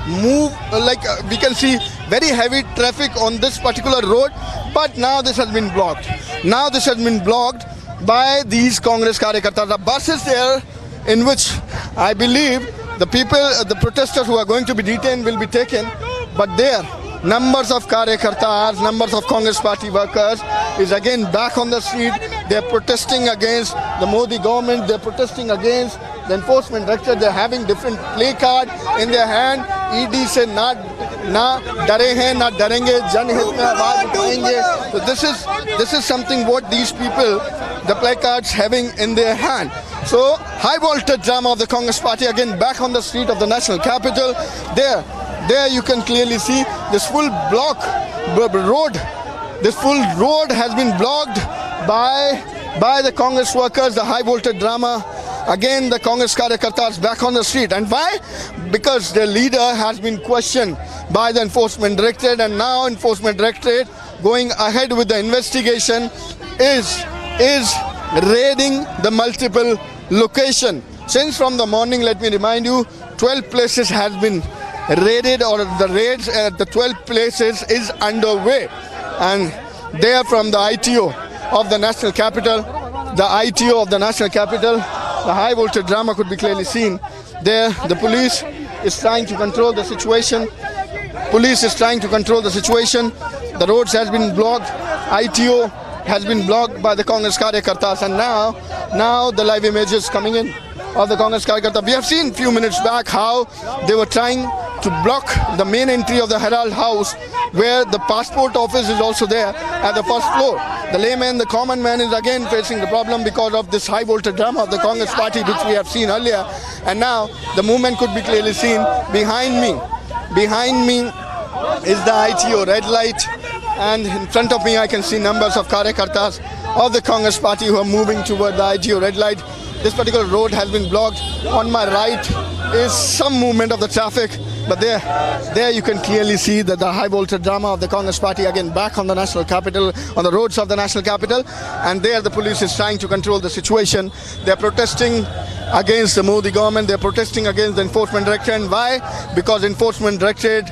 we can see very heavy traffic on this particular road, but now this has been blocked. Now this has been blocked by these Congress karyakartas. The bus is there in which I believe the protesters who are going to be detained will be taken, but there numbers of karyakartas, numbers of Congress party workers is again back on the street. They are protesting against the Modi government. They are protesting against the enforcement director. They are having different placard in their hand. ED से ना डरे हैं ना डरेंगे, जनहित में आवाज उठाएंगे. So this is something what these people, the placards having in their hand. So high voltage drama of the Congress party again back on the street of the national capital. There you can clearly see this full road has been blocked by the Congress workers. The high voltage drama, again the Congress karyakartas back on the street. And why? Because their leader has been questioned by the enforcement directorate, and now enforcement directorate going ahead with the investigation is raiding the multiple location. Since from the morning, let me remind you, 12 places has been raided, or the raids at the 12 places is underway. And they are from the ITO of the national capital. The ITO of the national capital, the high voltage drama could be clearly seen. There the police is trying to control the situation. The roads has been blocked. ITO has been blocked by the Congress karyakartas, and now the live images coming in of the Congress karyakarta. We have seen few minutes back how they were trying to block the main entry of the Herald House, where the passport office is also there at the first floor. The layman, the common man is again facing the problem because of this high voltage drama of the Congress party, which we have seen earlier. And now the movement could be clearly seen behind me. Behind me is the ITO red light, and in front of me I can see numbers of Karyakartas of the Congress party who are moving toward the ITO red light. This particular road has been blocked. On my right is some movement of the traffic, but there you can clearly see that the high voltage drama of the Congress party again back on the national capital, on the roads of the national capital, and there the police is trying to control the situation. They are protesting against the Modi government. They are protesting against the enforcement directorate. And why? Because enforcement directorate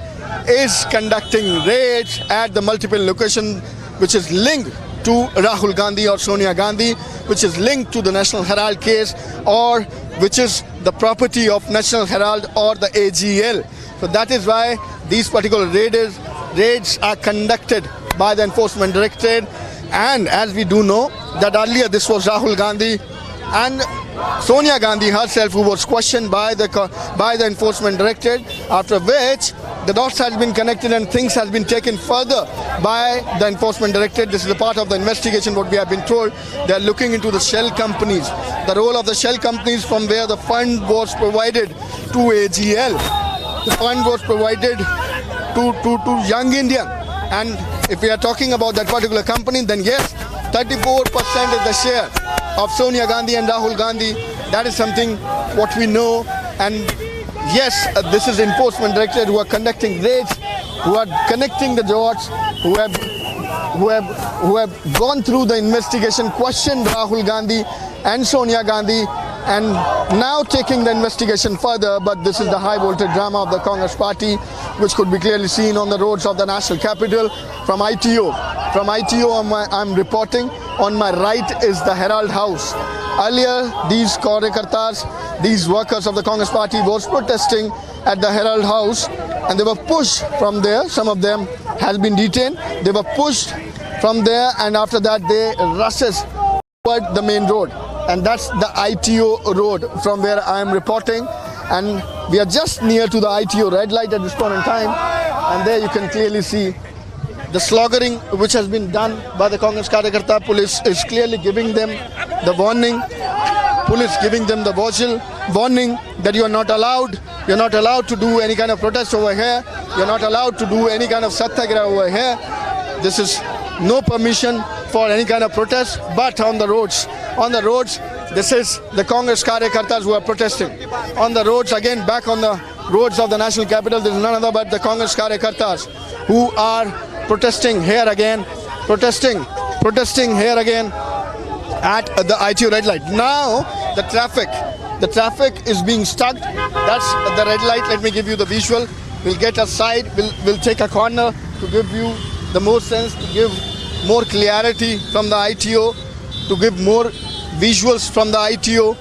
is conducting raids at the multiple location which is linked to Rahul Gandhi or Sonia Gandhi, which is linked to the National Herald case, or which is the property of National Herald or the AGL. So that is why these particular raids are conducted by the Enforcement Directorate. And as we do know that earlier this was Rahul Gandhi and Sonia Gandhi herself who was questioned by the Enforcement Directorate, after which the dots has been connected and things has been taken further by the Enforcement Directorate. This is a part of the investigation, what we have been told. They are looking into the shell companies, the role of the shell companies from where the fund was provided to AGL. The fund was provided to Young Indian. And if we are talking about that particular company, then yes, 34% is the share of Sonia Gandhi and Rahul Gandhi. That is something what we know. And yes, this is Enforcement Directorate who are conducting raids, who are connecting the dots, who have gone through the investigation, questioned Rahul Gandhi and Sonia Gandhi, and now taking the investigation further. But this is the high voltage drama of the Congress party, which could be clearly seen on the roads of the national capital. From ITO, I'm reporting. On my right is the Herald House. Earlier, these Karyakartas, these workers of the Congress party was protesting at the Herald House, and they were pushed from there. Some of them has been detained. They were pushed from there, and after that they rushes toward the main road. And that's the ITO road from where I am reporting. And we are just near to the ITO red light at this point in time. And there you can clearly see the slogging which has been done by the Congress Karyakarta. Police is clearly giving them the warning. Police giving them the warning that you are not allowed. You are not allowed to do any kind of protest over here. You are not allowed to do any kind of satyagraha over here. This is no permission for any kind of protest. But on the roads, this is the Congress Karyakartas who are protesting. On the roads, again back on the roads of the national capital, there is none other but the Congress Karyakartas who are protesting here again, protesting here again at the ITO red light. Now the traffic is being stuck. That's the red light. Let me give you the visual. We'll get aside, we'll take a corner to give you the more sense, to give more clarity from the ITO, to give more visuals from the ITO.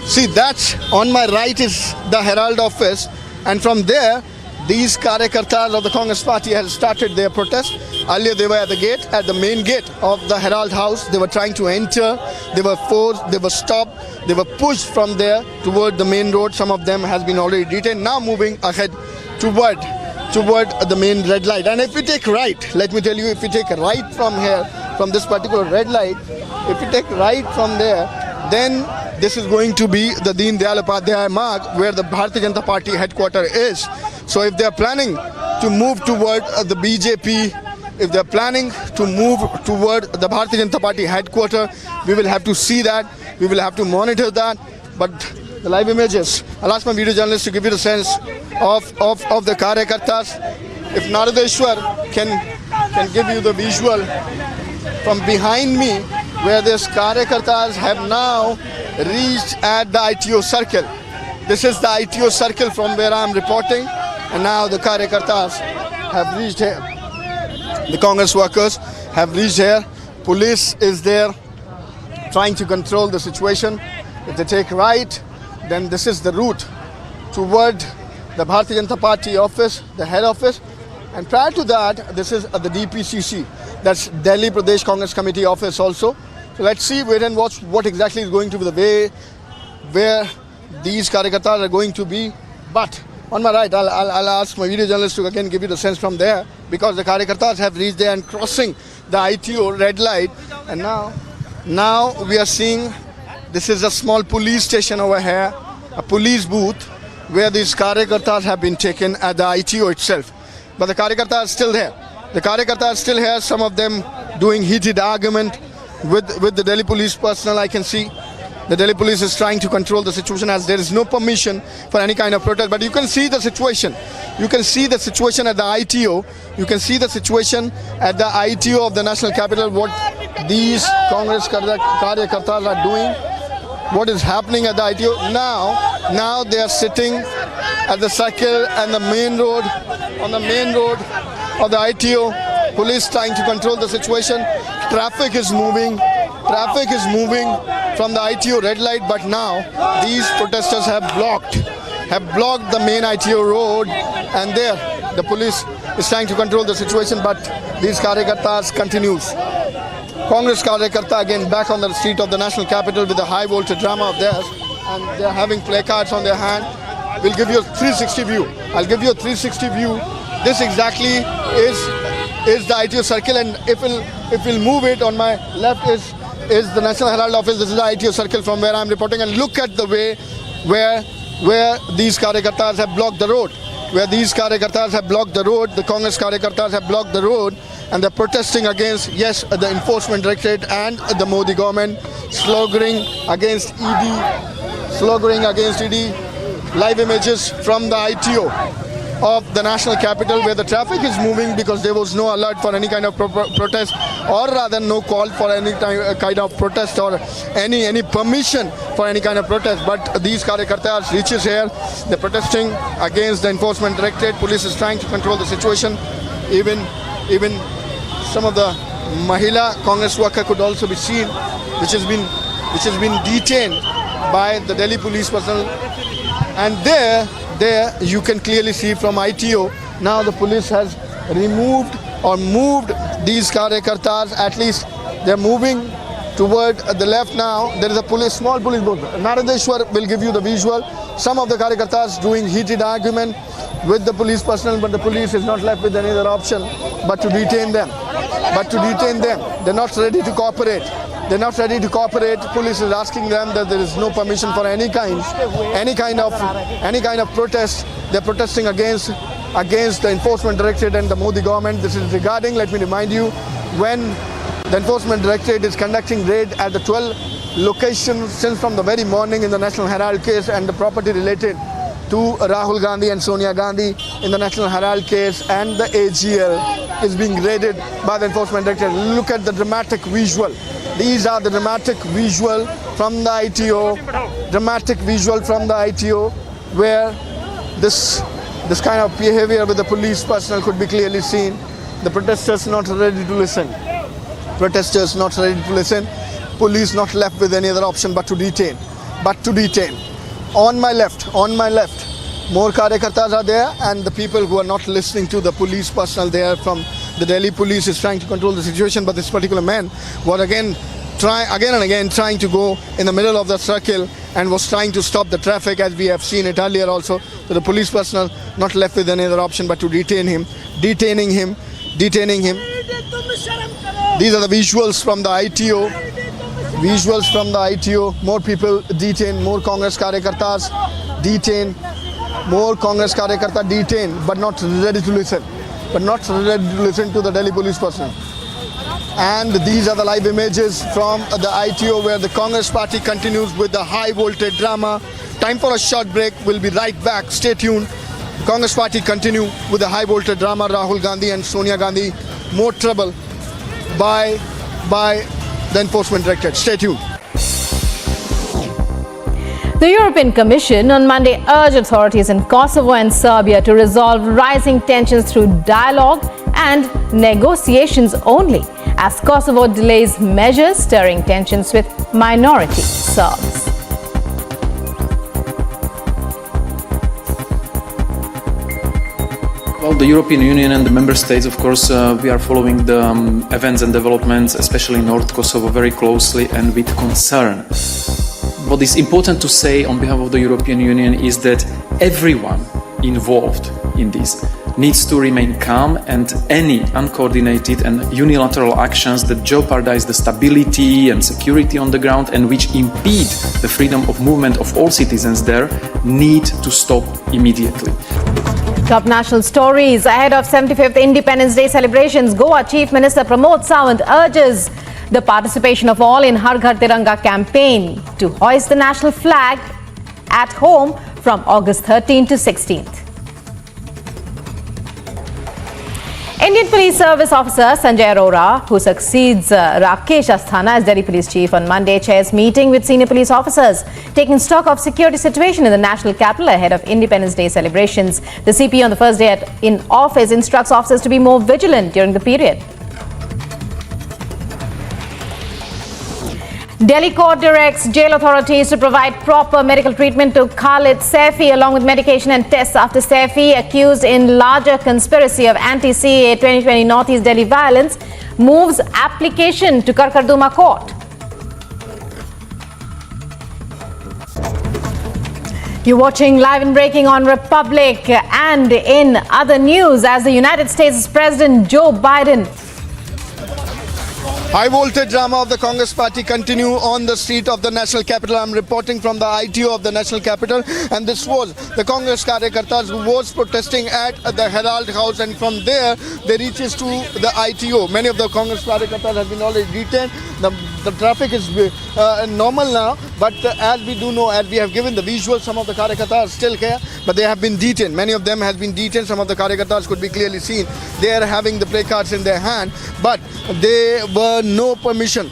See, that's on my right is the Herald office, and from there these Karyakartas of the Congress party have started their protest. Earlier they were at the gate, at the main gate of the Herald House. They were trying to enter, they were forced, they were stopped, they were pushed from there toward the main road. Some of them has been already detained, now moving ahead toward the main red light. And if we take right, let me tell you, if we take right from here, from this particular red light, if we take right from there, then this is going to be the Deen Dayal Upadhyaya Marg, where the Bharatiya Janata Party headquarters is. So if they are planning to move toward the BJP, if they are planning to move toward the Bharatiya Janata Party headquarters, we will have to see that, we will have to monitor that. But the live images, I'll ask my video journalist to give you the sense of the Karyakartas. If Naradeshwar can give you the visual from behind me, where these Karyakartas have now reached at the ITO circle. This is the ITO circle from where I am reporting, and now the Karyakartas have reached here. The Congress workers have reached here. Police is there trying to control the situation. If they take right, then this is the route toward the Bharatiya Janata Party office, the head office. And prior to that, this is the DPCC, that's Delhi Pradesh Congress Committee office also. So let's see, wait and watch what exactly is going to be the way where these Karyakartas are going to be. But On my right, I'll ask my video journalist to again give you the sense from there, because the Karyakartas have reached there and crossing the ITO red light. And now we are seeing, this is a small police station over here, a police booth where these Karyakartas have been taken at the ITO itself. But the Karyakartas are still there. The Karyakartas are still here, some of them doing heated argument with the Delhi police personnel. I can see the Delhi police is trying to control the situation as there is no permission for any kind of protest. But you can see the situation. You can see the situation at the ITO. You can see the situation at the ITO of the national capital, what these Congress Karyakartas are doing, what is happening at the ITO. Now they are sitting at the circle and the main road, on the main road of the ITO. Police trying to control the situation. Traffic is moving from the ITO red light, but now these protesters have blocked the main ITO road, and there the police is trying to control the situation, but these Karyakartas continues. Congress Karyakarta again back on the street of the national capital with the high voltage drama of theirs, and they're having placards on their hand. We'll give you a 360 view. I'll give you a 360 view. This exactly is the ITO circle, and if we'll move it, on my left is the National Herald office. This is the ITO circle from where I'm reporting, and look at the way where these Karyakartas have blocked the road. Where these Karyakartas have blocked the road, the Congress Karyakartas have blocked the road, and they're protesting against, yes, the Enforcement Directorate and the Modi government, sloganeering against ED. Live images from the ITO of the national capital, where the traffic is moving because there was no alert for any kind of protest, or rather no call for any kind of protest or any permission for any kind of protest. But these Karyakartas reaches here, they're protesting against the Enforcement Directorate. Police is trying to control the situation. Even some of the Mahila Congress worker could also be seen, which has been detained by the Delhi police personnel. And there you can clearly see from ITO, now the police has moved these Karyakartas. At least they're moving toward the left now. There is a small police booth. Naradeshwar will give you the visual. Some of the Karyakartas doing heated argument with the police personnel, but the police is not left with any other option but to detain them. They're not ready to cooperate. Police is asking them that there is no permission for any kind of protest. They're protesting against the Enforcement Directorate and the Modi government. This is regarding, let me remind you, when the Enforcement Directorate is conducting raid at the 12 locations since from the very morning in the National Herald case, and the property related to Rahul Gandhi and Sonia Gandhi in the National Herald case, and the AGL is being raided by the Enforcement Directorate. Look at the dramatic visual. These are the dramatic visual from the ITO, where this kind of behavior with the police personnel could be clearly seen. The protesters not ready to listen. Police not left with any other option but to detain. On my left, more Karyakartas are there, and the people who are not listening to the police personnel there from the Delhi police is trying to control the situation. But this particular man was again and again trying to go in the middle of the circle and was trying to stop the traffic, as we have seen it earlier also. So the police personnel not left with any other option but to detaining him. These are the visuals from the ITO. More people detained, more Congress Karyakartas detained, but not ready to listen. To the Delhi police personnel. And these are the live images from the ITO, where the Congress party continues with the high voltage drama. Time for a short break. We'll be right back. Stay tuned. Congress party continue with the high voltage drama. Rahul Gandhi and Sonia Gandhi, more trouble by the Enforcement Directorate. Stay tuned. The European Commission on Monday urged authorities in Kosovo and Serbia to resolve rising tensions through dialogue and negotiations only, as Kosovo delays measures stirring tensions with minority Serbs. Well, the European Union and the member states, of course, we are following the events and developments, especially in North Kosovo, very closely and with concern. What is important to say on behalf of the European Union is that everyone involved in this needs to remain calm, and any uncoordinated and unilateral actions that jeopardize the stability and security on the ground and which impede the freedom of movement of all citizens there need to stop immediately. Top national stories ahead of 75th Independence Day celebrations. Goa Chief Minister Pramod Sawant urges the participation of all in Har Ghar Tiranga campaign to hoist the national flag at home from August 13 to 16th. Indian Police Service Officer Sanjay Raut, who succeeds Rakesh Asthana as Delhi Police Chief on Monday, chairs meeting with senior police officers, taking stock of security situation in the national capital ahead of Independence Day celebrations. The CP on the first day in office instructs officers to be more vigilant during the period. Delhi court directs jail authorities to provide proper medical treatment to Khalid Saifi along with medication and tests after Saifi, accused in larger conspiracy of anti-CAA 2020 Northeast Delhi violence, moves application to Karkarduma court. You're watching Live and Breaking on Republic. And in other news, as the United States President Joe Biden High voltage drama of the Congress party continue on the street of the national capital. I'm reporting from the ITO of the national capital, and this was the Congress Karyakartas who was protesting at the Herald House, and from there they reaches to the ITO. Many of the Congress Karyakartas have been already detained. The traffic is normal now, but as we do know, as we have given the visual, some of the Karyakartas are still here, but they have been detained. Many of them have been detained. Some of the Karyakartas could be clearly seen. They are having the placards in their hand, but they were no permission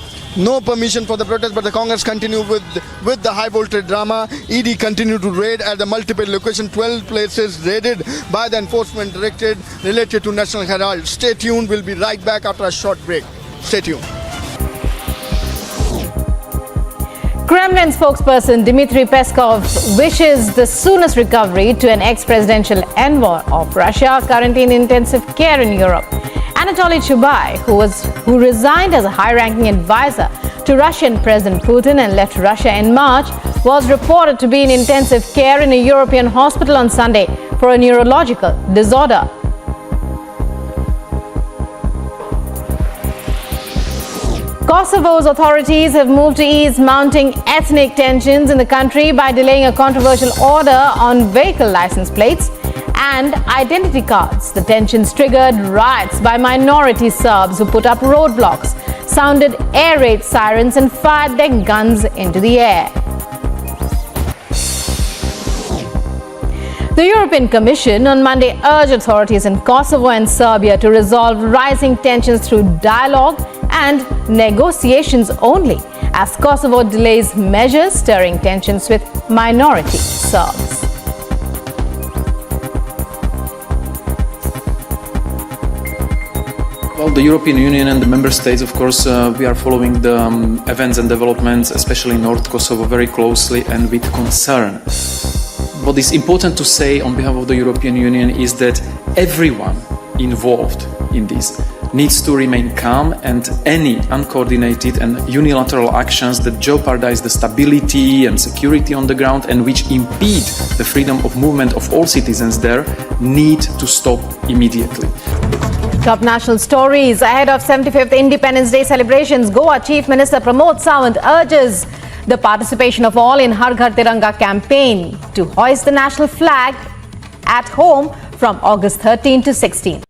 for the protest, but the Congress continued with the high voltage drama. ED continued to raid at the multiple locations, 12 places raided by the enforcement directorate related to National Herald. Stay tuned, we'll be right back after a short break. Stay tuned. Kremlin spokesperson Dmitry Peskov wishes the soonest recovery to an ex-presidential envoy of Russia currently in intensive care in Europe. Anatoly Chubai, who resigned as a high-ranking advisor to Russian President Putin and left Russia in March, was reported to be in intensive care in a European hospital on Sunday for a neurological disorder. Kosovo's authorities have moved to ease mounting ethnic tensions in the country by delaying a controversial order on vehicle license plates and identity cards. The tensions triggered riots by minority Serbs who put up roadblocks, sounded air raid sirens and fired their guns into the air. The European Commission on Monday urged authorities in Kosovo and Serbia to resolve rising tensions through dialogue and negotiations only, as Kosovo delays measures stirring tensions with minority Serbs. Well, the European Union and the member states, of course, we are following the events and developments, especially in North Kosovo, very closely and with concern. What is important to say on behalf of the European Union is that everyone involved in this needs to remain calm, and any uncoordinated and unilateral actions that jeopardize the stability and security on the ground and which impede the freedom of movement of all citizens there need to stop immediately. Top national stories ahead of 75th Independence Day celebrations. Goa Chief Minister Pramod Sawant urges the participation of all in Har Ghar Tiranga campaign to hoist the national flag at home from August 13 to 16.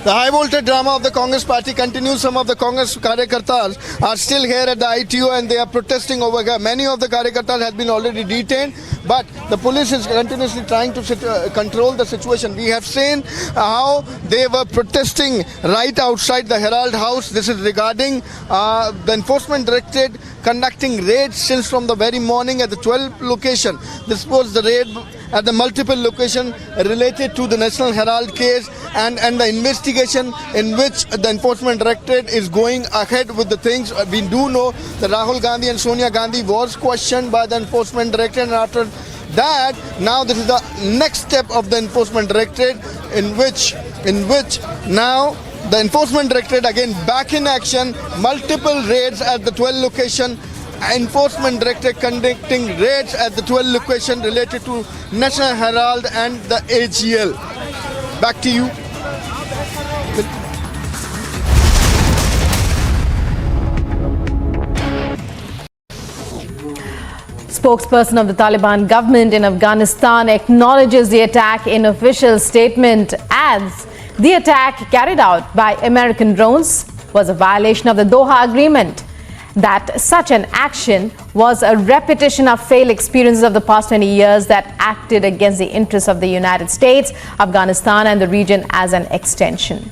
The high voltage drama of the Congress party continues. Some of the Congress Karyakartas are still here at the ITO and they are protesting over here. Many of the Karyakartas have been already detained, but the police is continuously trying to control the situation. We have seen how they were protesting right outside the Herald House. This is regarding the enforcement directorate conducting raids since from the very morning at the 12 location. This was the raid at the multiple location related to the National Herald case and the investigation in which the enforcement directorate is going ahead with the things. We do know that Rahul Gandhi and Sonia Gandhi was questioned by the enforcement directorate, and after that, now this is the next step of the enforcement directorate in which now the enforcement directorate again back in action, multiple raids at the 12 location Enforcement Directorate conducting raids at the 12 locations related to National Herald and the AGL. Back to you. Spokesperson of the Taliban government in Afghanistan acknowledges the attack in official statement, adds the attack carried out by American drones was a violation of the Doha Agreement, that such an action was a repetition of failed experiences of the past 20 years that acted against the interests of the United States, Afghanistan and the region as an extension.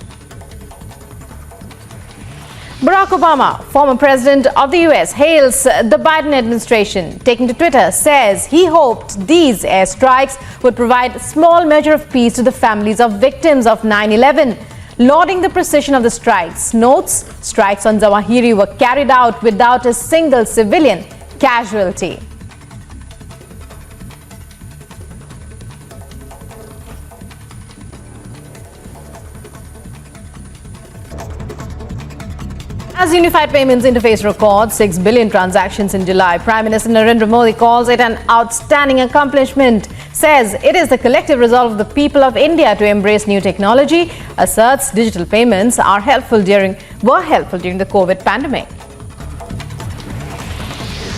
Barack Obama, former president of the US, hails the Biden administration. Taking to Twitter, says he hoped these airstrikes would provide a small measure of peace to the families of victims of 9/11. Lauding the precision of the strikes, notes strikes on Zawahiri were carried out without a single civilian casualty. As Unified Payments Interface records 6 billion transactions in July, Prime Minister Narendra Modi calls it an outstanding accomplishment, says it is the collective resolve of the people of India to embrace new technology, asserts digital payments were helpful during the COVID pandemic.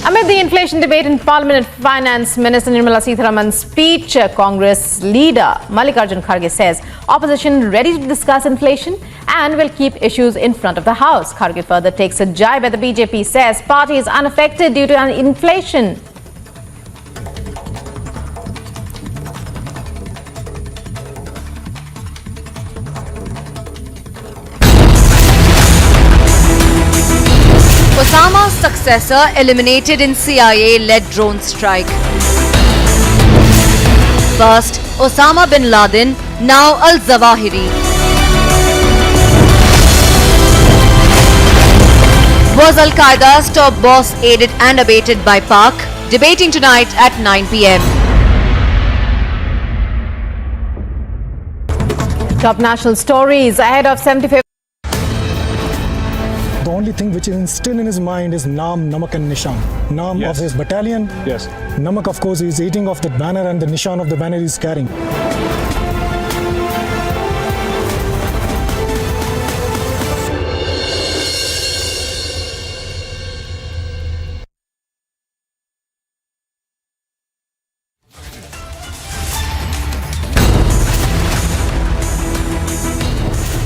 Amid the inflation debate in Parliament, Finance Minister Nirmala Sitharaman's speech, Congress leader Mallikarjun Kharge says opposition ready to discuss inflation and will keep issues in front of the House. Kharge further takes a jibe at the BJP, says party is unaffected due to inflation. Osama's successor eliminated in CIA-led drone strike. First, Osama bin Laden, now Al-Zawahiri. Was Al-Qaeda's top boss aided and abetted by Pak? Debating tonight at 9 p.m. Top national stories ahead of 75th. The only thing which is still in his mind is Naam, Namak and Nishan. Naam of his battalion. Yes. Namak, of course, is eating off the banner and the Nishan of the banner is carrying.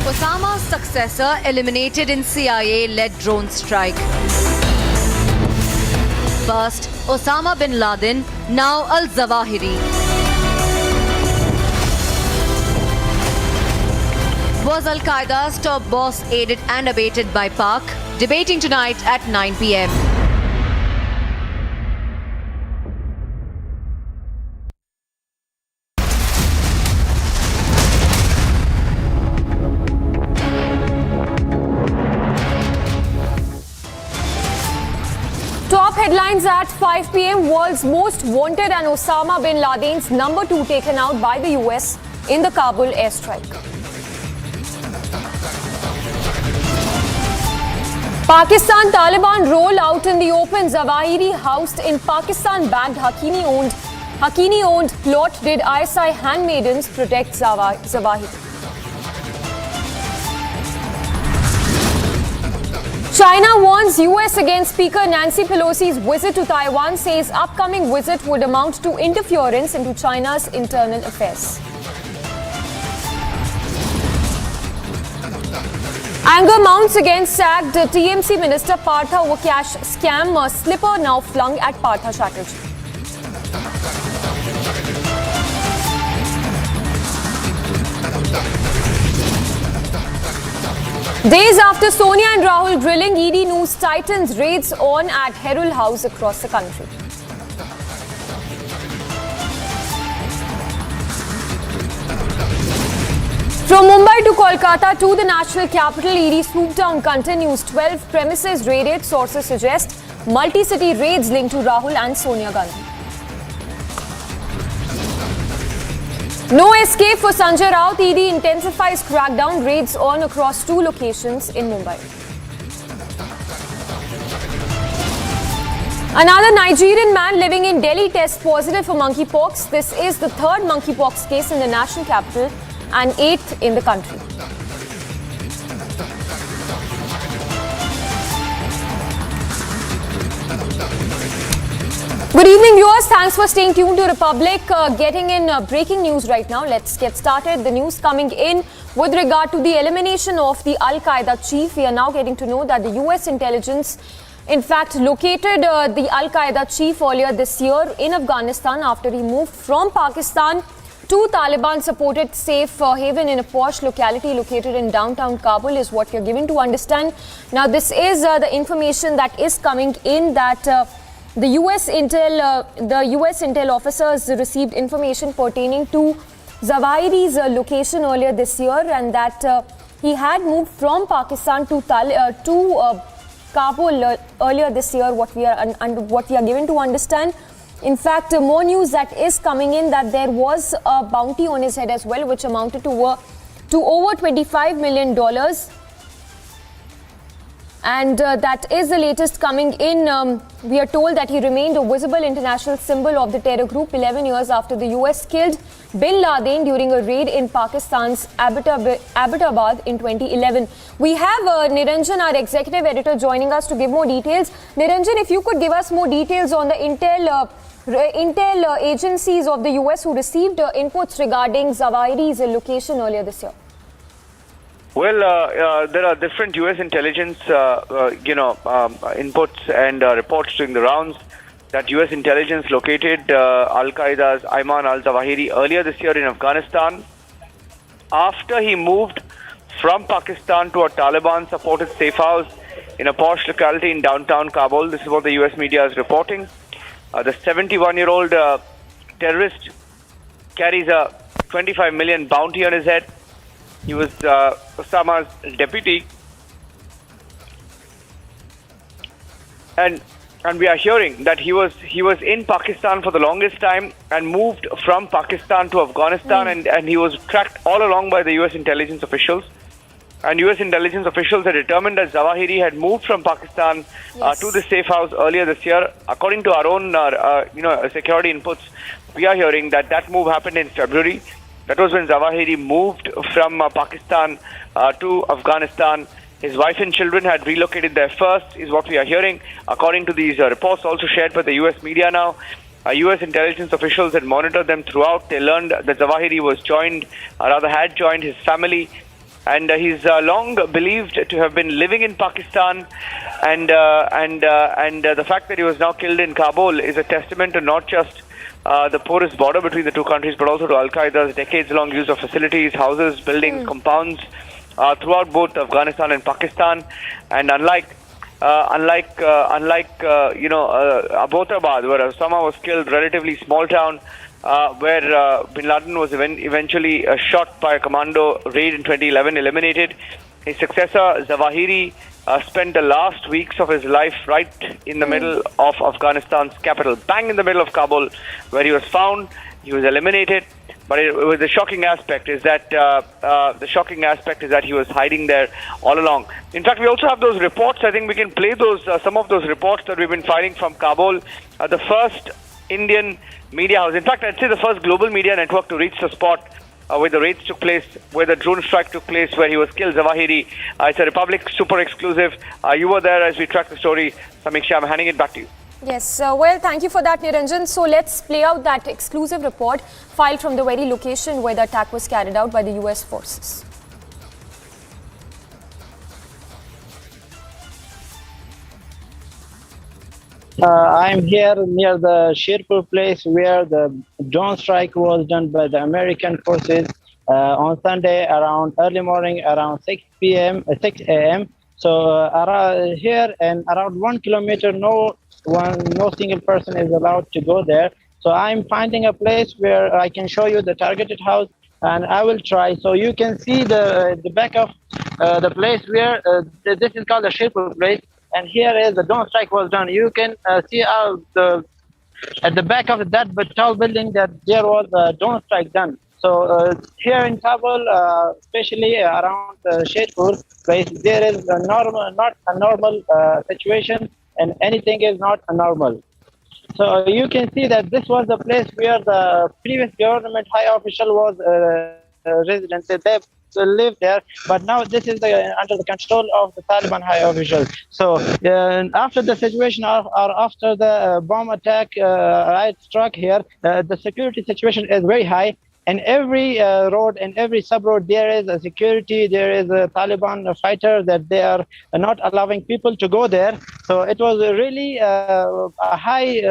Osama's successor eliminated in CIA-led drone strike. First, Osama bin Laden, now Al-Zawahiri. Was Al-Qaeda's top boss aided and abetted by Pak? Debating tonight at 9 p.m. Top headlines at 5 p.m. World's most wanted and Osama bin Laden's number 2 taken out by the US in the Kabul airstrike. Pakistan Taliban roll out in the open. Zawahiri housed in Pakistan-backed Haqqani-owned plot. Did ISI handmaidens protect Zawahiri? China warns US against Speaker Nancy Pelosi's visit to Taiwan, says upcoming visit would amount to interference into China's internal affairs. Anger mounts against sacked TMC Minister Partha over cash scam. A slipper now flung at Partha Chatterjee. Days after Sonia and Rahul drilling, ED News tightens raids on at Herald House across the country. From Mumbai to Kolkata to the national capital, ED swoop down continues. 12 premises raided. Sources suggest multi-city raids linked to Rahul and Sonia Gandhi. No escape for Sanjay Raut. ED intensifies crackdown raids on across 2 locations in Mumbai. Another Nigerian man living in Delhi tests positive for monkeypox. This is the third monkeypox case in the national capital and 8th in the country. Good evening, viewers. Thanks for staying tuned to Republic. Getting in breaking news right now. Let's get started. The news coming in with regard to the elimination of the Al-Qaeda chief. We are now getting to know that the US intelligence, in fact, located the Al-Qaeda chief earlier this year in Afghanistan after he moved from Pakistan to Taliban-supported safe haven in a posh locality located in downtown Kabul is what you're given to understand. Now, this is the information that is coming in that the US intel officers received information pertaining to Zawahiri's location earlier this year, and that he had moved from Pakistan to Kabul earlier this year. What we are given to understand. In fact, more news that is coming in that there was a bounty on his head as well, which amounted to over $25 million. And that is the latest coming in. We are told that he remained a visible international symbol of the terror group 11 years after the US killed Bin Laden during a raid in Pakistan's Abbottabad in 2011. We have Niranjan, our executive editor, joining us to give more details. Niranjan, if you could give us more details on the intel agencies of the US who received inputs regarding Zawahiri's location earlier this year. Well, there are different U.S. intelligence, inputs and reports during the rounds that U.S. intelligence located Al-Qaeda's Ayman al-Zawahiri earlier this year in Afghanistan after he moved from Pakistan to a Taliban-supported safe house in a posh locality in downtown Kabul. This is what the U.S. media is reporting. The 71-year-old terrorist carries a $25 million bounty on his head. He was Osama's deputy, and we are hearing that he was in Pakistan for the longest time and moved from Pakistan to Afghanistan, and he was tracked all along by the U.S. intelligence officials. And U.S. intelligence officials had determined that Zawahiri had moved from Pakistan to the safe house earlier this year. According to our own security inputs, we are hearing that that move happened in February. That was when Zawahiri moved from Pakistan to Afghanistan. His wife and children had relocated there first, is what we are hearing. According to these reports also shared by the U.S. media now, U.S. intelligence officials had monitored them throughout. They learned that Zawahiri had joined his family. And he's long believed to have been living in Pakistan. And the fact that he was now killed in Kabul is a testament to not just the porous border between the two countries, but also to Al-Qaeda's decades-long use of facilities, houses, buildings, compounds throughout both Afghanistan and Pakistan. And unlike Abbottabad, where Osama was killed, relatively small town, where Bin Laden was eventually shot by a commando raid in 2011, eliminated. His successor, Zawahiri, spent the last weeks of his life right in the middle of Afghanistan's capital, bang in the middle of Kabul, where he was found. He was eliminated, but the shocking aspect is that he was hiding there all along. In fact, we also have those reports. I think we can play some of those reports that we've been filing from Kabul. The first Indian media house, in fact, I'd say the first global media network to reach the spot where the raids took place, where the drone strike took place, where he was killed, Zawahiri. It's a Republic super exclusive. You were there as we tracked the story. Samiksha, I'm handing it back to you. Yes, well, thank you for that, Niranjan. So let's play out that exclusive report filed from the very location where the attack was carried out by the US forces. I'm here near the Sherpur place where the drone strike was done by the American forces on Sunday around early morning, around 6 a.m. So here and around 1 kilometer, no single person is allowed to go there. So I'm finding a place where I can show you the targeted house, and I will try. So you can see the back of the place where this is called the Sherpur place. And here is the drone strike was done. You can see at the back of that tall building that there was a drone strike done. So here in Kabul, especially around Sherpur place, there is not a normal situation. and anything is not normal. So you can see that this was the place where the previous government high official was resident. They lived there, but now this is under the control of the Taliban high officials. So after the situation or after the bomb attack right struck here, the security situation is very high. And every road and every sub-road, there is a security, there is a Taliban fighter that they are not allowing people to go there. So it was really a high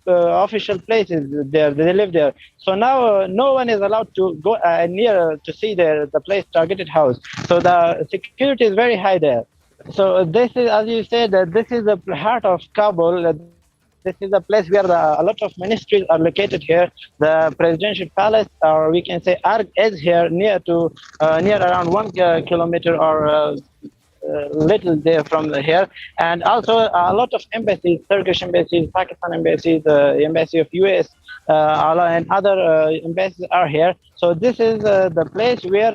official places there, they live there. So now no one is allowed to go near to see the place targeted house. So the security is very high there. So this is, as you said, this is the heart of Kabul. This is a place where a lot of ministries are located here. The presidential palace, or we can say Arg, is here near around 1 kilometer or little there from here. And also a lot of embassies, Turkish embassies, Pakistan embassies, the embassy of US, and other embassies are here. So this is the place where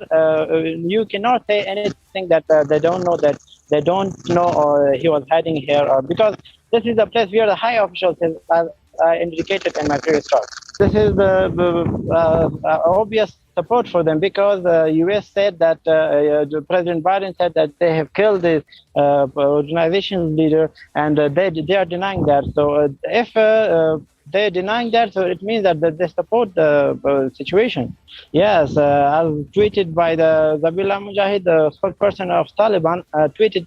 you cannot say anything that they don't know he was hiding here, or because this is the place where the high officials, as I indicated in my previous talk. This is the obvious support for them, because the US said that President Biden said that they have killed the organization's leader, and they are denying that. So if they're denying that, so it means that they support the situation. Yes, as tweeted by the Zabihullah Mujahid, the spokesperson of Taliban, tweeted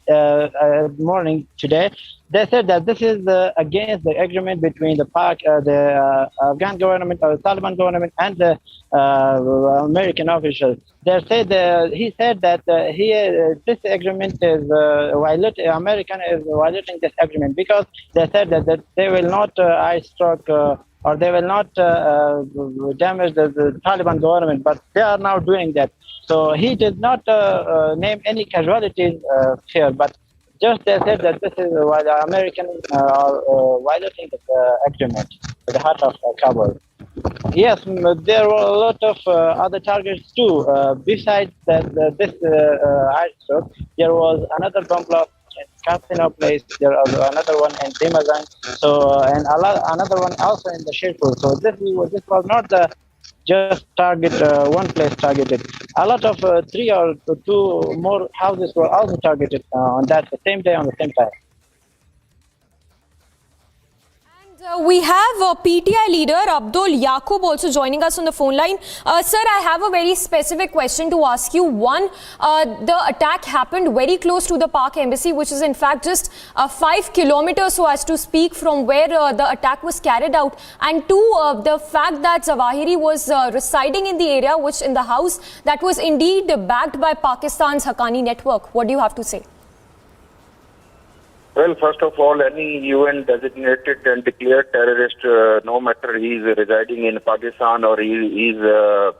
morning today. They said that this is against the agreement between the Afghan government, or the Taliban government, and the American officials. They said he said that this agreement is American is violating this agreement, because they said that they will not ice struck or they will not damage the Taliban government, but they are now doing that. So he did not name any casualties here, but just they said that this is why the American are violating the agreement at the heart of Kabul. Yes, there were a lot of other targets too. Besides this airstrike, there was another bomb blast in Casino Place. There was another one in Dimazan. So and another one also in the Sherpur. So this was not the just target one place targeted. A lot of 3 or 2 more houses were also targeted on that same day, on the same time. We have PTI leader Abdul Yaqub also joining us on the phone line. Sir, I have a very specific question to ask you. One, the attack happened very close to the Pak embassy, which is in fact just 5 kilometers, so as to speak, from where the attack was carried out. And two, the fact that Zawahiri was residing in the area, which in the house that was indeed backed by Pakistan's Haqqani network. What do you have to say? Well, first of all, any UN designated and declared terrorist, no matter he is residing in Pakistan or he is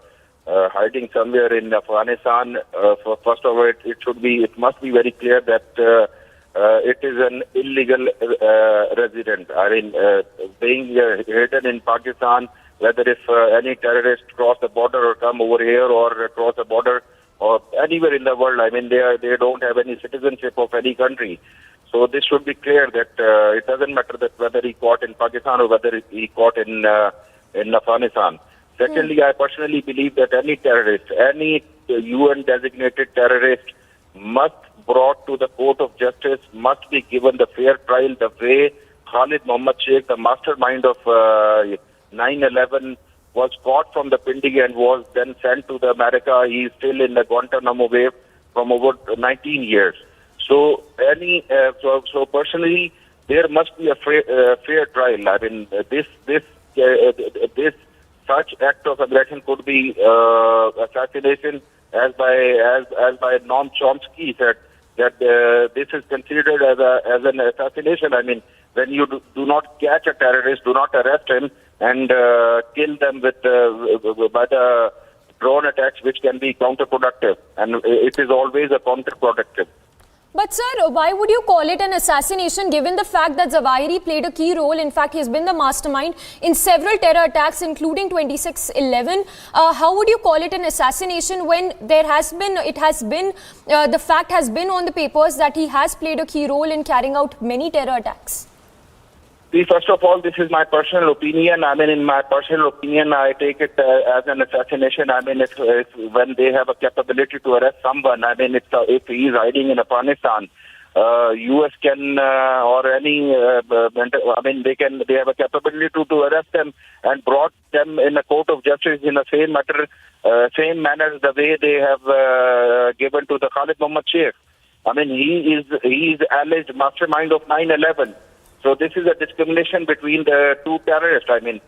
hiding somewhere in Afghanistan, first of all, it must be very clear that it is an illegal resident. I mean, being hidden in Pakistan, whether if any terrorist cross the border or come over here or cross the border or anywhere in the world, I mean, they don't have any citizenship of any country. So this should be clear that it doesn't matter that whether he caught in Pakistan or whether he caught in Afghanistan. Secondly, I personally believe that any terrorist, any UN designated terrorist must brought to the court of justice, must be given the fair trial, the way Khalid Mohammed Sheikh, the mastermind of 9/11, was caught from the Pindi and was then sent to the America. He is still in the Guantanamo Bay from over 19 years. So so personally, there must be a fair trial. I mean, this such act of aggression could be assassination, as by Noam Chomsky said that this is considered as an assassination. I mean, when you do not catch a terrorist, do not arrest him and kill them by the drone attacks, which can be counterproductive, and it is always a counterproductive. But sir, why would you call it an assassination, given the fact that Zawahiri played a key role? In fact, he's been the mastermind in several terror attacks, including 26/11. How would you call it an assassination when the fact has been on the papers that he has played a key role in carrying out many terror attacks? See, first of all, this is my personal opinion. I mean, in my personal opinion, I take it as an assassination. I mean, if when they have a capability to arrest someone, I mean, if he is hiding in Afghanistan, U.S. can or any, I mean, they have a capability to arrest them and brought them in a court of justice in the same manner the way they have given to the Khalid Mohammed Sheikh. I mean, he is alleged mastermind of 9/11. So this is a discrimination between the two terrorists. I mean,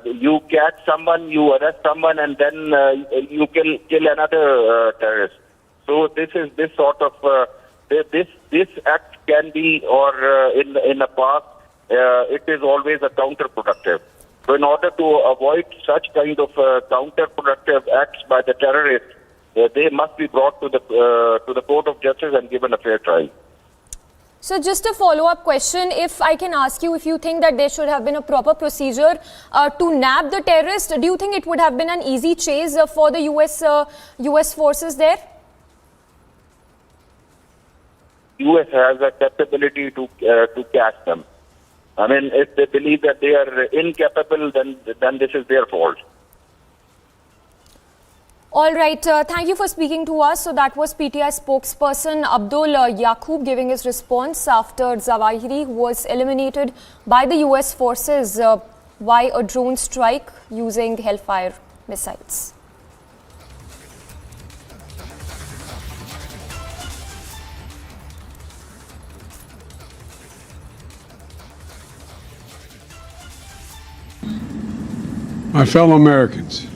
you catch someone, you arrest someone, and then you kill another terrorist. So this is this sort of this act can be, or in the past, it is always a counterproductive. So in order to avoid such kind of counterproductive acts by the terrorists, they must be brought to the court of justice and given a fair trial. So just a follow-up question, if I can ask you if you think that there should have been a proper procedure to nab the terrorist, do you think it would have been an easy chase for the US forces there? US has a capability to catch them. I mean, if they believe that they are incapable, then this is their fault. All right, thank you for speaking to us. So that was PTI spokesperson Abdul Yaqub giving his response after Zawahiri was eliminated by the US forces by a drone strike using Hellfire missiles. My fellow Americans,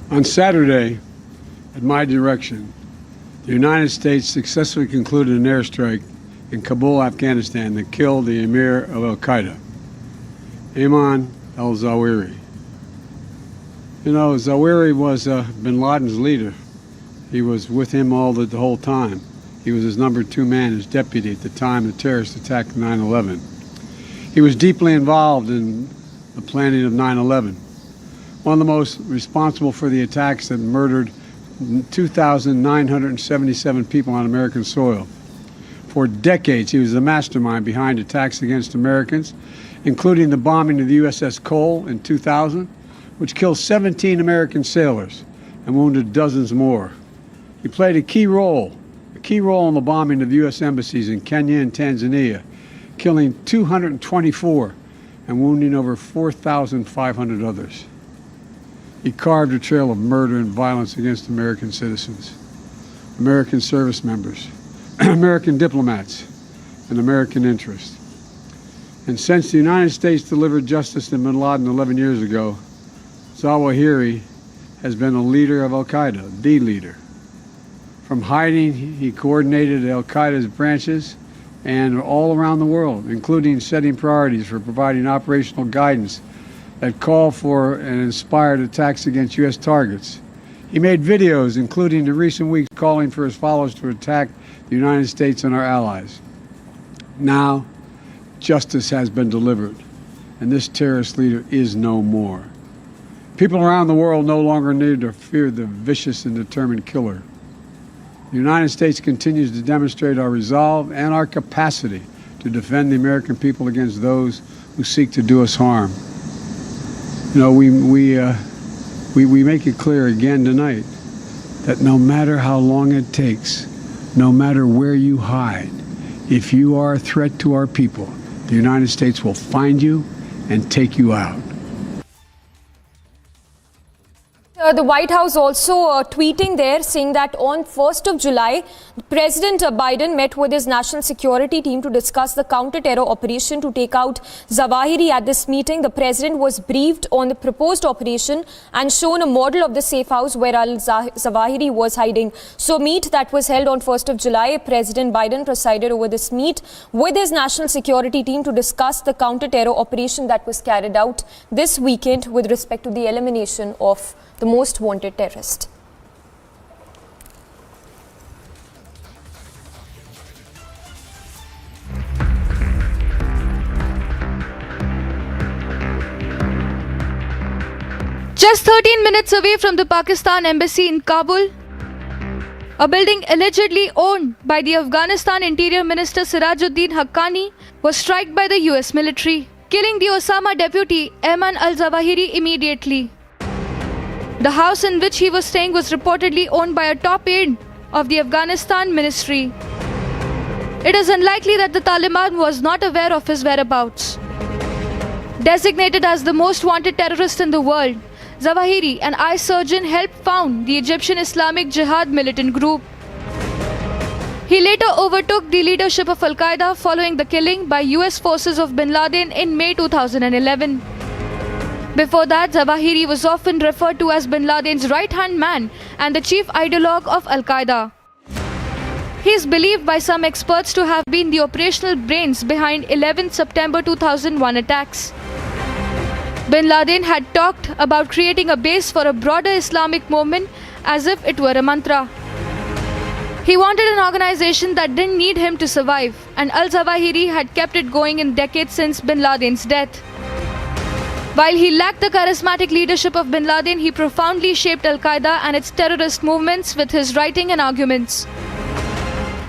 on Saturday, at my direction, the United States successfully concluded an airstrike in Kabul, Afghanistan that killed the emir of Al-Qaeda, Ayman Al-Zawahiri. You know, Zawahiri was bin Laden's leader. He was with him the whole time. He was his number 2 man, his deputy at the time the terrorists attacked 9/11. He was deeply involved in the planning of 9/11. One of the most responsible for the attacks that murdered 2,977 people on American soil. For decades, he was the mastermind behind attacks against Americans, including the bombing of the USS Cole in 2000, which killed 17 American sailors and wounded dozens more. He played a key role in the bombing of U.S. embassies in Kenya and Tanzania, killing 224 and wounding over 4,500 others. He carved a trail of murder and violence against American citizens, American service members, American diplomats, and American interests. And since the United States delivered justice to bin Laden 11 years ago, Zawahiri has been a leader of Al-Qaeda, the leader. From hiding, he coordinated Al-Qaeda's branches and all around the world, including setting priorities for providing operational guidance that called for and inspired attacks against U.S. targets. He made videos, including in recent weeks, calling for his followers to attack the United States and our allies. Now, justice has been delivered, and this terrorist leader is no more. People around the world no longer need to fear the vicious and determined killer. The United States continues to demonstrate our resolve and our capacity to defend the American people against those who seek to do us harm. You know, we make it clear again tonight that no matter how long it takes, no matter where you hide, if you are a threat to our people, the United States will find you and take you out. The White House also tweeting there saying that on 1st of July, President Biden met with his national security team to discuss the counter-terror operation to take out Zawahiri. At this meeting, the president was briefed on the proposed operation and shown a model of the safe house where Al-Zawahiri was hiding. So meet that was held on 1st of July. President Biden presided over this meet with his national security team to discuss the counter-terror operation that was carried out this weekend with respect to the elimination of the most wanted terrorist. Just 13 minutes away from the Pakistan embassy in Kabul, A building allegedly owned by the Afghanistan Interior Minister Sirajuddin Haqqani was struck by the US military, killing the Osama deputy Ayman Al-Zawahiri immediately. The house in which he was staying was reportedly owned by a top aide of the Afghanistan ministry. It is unlikely that the Taliban was not aware of his whereabouts. Designated as the most wanted terrorist in the world, Zawahiri, an eye surgeon, helped found the Egyptian Islamic Jihad militant group. He later overtook the leadership of Al-Qaeda following the killing by US forces of Bin Laden in May 2011. Before that, Zawahiri was often referred to as Bin Laden's right-hand man and the chief ideologue of Al-Qaeda. He is believed by some experts to have been the operational brains behind 11 September 2001 attacks. Bin Laden had talked about creating a base for a broader Islamic movement as if it were a mantra. He wanted an organization that didn't need him to survive, and Al-Zawahiri had kept it going in decades since Bin Laden's death. While he lacked the charismatic leadership of Bin Laden, he profoundly shaped Al-Qaeda and its terrorist movements with his writing and arguments.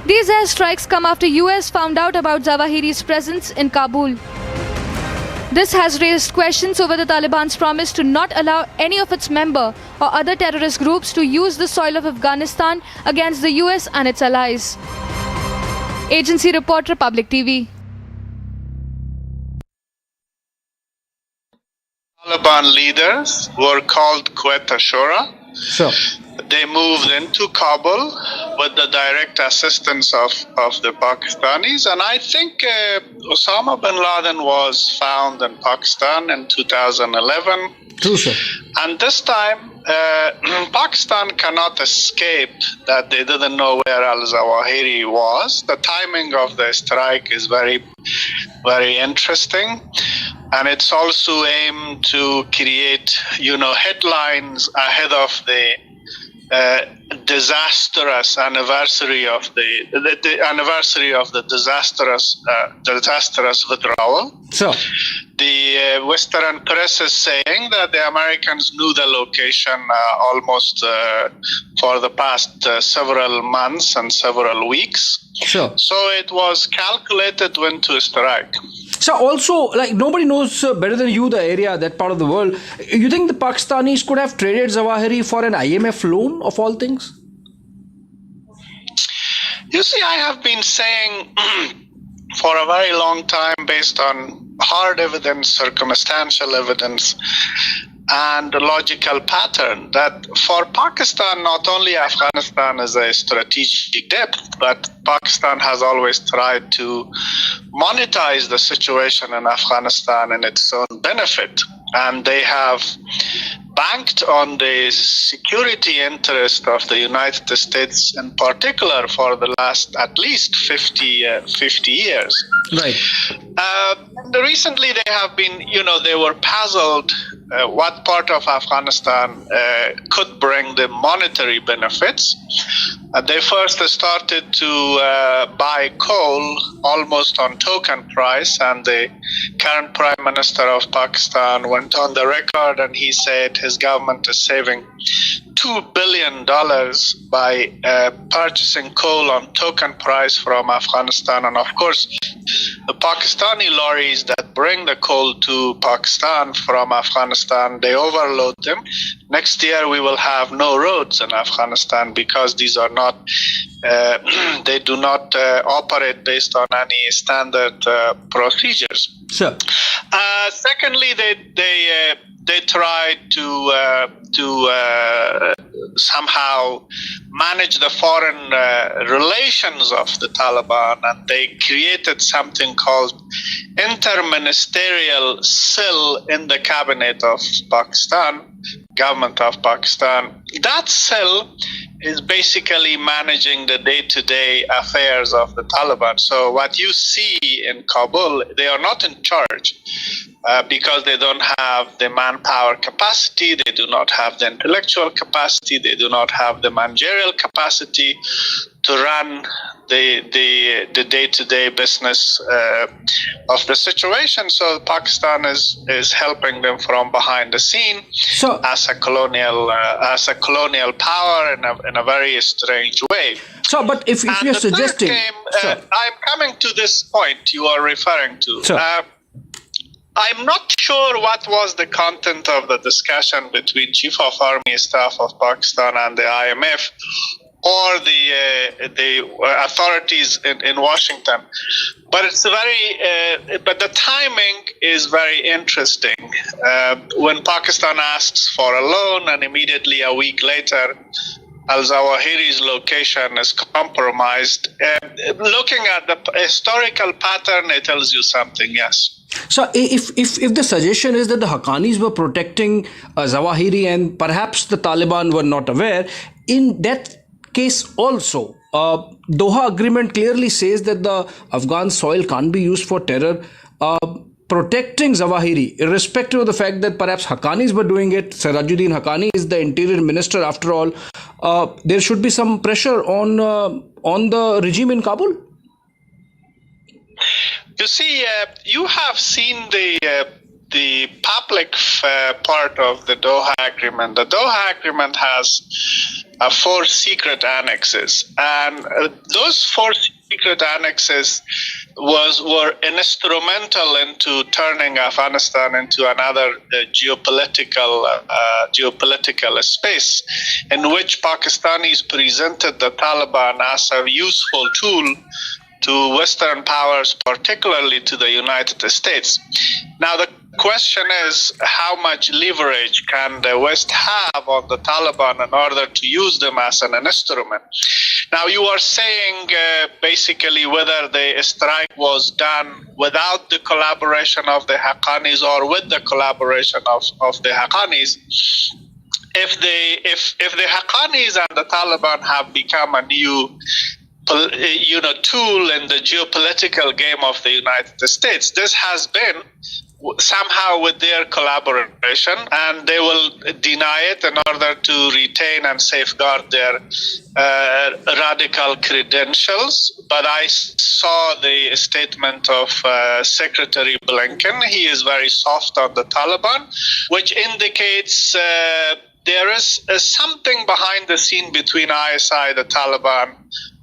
These airstrikes come after US found out about Zawahiri's presence in Kabul. This has raised questions over the Taliban's promise to not allow any of its member or other terrorist groups to use the soil of Afghanistan against the US and its allies. Agency Report, Republic TV. Taliban leaders were called Quetta Shura. Sure. They moved into Kabul with the direct assistance of the Pakistanis. And I think Osama bin Laden was found in Pakistan in 2011. True, sir. And this time, Pakistan cannot escape that they didn't know where Al-Zawahiri was. The timing of the strike is very, very interesting. And it's also aimed to create, headlines ahead of the disastrous anniversary of the anniversary of the disastrous withdrawal. Sure. The Western press is saying that the Americans knew the location almost for the past several months and several weeks. Sure. So it was calculated when to strike. So also, nobody knows better than you the area, that part of the world. You think the Pakistanis could have traded Zawahiri for an IMF loan, of all things? You see, I have been saying for a very long time, based on hard evidence, circumstantial evidence, and a logical pattern, that for Pakistan, not only Afghanistan is a strategic depth, but Pakistan has always tried to monetize the situation in Afghanistan in its own benefit. And they have banked on the security interest of the United States in particular for the last at least 50 years. Right. Recently they have been, they were puzzled what part of Afghanistan could bring the monetary benefits. They first started to buy coal almost on token price, and the current Prime Minister of Pakistan went on the record and he said his government is saving $2 billion by purchasing coal on token price from Afghanistan. And of course, the Pakistani lorries that bring the coal to Pakistan from Afghanistan, they overload them. Next year, we will have no roads in Afghanistan because these are not, they do not operate based on any standard procedures. Sure. Secondly, they tried to somehow manage the foreign relations of the Taliban, and they created something called interministerial cell in the cabinet of Pakistan, government of Pakistan. That cell is basically managing the day-to-day affairs of the Taliban. So what you see in Kabul, they are not in charge. Because they don't have the manpower capacity, they do not have the intellectual capacity, they do not have the managerial capacity to run the day-to-day business of the situation. So Pakistan is helping them from behind the scene as a colonial power in a very strange way. So, but if you're suggesting, I'm coming to this point you are referring to. I'm not sure what was the content of the discussion between Chief of Army Staff of Pakistan and the IMF or the authorities in Washington, but it's but the timing is very interesting. When Pakistan asks for a loan, and immediately a week later, Al-Zawahiri's location is compromised. Looking at the historical pattern, it tells you something. Yes. So if the suggestion is that the Haqqanis were protecting Zawahiri and perhaps the Taliban were not aware, in that case also, Doha Agreement clearly says that the Afghan soil can't be used for terror. Protecting Zawahiri, irrespective of the fact that perhaps Haqqanis were doing it, Sirajuddin Haqqani is the interior minister after all, there should be some pressure on the regime in Kabul. You see, you have seen the public part of the Doha Agreement. The Doha Agreement has 4 secret annexes, and those 4 secret annexes were instrumental into turning Afghanistan into another geopolitical space, in which Pakistanis presented the Taliban as a useful tool to Western powers, particularly to the United States. Now, the question is, how much leverage can the West have on the Taliban in order to use them as an instrument? Now, you are saying basically whether the strike was done without the collaboration of the Haqqanis or with the collaboration of the Haqqanis. If the Haqqanis and the Taliban have become a new tool in the geopolitical game of the United States, this has been somehow with their collaboration, and they will deny it in order to retain and safeguard their radical credentials. But I saw the statement of Secretary Blinken. He is very soft on the Taliban, which indicates there is something behind the scene between ISI, the Taliban,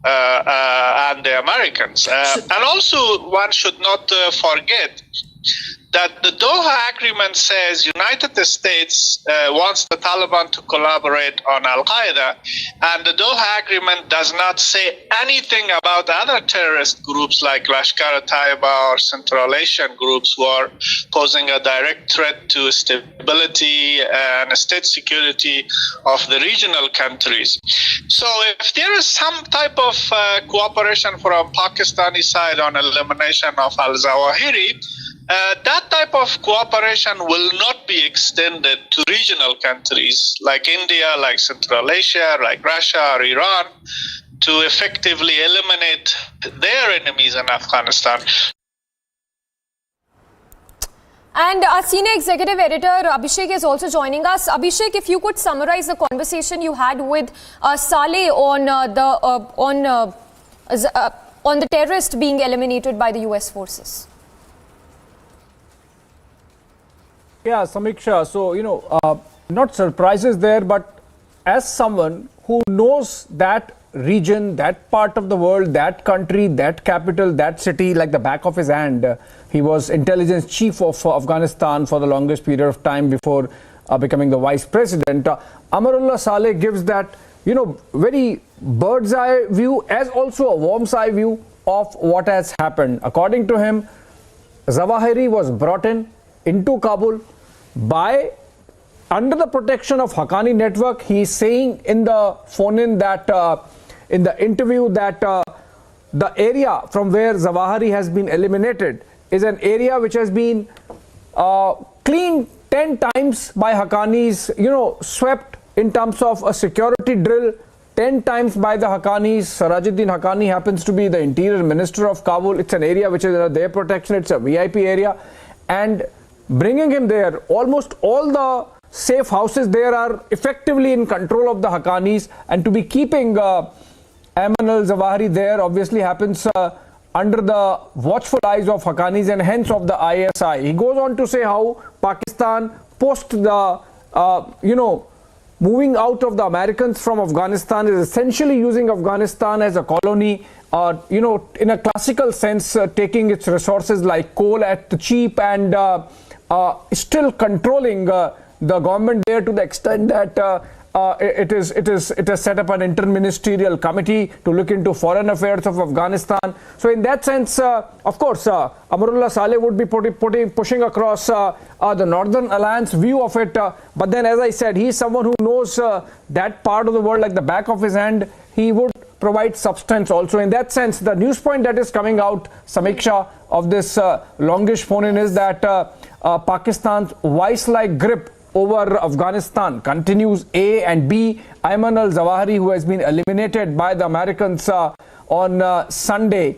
and the Americans. And also, one should not forget that the Doha Agreement says United States wants the Taliban to collaborate on Al-Qaeda, and the Doha Agreement does not say anything about other terrorist groups like Lashkar-e-Taiba or Central Asian groups who are posing a direct threat to stability and state security of the regional countries. So if there is some type of cooperation from Pakistani side on elimination of Al-Zawahiri, that type of cooperation will not be extended to regional countries like India, like Central Asia, like Russia or Iran, to effectively eliminate their enemies in Afghanistan. And our senior executive editor Abhishek is also joining us. Abhishek, if you could summarize the conversation you had with Saleh on the terrorist being eliminated by the US forces. Yeah, Samiksha. So, not surprises there, but as someone who knows that region, that part of the world, that country, that capital, that city like the back of his hand, he was intelligence chief of Afghanistan for the longest period of time before becoming the vice president. Amarullah Saleh gives that, very bird's eye view as also a worm's eye view of what has happened. According to him, Zawahiri was brought into Kabul by under the protection of Haqqani network. He is saying in the phone-in that in the interview that the area from where Zawahiri has been eliminated is an area which has been cleaned 10 times by Haqqanis, swept in terms of a security drill 10 times by the Haqqanis. Sirajuddin Haqqani happens to be the interior minister of Kabul. It's an area which is under their protection. It's a VIP area, and bringing him there, almost all the safe houses there are effectively in control of the Haqqanis, and to be keeping Ayman al-Zawahiri there obviously happens under the watchful eyes of Haqqanis and hence of the ISI. He goes on to say how Pakistan post the, moving out of the Americans from Afghanistan is essentially using Afghanistan as a colony, in a classical sense, taking its resources like coal at the cheap and still controlling the government there to the extent that it has set up an interministerial committee to look into foreign affairs of Afghanistan. So in that sense, of course, Amrullah Saleh would be pushing across the Northern Alliance view of it. But then, as I said, he is someone who knows that part of the world like the back of his hand. He would provide substance also. In that sense, the news point that is coming out, Samiksha, of this longish phone-in is that Pakistan's vice-like grip over Afghanistan continues. A and B, Ayman al-Zawahiri, who has been eliminated by the Americans on Sunday,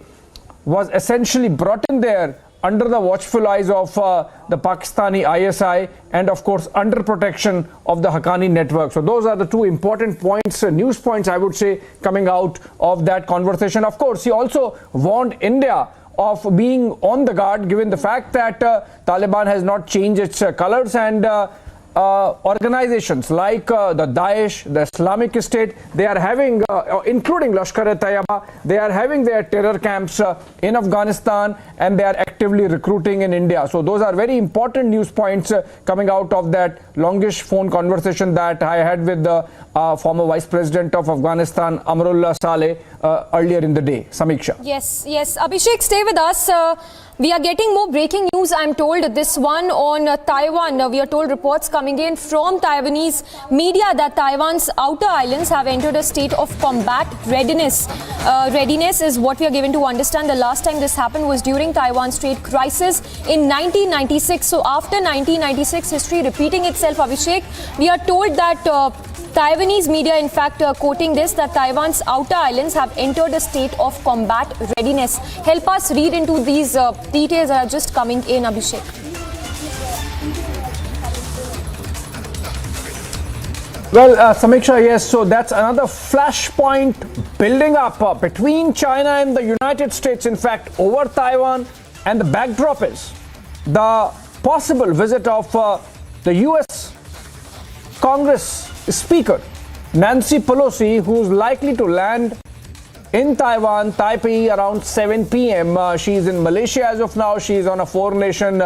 was essentially brought in there under the watchful eyes of the Pakistani ISI and of course under protection of the Haqqani network. So those are the two important points, news points I would say, coming out of that conversation. Of course, he also warned India of being on the guard given the fact that Taliban has not changed its colors, and organizations like the Daesh, the Islamic State, they are having, including Lashkar-e-Taiba, they are having their terror camps in Afghanistan, and they are actively recruiting in India. So those are very important news points coming out of that longish phone conversation that I had with the former Vice President of Afghanistan, Amrullah Saleh, earlier in the day. Samiksha. Yes. Abhishek, stay with us. We are getting more breaking news, I'm told. This one on Taiwan. We are told reports coming in from Taiwanese media that Taiwan's outer islands have entered a state of combat readiness. Readiness is what we are given to understand. The last time this happened was during Taiwan Strait crisis in 1996. So after 1996, history repeating itself, Abhishek, we are told that Taiwanese media, in fact, quoting this, that Taiwan's outer islands have entered a state of combat readiness. Help us read into these details that are just coming in, Abhishek. Well, Samiksha, yes, so that's another flashpoint building up between China and the United States, in fact, over Taiwan. And the backdrop is the possible visit of the US Congress Speaker Nancy Pelosi, who's likely to land in Taiwan, Taipei, around 7 p.m. She's in Malaysia as of now. She's on a four-nation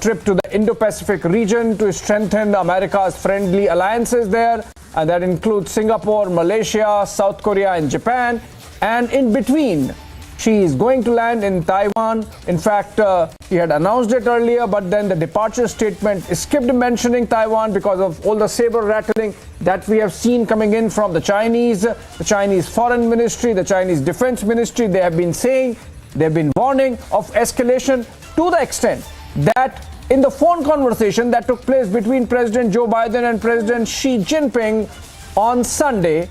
trip to the Indo-Pacific region to strengthen America's friendly alliances there. And that includes Singapore, Malaysia, South Korea, and Japan. And in between, she is going to land in Taiwan. In fact, he had announced it earlier, but then the departure statement skipped mentioning Taiwan because of all the saber rattling that we have seen coming in from the Chinese Foreign Ministry, the Chinese Defense Ministry. They have been saying, they've been warning of escalation to the extent that in the phone conversation that took place between President Joe Biden and President Xi Jinping on Sunday,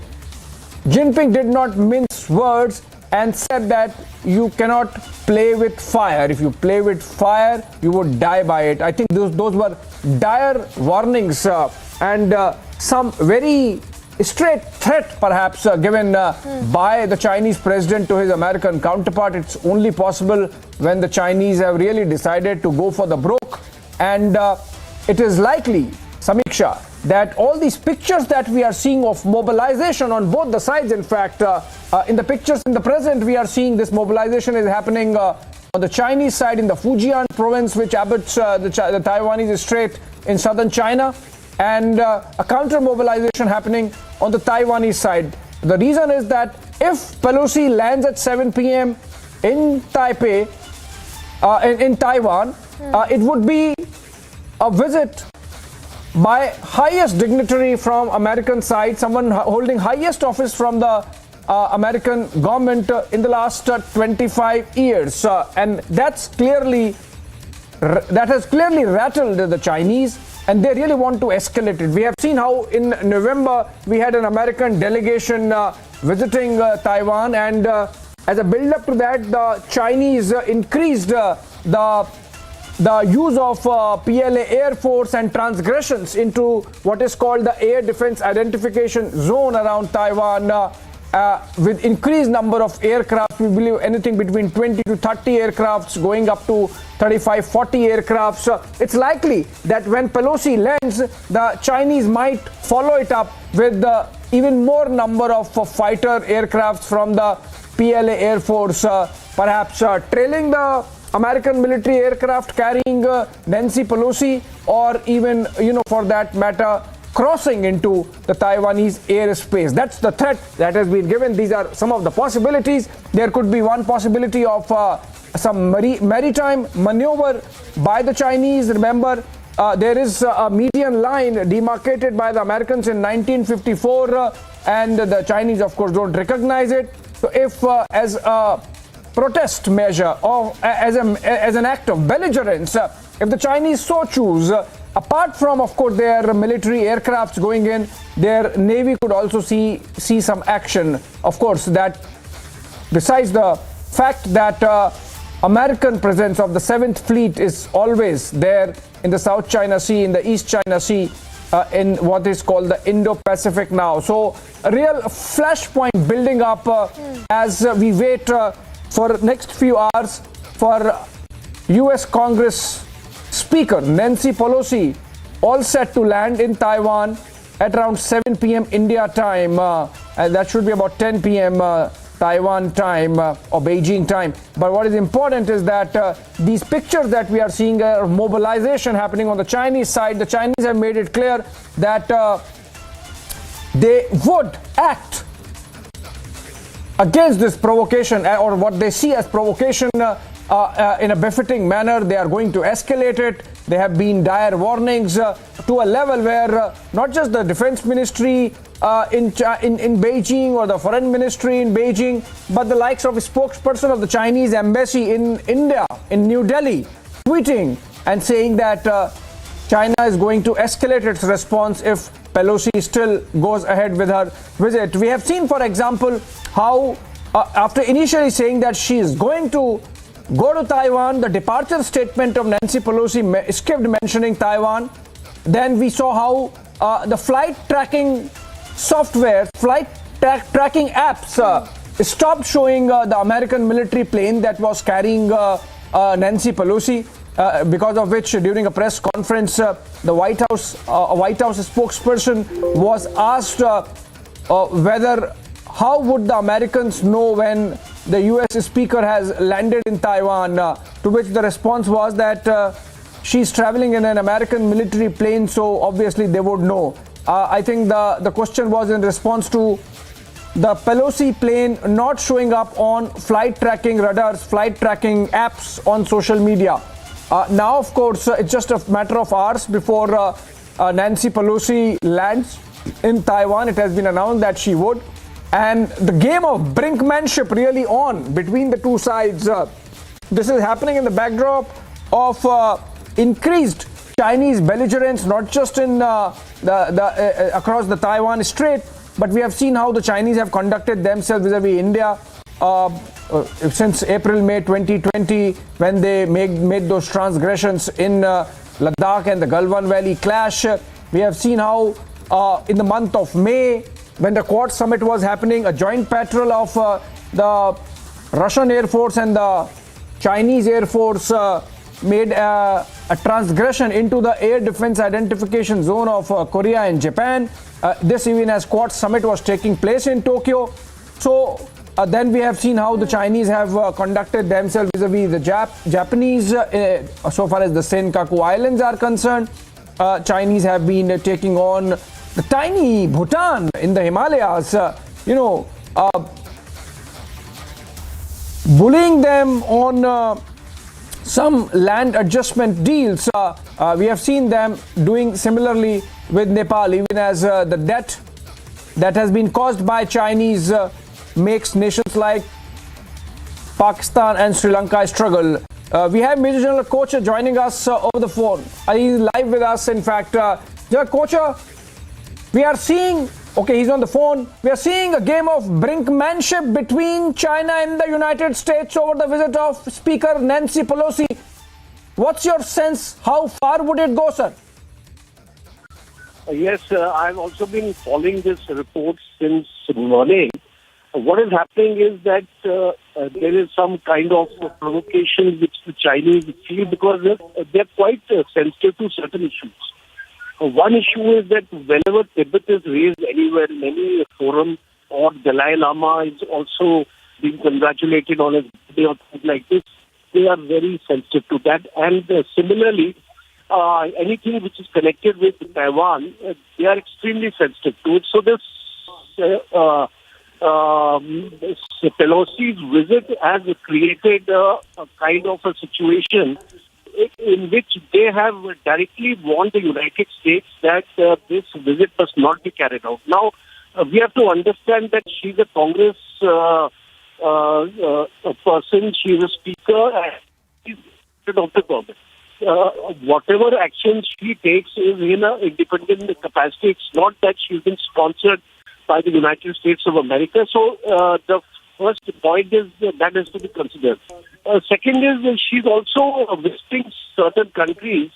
Jinping did not mince words and said that you cannot play with fire. If you play with fire, you would die by it. I think those were dire warnings and some very straight threat perhaps given by the Chinese president to his American counterpart. It's only possible when the Chinese have really decided to go for the broke. And it is likely, Samiksha, that all these pictures that we are seeing of mobilization on both the sides, in fact, in the pictures in the present, we are seeing this mobilization is happening on the Chinese side in the Fujian province, which abuts the Taiwanese Strait in southern China, and a counter mobilization happening on the Taiwanese side. The reason is that if Pelosi lands at 7 p.m. in Taipei, in Taiwan, it would be a visit by highest dignitary from American side, someone holding highest office from the American government in the last 25 years. And that has clearly rattled the Chinese, and they really want to escalate it. We have seen how in November we had an American delegation visiting Taiwan, and as a build-up to that, the Chinese increased the use of PLA Air Force and transgressions into what is called the Air Defense Identification Zone around Taiwan with increased number of aircraft. We believe anything between 20 to 30 aircrafts, going up to 35, 40 aircrafts. It's likely that when Pelosi lands, the Chinese might follow it up with even more number of fighter aircrafts from the PLA Air Force, perhaps trailing the American military aircraft carrying Nancy Pelosi, or even, for that matter, crossing into the Taiwanese airspace. That's the threat that has been given. These are some of the possibilities. There could be one possibility of some maritime maneuver by the Chinese. Remember, there is a median line demarcated by the Americans in 1954, and the Chinese, of course, don't recognize it. So if as a protest measure or as an act of belligerence, if the Chinese so choose, apart from, of course, their military aircrafts going in, their navy could also see some action. Of course, that besides the fact that American presence of the 7th Fleet is always there in the South China Sea, in the East China Sea, in what is called the Indo-Pacific now. So a real flashpoint building up as we wait for next few hours for US Congress Speaker Nancy Pelosi all set to land in Taiwan at around 7 p.m. India time, and that should be about 10 p.m. Taiwan time or Beijing time. But what is important is that these pictures that we are seeing are mobilization happening on the Chinese side. The Chinese have made it clear that they would act against this provocation, or what they see as provocation, in a befitting manner. They are going to escalate it. There have been dire warnings to a level where not just the defense ministry in Beijing or the foreign ministry in Beijing, but the likes of a spokesperson of the Chinese embassy in India, in New Delhi, tweeting and saying that China is going to escalate its response if Pelosi still goes ahead with her visit. We have seen, for example, how after initially saying that she is going to go to Taiwan, the departure statement of Nancy Pelosi skipped mentioning Taiwan. Then we saw how the flight tracking software, tracking apps stopped showing the American military plane that was carrying Nancy Pelosi, because of which during a press conference the White House spokesperson was asked whether how would the Americans know when the US speaker has landed in Taiwan, to which the response was that she's traveling in an American military plane, so obviously they would know. I think the question was in response to the Pelosi plane not showing up on flight tracking radars, flight tracking apps on social media. Now, of course, it's just a matter of hours before Nancy Pelosi lands in Taiwan. It has been announced that she would. And the game of brinkmanship really on between the two sides. This is happening in the backdrop of increased Chinese belligerence, not just in across the Taiwan Strait, but we have seen how the Chinese have conducted themselves vis-a-vis India since April-May 2020, when they made those transgressions in Ladakh and the Galwan Valley clash. We have seen how in the month of May, when the Quad Summit was happening, a joint patrol of the Russian Air Force and the Chinese Air Force made a transgression into the air defense identification zone of Korea and Japan. This even as Quad Summit was taking place in Tokyo. So then we have seen how the Chinese have conducted themselves vis-a-vis the Japanese. So far as the Senkaku Islands are concerned, Chinese have been taking on the tiny Bhutan in the Himalayas, bullying them on some land adjustment deals. We have seen them doing similarly with Nepal, even as the debt that has been caused by Chinese makes nations like Pakistan and Sri Lanka struggle. We have Major General Kocha joining us over the phone. He's live with us, in fact. General Kocha, we are seeing, he's on the phone. We are seeing a game of brinkmanship between China and the United States over the visit of Speaker Nancy Pelosi. What's your sense? How far would it go, sir? Yes, I've also been following this report since morning. what is happening is that there is some kind of provocation which the Chinese feel because they're quite sensitive to certain issues. One issue is that whenever Tibet is raised anywhere in any forum, or Dalai Lama is also being congratulated on his birthday or things like this, they are very sensitive to that. And similarly, anything which is connected with Taiwan, they are extremely sensitive to it. So this Pelosi's visit has created a kind of a situation in which they have directly warned the United States that this visit must not be carried out. Now, we have to understand that she's a Congress person, she's a speaker, and she's head of the government. Whatever action she takes is in an independent capacity. It's not that she's been sponsored by the United States of America. So the first point is that has to be considered. Second is she's also visiting certain countries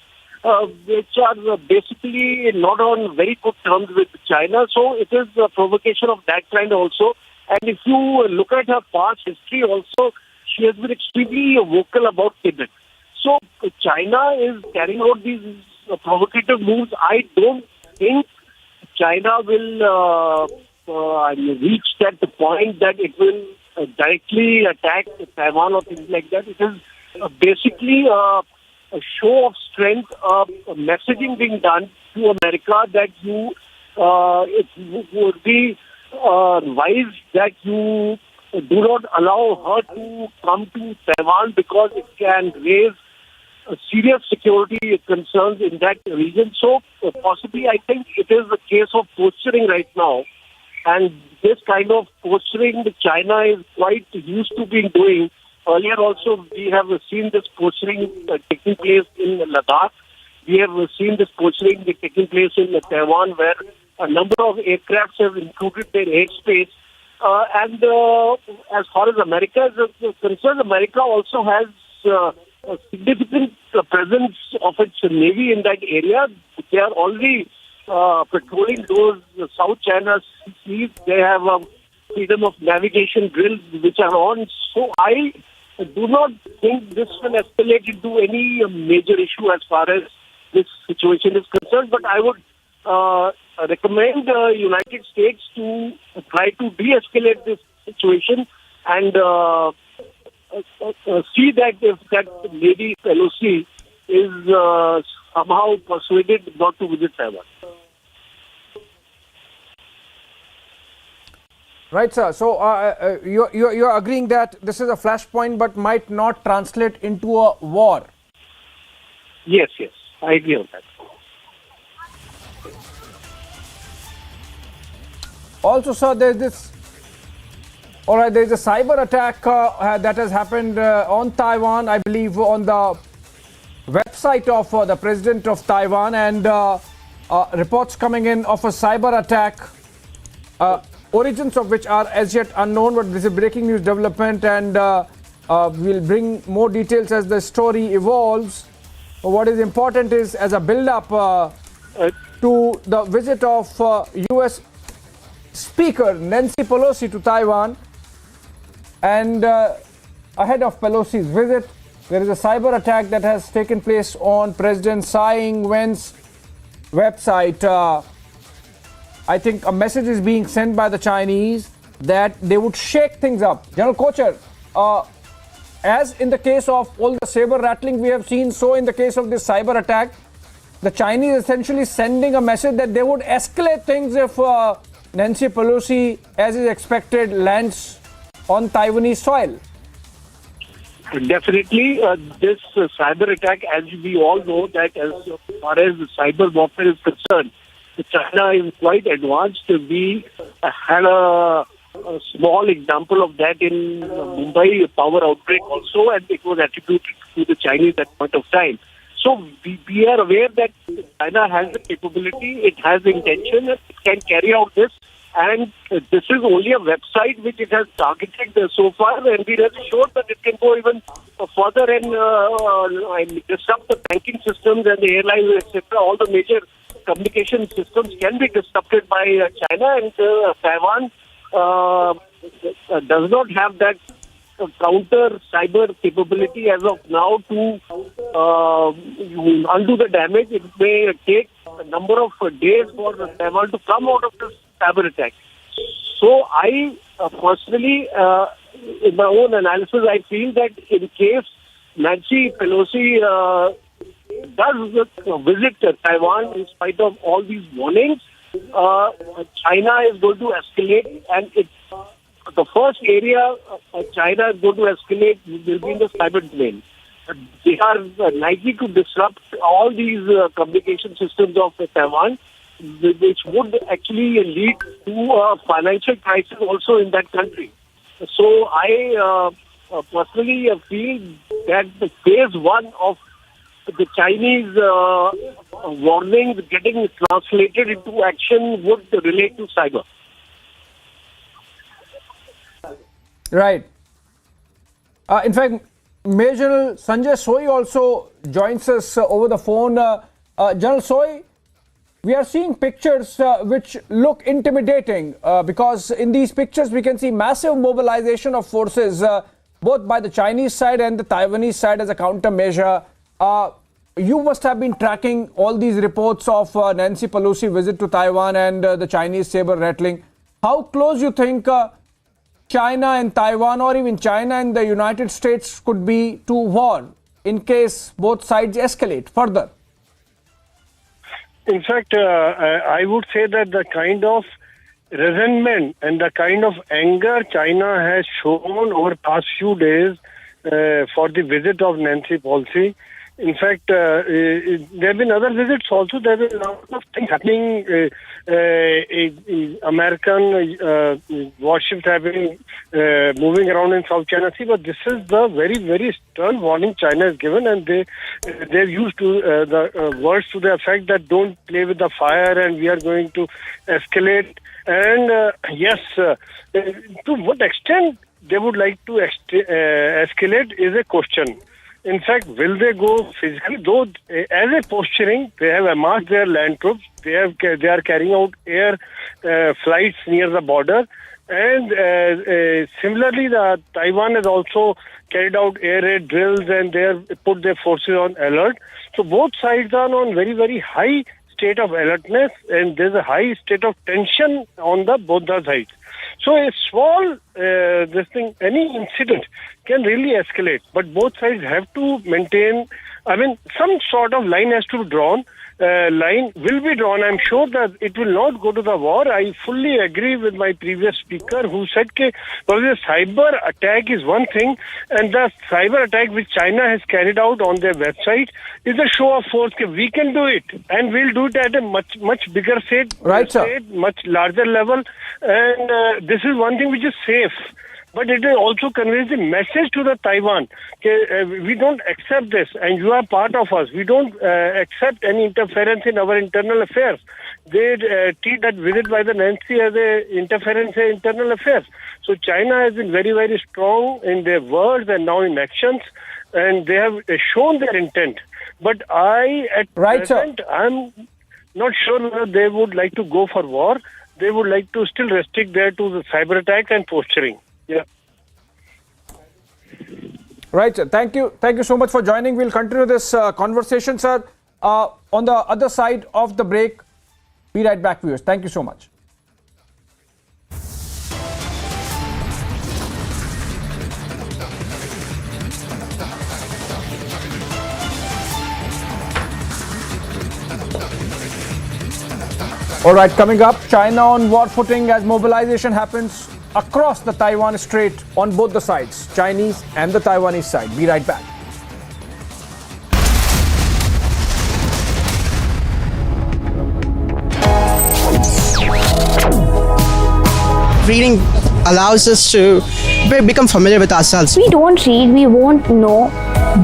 which are basically not on very good terms with China. So it is a provocation of that kind also. And if you look at her past history also, she has been extremely vocal about Tibet. So China is carrying out these provocative moves. I don't think China will reach that point that it will directly attack Taiwan or things like that. It is basically a show of strength, messaging being done to America that it would be wise that you do not allow her to come to Taiwan because it can raise serious security concerns in that region. So possibly I think it is a case of posturing right now. And this kind of posturing that China is quite used to being doing. Earlier also we have seen this posturing taking place in Ladakh. We have seen this posturing taking place in Taiwan where a number of aircrafts have included their airspace. And as far as America is concerned, America also has a significant presence of its navy in that area. They are already patrolling those South China Seas. They have freedom of navigation drills which are on. So I do not think this will escalate into any major issue as far as this situation is concerned. But I would recommend the United States to try to de-escalate this situation and see that if that Lady Pelosi is somehow persuaded not to visit Taiwan. Right, sir. So you're agreeing that this is a flashpoint but might not translate into a war? Yes, I agree on that. Also, sir, there's this. All right, there's a cyber attack that has happened on Taiwan, I believe, on the website of the president of Taiwan, and reports coming in of a cyber attack, origins of which are as yet unknown. But this is a breaking news development, and we'll bring more details as the story evolves. What is important is as a build-up to the visit of U.S. Speaker Nancy Pelosi to Taiwan, and ahead of Pelosi's visit, there is a cyber attack that has taken place on President Tsai Ing-wen's website. I think a message is being sent by the Chinese that they would shake things up. General Kocher, as in the case of all the saber rattling we have seen, so in the case of this cyber attack, the Chinese essentially sending a message that they would escalate things if Nancy Pelosi, as is expected, lands on Taiwanese soil. Definitely, this cyber attack, as we all know, that as far as cyber warfare is concerned, China is quite advanced. We had a small example of that in Mumbai power outbreak also, and it was attributed to the Chinese at that point of time. So we are aware that China has the capability, it has the intention, it can carry out this. And this is only a website which it has targeted so far, and we are sure that it can go even further and disrupt the banking systems and the airlines, etc. All the major communication systems can be disrupted by China, and Taiwan does not have that counter cyber capability as of now to undo the damage. It may take a number of days for Taiwan to come out of this cyber attack. So I personally, in my own analysis, I feel that in case Nancy Pelosi does visit Taiwan in spite of all these warnings, China is going to escalate, and the first area China is going to escalate will be in the cyber domain. They are likely to disrupt all these communication systems of Taiwan, which would actually lead to a financial crisis also in that country. So I personally feel that the phase one of the Chinese warnings getting translated into action would relate to cyber. Right. In fact, Major General Sanjay Raut also joins us over the phone. General Raut, we are seeing pictures which look intimidating because in these pictures we can see massive mobilization of forces both by the Chinese side and the Taiwanese side as a countermeasure. You must have been tracking all these reports of Nancy Pelosi visit to Taiwan and the Chinese saber rattling. How close you think China and Taiwan, or even China and the United States, could be to war in case both sides escalate further? In fact, I would say that the kind of resentment and the kind of anger China has shown over the past few days for the visit of Nancy Pelosi. In fact, there have been other visits also. There have been a lot of things happening. American warships have been moving around in South China Sea, but this is the very, very stern warning China has given, and they're used to the words to the effect that don't play with the fire, and we are going to escalate. And yes, to what extent they would like to escalate is a question. In fact, will they go physically? Though, as a posturing, they have amassed their land troops. They are carrying out air flights near the border, and similarly, Taiwan has also carried out air raid drills, and they have put their forces on alert. So both sides are on very, very high state of alertness, and there's a high state of tension on both the sides. So a small any incident can really escalate, but both sides have to maintain, some sort of line has to be drawn. Line will be drawn. I'm sure that it will not go to the war. I fully agree with my previous speaker who said that the cyber attack is one thing, and the cyber attack which China has carried out on their website is a show of force. We can do it, and we'll do it at a much bigger state, much larger level. And this is one thing which is safe. But it also conveys the message to the Taiwan, we don't accept this, and you are part of us. We don't accept any interference in our internal affairs. They treat that visit by the Nancy as an interference in internal affairs. So China has been very, very strong in their words and now in actions, and they have shown their intent. But present, I'm not sure whether they would like to go for war. They would like to still restrict there to the cyber attack and posturing. Yeah. Right, sir. Thank you. Thank you so much for joining. We'll continue this conversation, sir, on the other side of the break. Be right back, viewers. Thank you so much. All right, coming up, China on war footing as mobilization happens across the Taiwan Strait on both the sides, Chinese and the Taiwanese side. Be right back. Reading allows us to become familiar with ourselves. We don't read, we won't know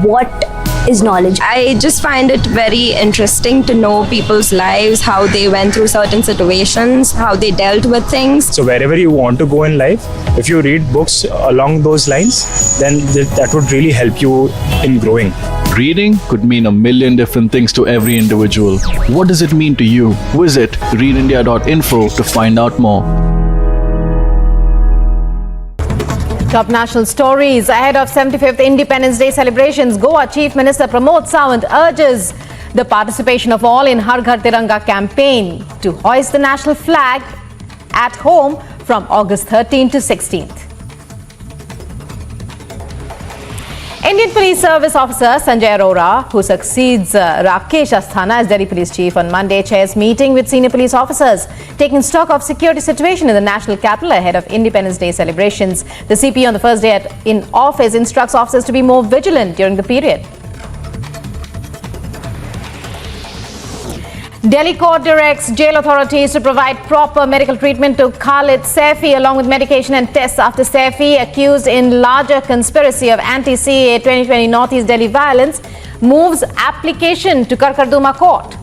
what is knowledge. I just find it very interesting to know people's lives, how they went through certain situations, how they dealt with things. So wherever you want to go in life, if you read books along those lines, then that would really help you in growing. Reading could mean a million different things to every individual. What does it mean to you? Visit readindia.info to find out more. Top national stories ahead of 75th Independence Day celebrations. Goa Chief Minister Pramod Sawant urges the participation of all in Har Ghar Tiranga campaign to hoist the national flag at home from August 13th to 16th. Indian Police Service Officer Sanjay Raut, who succeeds Rakesh Asthana as Delhi Police Chief on Monday, chairs meeting with senior police officers, taking stock of security situation in the national capital ahead of Independence Day celebrations. The CP on the first day in office instructs officers to be more vigilant during the period. Delhi court directs jail authorities to provide proper medical treatment to Khalid Saifi along with medication and tests after Saifi, accused in larger conspiracy of anti-CAA 2020 Northeast Delhi violence, moves application to Karkarduma court.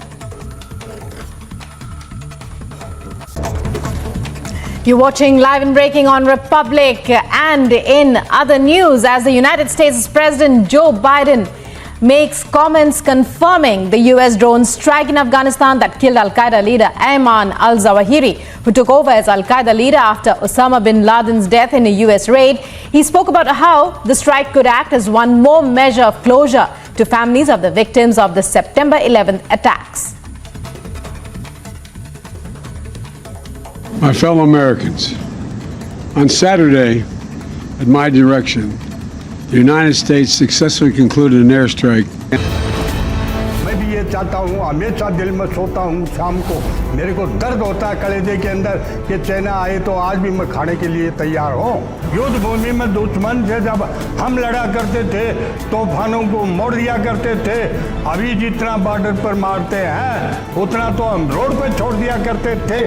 You're watching Live and Breaking on Republic. And in other news, as the United States President Joe Biden makes comments confirming the US drone strike in Afghanistan that killed Al-Qaeda leader Ayman Al-Zawahiri, who took over as Al-Qaeda leader after Osama bin Laden's death in a US raid. He spoke about how the strike could act as one more measure of closure to families of the victims of the September 11th attacks. My fellow Americans, on Saturday, at my direction, the United States successfully concluded an airstrike. मैं भी ये चाहता हूँ, हमेशा दिल में सोता हूँ शाम को, मेरे को दर्द होता है कलेजे के अंदर कि चाइना आए तो आज भी मैं खाने के लिए तैयार हूँ। युद्ध भूमि में दुश्मन से जब हम लड़ा करते थे, तूफानों को मोड़ दिया करते थे, अभी जितना बॉर्डर पर मारते हैं, उतना तो हम रोड पे छोड़ दिया करते थे।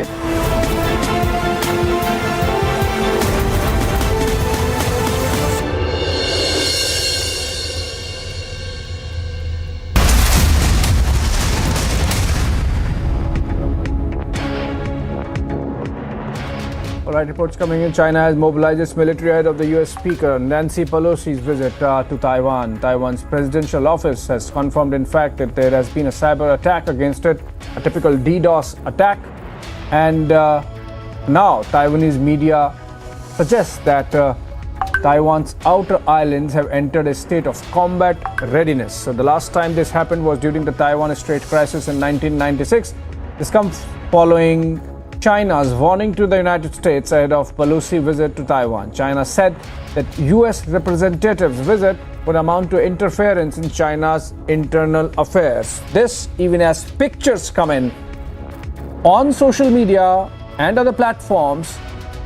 All right, reports coming in. China has mobilized its military ahead of the US Speaker Nancy Pelosi's visit to Taiwan. Taiwan's presidential office has confirmed, in fact, that there has been a cyber attack against it, a typical DDoS attack. And now Taiwanese media suggests that Taiwan's outer islands have entered a state of combat readiness. So the last time this happened was during the Taiwan Strait crisis in 1996. This comes following China's warning to the United States ahead of Pelosi's visit to Taiwan. China said that US representatives' visit would amount to interference in China's internal affairs. This even as pictures come in on social media and other platforms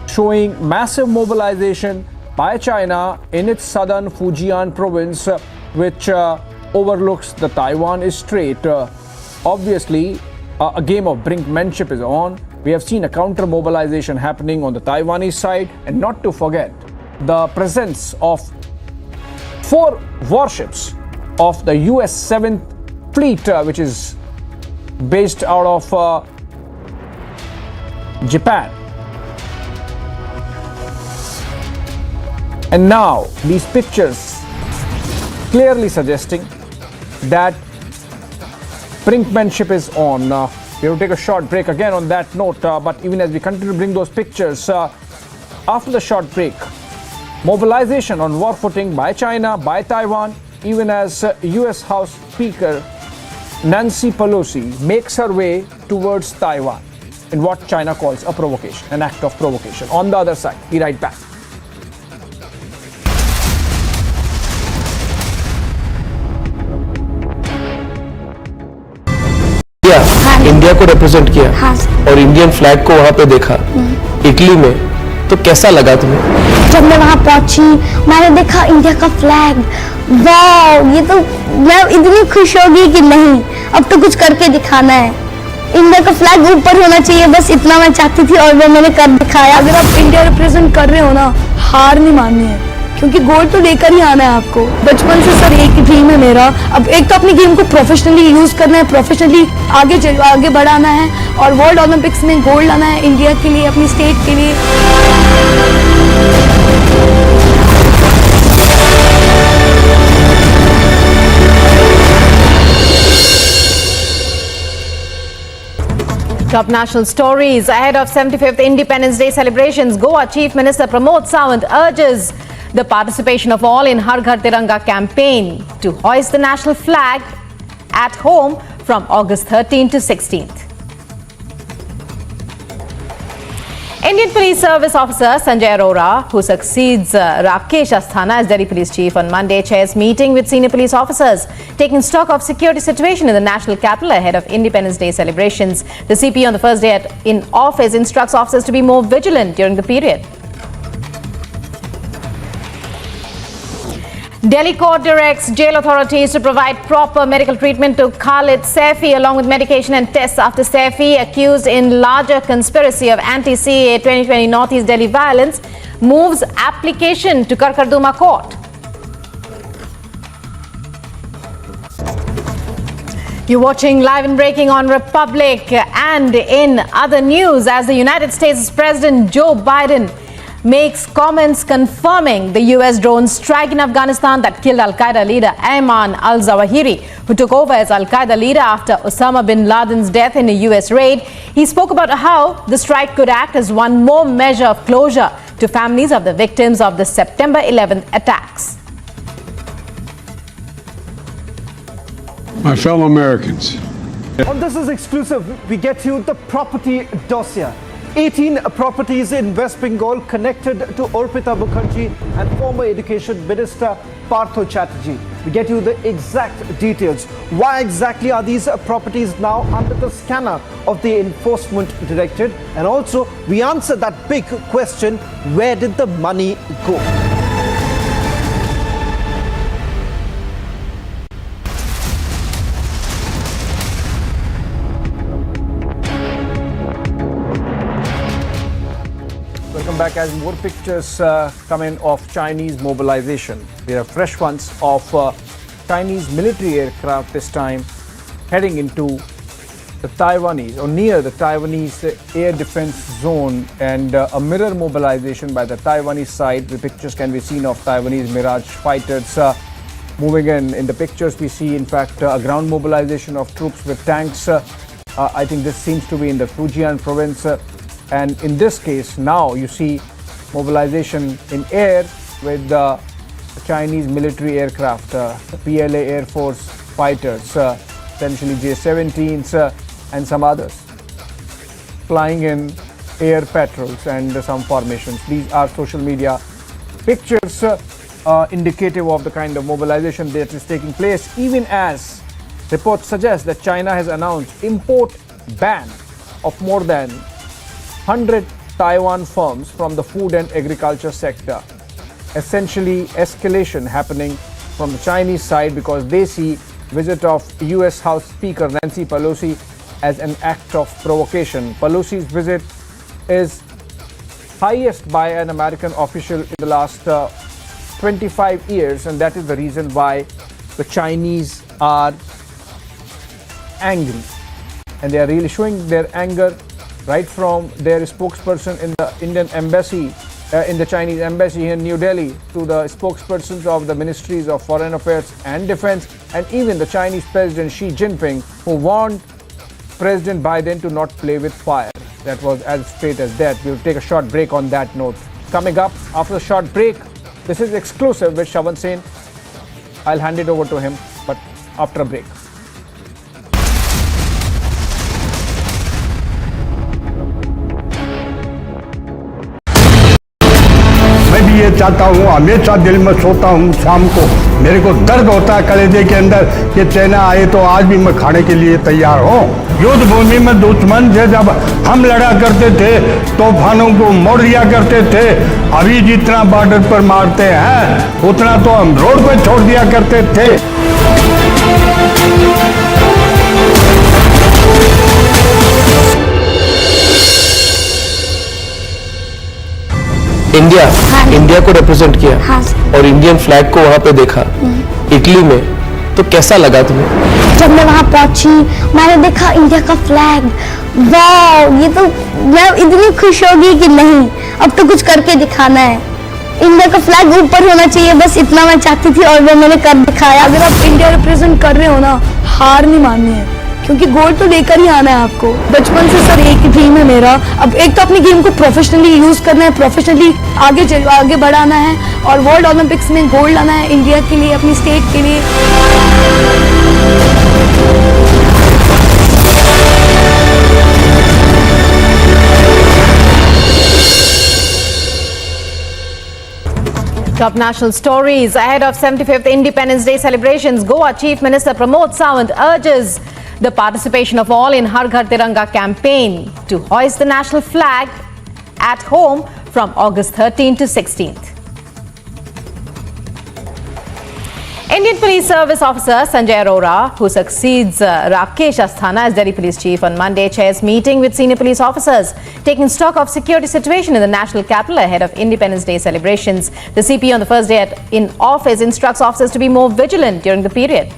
showing massive mobilization by China in its southern Fujian province, which overlooks the Taiwan Strait. Obviously, a game of brinkmanship is on. We have seen a counter mobilization happening on the Taiwanese side, and not to forget the presence of 4 warships of the US 7th Fleet, which is based out of Japan. And now these pictures clearly suggesting that brinkmanship is on. We will take a short break again on that note, but even as we continue to bring those pictures, after the short break, mobilization on war footing by China, by Taiwan, even as US House Speaker Nancy Pelosi makes her way towards Taiwan in what China calls a provocation, an act of provocation. On the other side, be right back. India को represent किया और Indian flag को वहाँ पे देखा Italy में, तो कैसा लगा तुम्हें? जब मैं वहाँ पहुंची, मैंने देखा इंडिया का फ्लैग, वाव, ये तो मैं इतनी खुश हो गई कि नहीं, अब तो कुछ करके दिखाना है। इंडिया का फ्लैग ऊपर होना चाहिए, बस इतना मैं चाहती थी और वो मैंने कर दिखाया। अगर आप इंडिया रिप्रेजेंट कर रहे हो ना, हार नहीं माननी है, क्योंकि गोल्ड तो लेकर ही आना है आपको। बचपन से सर एक ड्रीम है मेरा, अब एक तो अपनी गेम को प्रोफेशनली यूज करना है, प्रोफेशनली आगे बढ़ाना है और वर्ल्ड ओलंपिक्स में गोल्ड लाना है इंडिया के लिए, अपनी स्टेट के लिए। Top national stories ahead of 75th Independence Day celebrations. Goa Chief Minister Pramod Sawant urges the participation of all in Har Ghar Tiranga campaign to hoist the national flag at home from August 13 to 16th. Indian Police Service Officer Sanjay Raut, who succeeds Rakesh Asthana as Delhi Police Chief on Monday, chairs meeting with senior police officers, taking stock of security situation in the national capital ahead of Independence Day celebrations. The CP on the first day in office instructs officers to be more vigilant during the period. Delhi court directs jail authorities to provide proper medical treatment to Khalid Saifi along with medication and tests after Saifi, accused in larger conspiracy of anti-CAA 2020 Northeast Delhi violence, moves application to Karkarduma court. You're watching Live and Breaking on Republic. And in other news, as the United States President Joe Biden makes comments confirming the US drone strike in Afghanistan that killed Al-Qaeda leader Ayman Al-Zawahiri, who took over as Al-Qaeda leader after Osama bin Laden's death in a US raid. He spoke about how the strike could act as one more measure of closure to families of the victims of the September 11th attacks. My fellow Americans. On This Is Exclusive, we get you the property dossier. 18 properties in West Bengal connected to Orpita Mukherjee and former Education Minister Partha Chatterjee. We get you the exact details. Why exactly are these properties now under the scanner of the Enforcement Directorate? And also, we answer that big question, where did the money go? Welcome back. As more pictures come in of Chinese mobilization. There are fresh ones of Chinese military aircraft this time heading into the Taiwanese or near the Taiwanese air defense zone, and a mirror mobilization by the Taiwanese side. The pictures can be seen of Taiwanese Mirage fighters moving in. In the pictures we see in fact a ground mobilization of troops with tanks. I think this seems to be in the Fujian province. And in this case, now you see mobilization in air with the Chinese military aircraft, PLA Air Force fighters, essentially J-17s and some others, flying in air patrols and some formations. These are social media pictures indicative of the kind of mobilization that is taking place, even as reports suggest that China has announced import ban of more than 100 Taiwan firms from the food and agriculture sector. Essentially, escalation happening from the Chinese side because they see visit of US House Speaker Nancy Pelosi as an act of provocation. Pelosi's visit is highest by an American official in the last 25 years, and that is the reason why the Chinese are angry. And they are really showing their anger right from their spokesperson in the Indian embassy, in the Chinese embassy in New Delhi, to the spokespersons of the ministries of foreign affairs and defense, and even the Chinese President Xi Jinping, who warned President Biden to not play with fire. That was as straight as that. We'll take a short break on that note. Coming up after the short break, this is exclusive with Shawan Sen. I'll hand it over to him, but after a break. ये चाहता हूँ, हमेशा दिल में सोता हूँ शाम को, मेरे को दर्द होता है कलेजे के अंदर कि चाइना आए तो आज भी मैं खाने के लिए तैयार हूँ। युद्ध भूमि में दुश्मन से जब हम लड़ा करते थे, तूफानों को मोड़ दिया करते थे। अभी जितना बॉर्डर पर मारते हैं उतना तो हम रोड पे छोड़ दिया करते थे। इंडिया को रिप्रेजेंट किया। हाँ। और इंडियन फ्लैग को वहाँ पे देखा इटली में, तो कैसा लगा तुम्हें? जब मैं वहाँ पहुंची, मैंने देखा इंडिया का फ्लैग, वाह, ये तो मैं इतनी खुश हो गई कि नहीं, अब तो कुछ करके दिखाना है। इंडिया का फ्लैग ऊपर होना चाहिए, बस इतना मैं चाहती थी और वो मैंने कर दिखाया। अगर आप इंडिया रिप्रेजेंट कर रहे हो ना, हार नहीं माननी है। क्योंकि गोल्ड तो लेकर ही आना है आपको। बचपन से सर एक ही ड्रीम है मेरा, अब एक तो अपनी गेम को प्रोफेशनली यूज करना है, प्रोफेशनली आगे बढ़ाना है और वर्ल्ड ओलंपिक्स में गोल्ड लाना है इंडिया के लिए, अपनी स्टेट के लिए। Top national stories ahead of 75th Independence Day celebrations. Goa Chief Minister Pramod Sawant urges the participation of all in Har Ghar Tiranga campaign to hoist the national flag at home from August 13th to 16th. Indian Police Service Officer Sanjay Raut, who succeeds Rakesh Asthana as Delhi Police Chief on Monday, chairs meeting with senior police officers, taking stock of security situation in the national capital ahead of Independence Day celebrations. The CP on the first day in office instructs officers to be more vigilant during the period.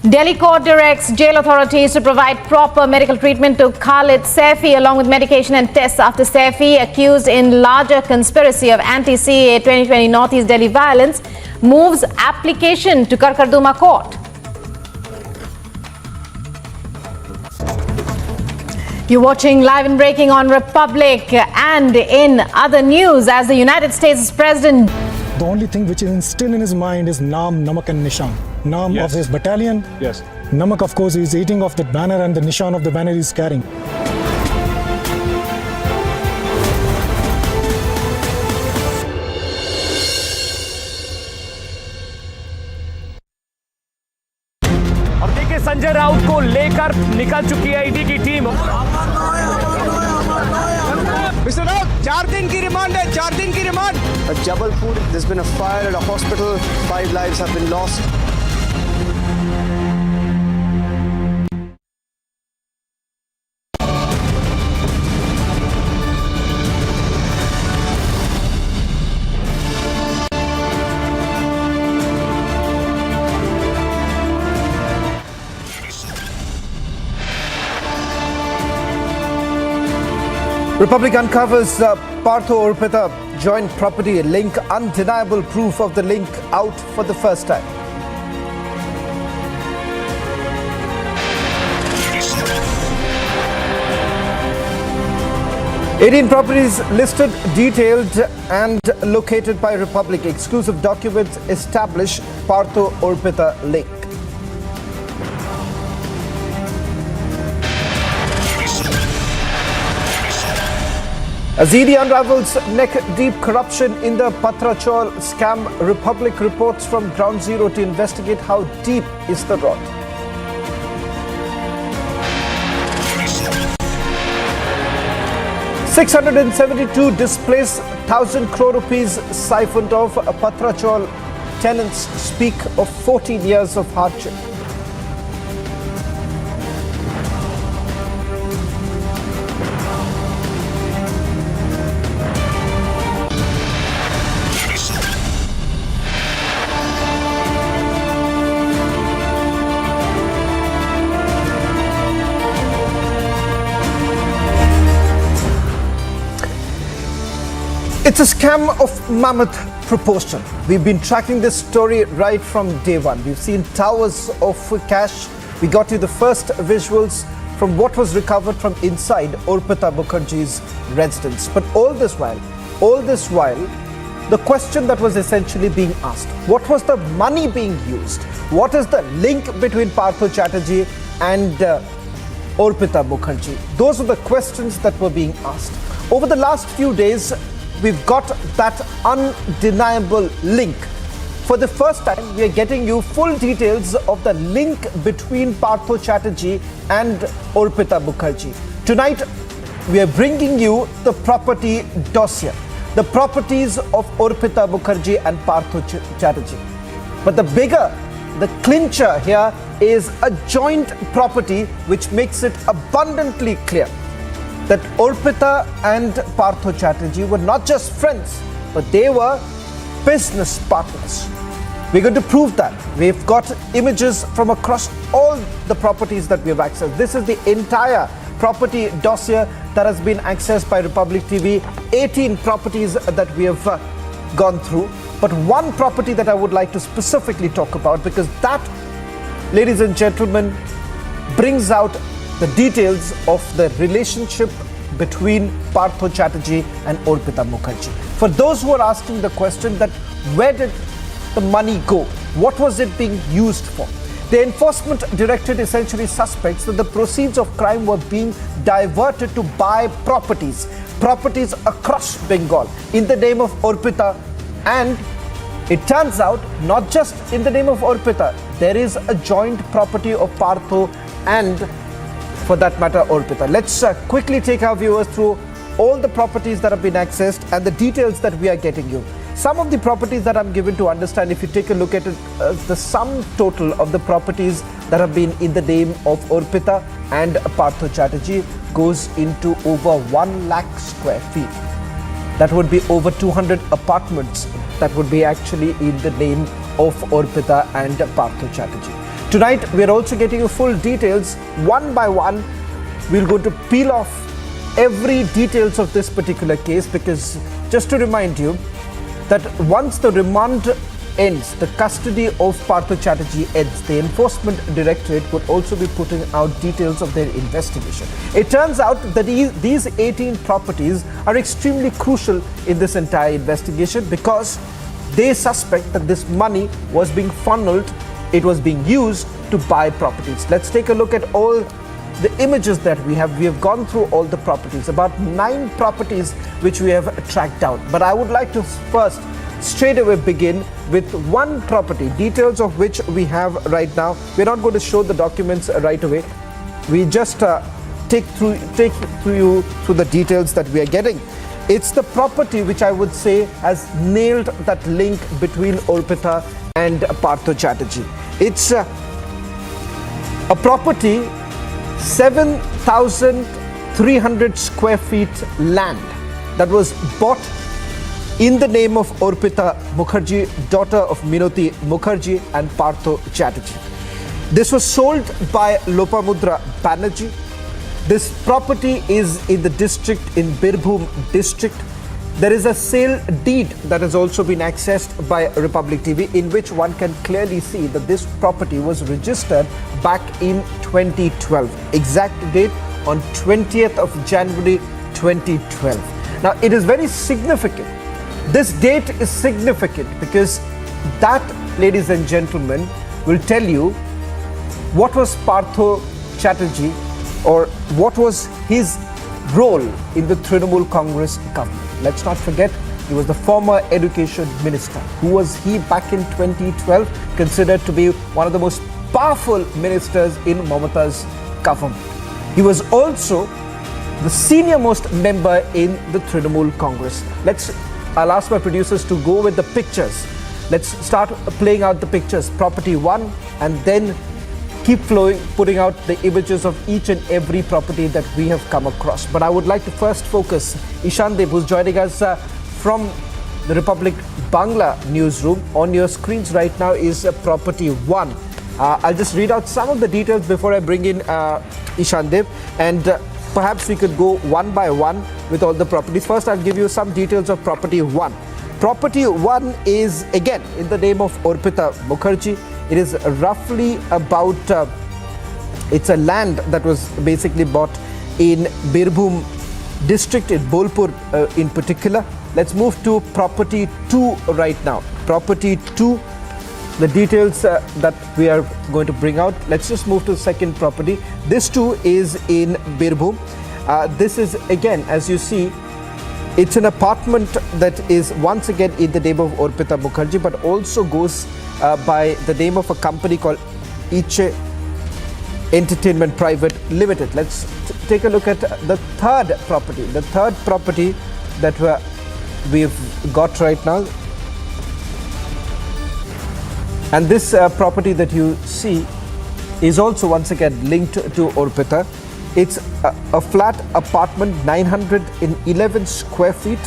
Delhi court directs jail authorities to provide proper medical treatment to Khalid Saifi along with medication and tests after Saifi, accused in larger conspiracy of anti-CAA 2020 Northeast Delhi violence, moves application to Karkarduma court. You're watching Live and Breaking on Republic. And in other news, as the United States President... The only thing which is still in his mind is Naam, Namak and Nishan. Naam of his battalion. Yes. Namak, of course, is eating off the banner and the Nishan of the banner is carrying. और देखिए संजय राउत को लेकर निकल चुकी है ED की team. Mr. Raut, 4 दिन की रिमांड है, 4 दिन की remand. At Jabalpur, there's been a fire at a hospital. 5 lives have been lost. Republic uncovers Partha Orpita joint property link, undeniable proof of the link out for the first time. "18 properties listed, detailed and located by Republic. Exclusive documents establish Partha Orpita link." Azidi unravels neck-deep corruption in the Patrachal scam. Republic reports from ground zero to investigate how deep is the rot. $672 displaced, 1,000 crore rupees siphoned off. Patrachal tenants speak of 14 years of hardship. It's a scam of mammoth proportion. We've been tracking this story right from day one. We've seen towers of cash. We got you the first visuals from what was recovered from inside Orpita Mukherjee's residence. But all this while, the question that was essentially being asked, what was the money being used? What is the link between Partha Chatterjee and Orpita Mukherjee? Those are the questions that were being asked. Over the last few days, we've got that undeniable link. For the first time, we are getting you full details of the link between Partha Chatterjee and Orpita Mukherjee. Tonight, we are bringing you the property dossier, the properties of Orpita Mukherjee and Partha Chatterjee. But the clincher here is a joint property which makes it abundantly clear that Orpita and Partha Chatterjee were not just friends, but they were business partners. We're going to prove that. We've got images from across all the properties that we've accessed. This is the entire property dossier that has been accessed by Republic TV. 18 properties that we have gone through, but one property that I would like to specifically talk about, because that, ladies and gentlemen, brings out the details of the relationship between Partha Chatterjee and Arpita Mukherjee. For those who are asking the question that where did the money go? What was it being used for? The enforcement directorate essentially suspects that the proceeds of crime were being diverted to buy properties across Bengal in the name of Arpita, and it turns out not just in the name of Arpita, there is a joint property of Partha and, for that matter, Arpita. Let's quickly take our viewers through all the properties that have been accessed and the details that we are getting you. Some of the properties that I'm given to understand, if you take a look at it, the sum total of the properties that have been in the name of Arpita and Partha Chatterjee goes into over 1 lakh square feet. That would be over 200 apartments that would be actually in the name of Arpita and Partha Chatterjee. Tonight, we are also getting you full details one by one. We're going to peel off every details of this particular case, because just to remind you that once the remand ends, the custody of Partha Chatterjee ends, the enforcement directorate would also be putting out details of their investigation. It turns out that these 18 properties are extremely crucial in this entire investigation, because they suspect that this money was being funneled, it was being used to buy properties. Let's take a look at all the images that we have. We have gone through all the properties, about 9 properties which we have tracked down. But I would like to first straight away begin with one property, details of which we have right now. We're not going to show the documents right away. We just take you through the details that we are getting. It's the property which I would say has nailed that link between Arpita and Partha Chatterjee. It's a property 7,300 square feet land that was bought in the name of Arpita Mukherjee, daughter of Minoti Mukherjee and Partha Chatterjee. This was sold by Lopamudra Banerjee. This property is in the district, in Birbhum district. There is a sale deed that has also been accessed by Republic TV, in which one can clearly see that this property was registered back in 2012. Exact date on 20th of January 2012. Now, it is very significant. This date is significant because that, ladies and gentlemen, will tell you what was Partha Chatterjee, or what was his role in the Trinamool Congress government. Let's not forget, he was the former education minister. Who was he back in 2012? Considered to be one of the most powerful ministers in Mamata's government. He was also the senior most member in the Trinamool Congress. I'll ask my producers to go with the pictures. Let's start playing out the pictures. Property 1, and then keep putting out the images of each and every property that we have come across. But I would like to first focus Ishandev, who's joining us from the Republic Bangla newsroom. On your screens right now is property 1. I'll just read out some of the details before I bring in Ishandev, and perhaps we could go one by one with all the properties. First, I'll give you some details of property 1. Property 1 is again in the name of Arpita Mukherjee. It is roughly about, it's a land that was basically bought in Birbhum district, in Bolpur in particular. Let's move to property 2 right now. Property 2, the details that we are going to bring out. Let's just move to the second property. This too is in Birbhum. This is again, as you see, it's an apartment that is once again in the name of Arpita Mukherjee, but also goes by the name of a company called Iche Entertainment Private Limited. Let's take a look at the third property. The third property that we've got right now. And this property that you see is also once again linked to Arpita. It's a flat apartment, 911 square feet.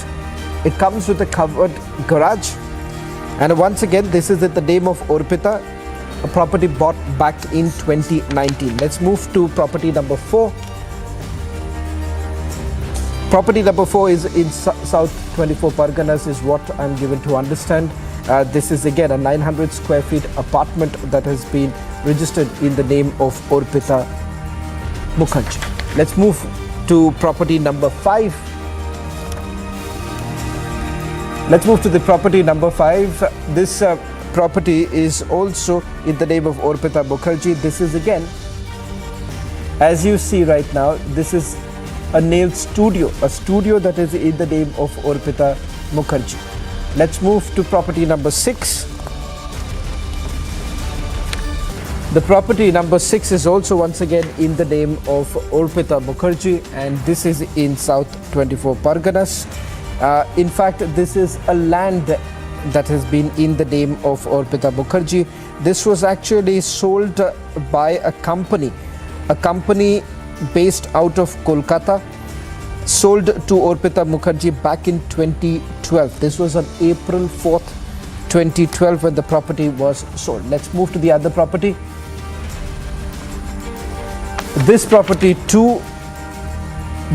It comes with a covered garage. And once again, this is in the name of Arpita, a property bought back in 2019. Let's move to property number 4. Property number 4 is in South 24 Parganas is what I'm given to understand. This is again a 900 square feet apartment that has been registered in the name of Orpita Mukherjee. Let's move to property number 5. Let's move to the property number 5. This property is also in the name of Orpita Mukherjee. This is again, as you see right now, this is a nail studio, a studio that is in the name of Orpita Mukherjee. Let's move to property number 6. The property number 6 is also once again in the name of Orpita Mukherjee, and this is in South 24 Parganas. In fact, this is a land that has been in the name of Orpita Mukherjee. This was actually sold by a company based out of Kolkata, sold to Orpita Mukherjee back in 2012. This was on April 4th, 2012 when the property was sold. Let's move to the other property. This property too,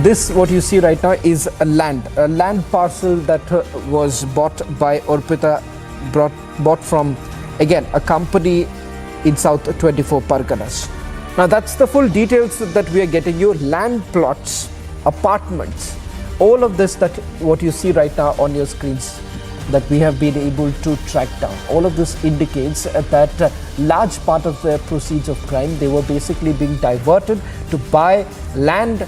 this what you see right now is a land parcel that was bought by Orpita, bought from again a company in South 24 Parganas. Now that's the full details that we are getting you. Land plots, apartments, all of this that what you see right now on your screens that we have been able to track down. All of this indicates that large part of the proceeds of crime, they were basically being diverted to buy land,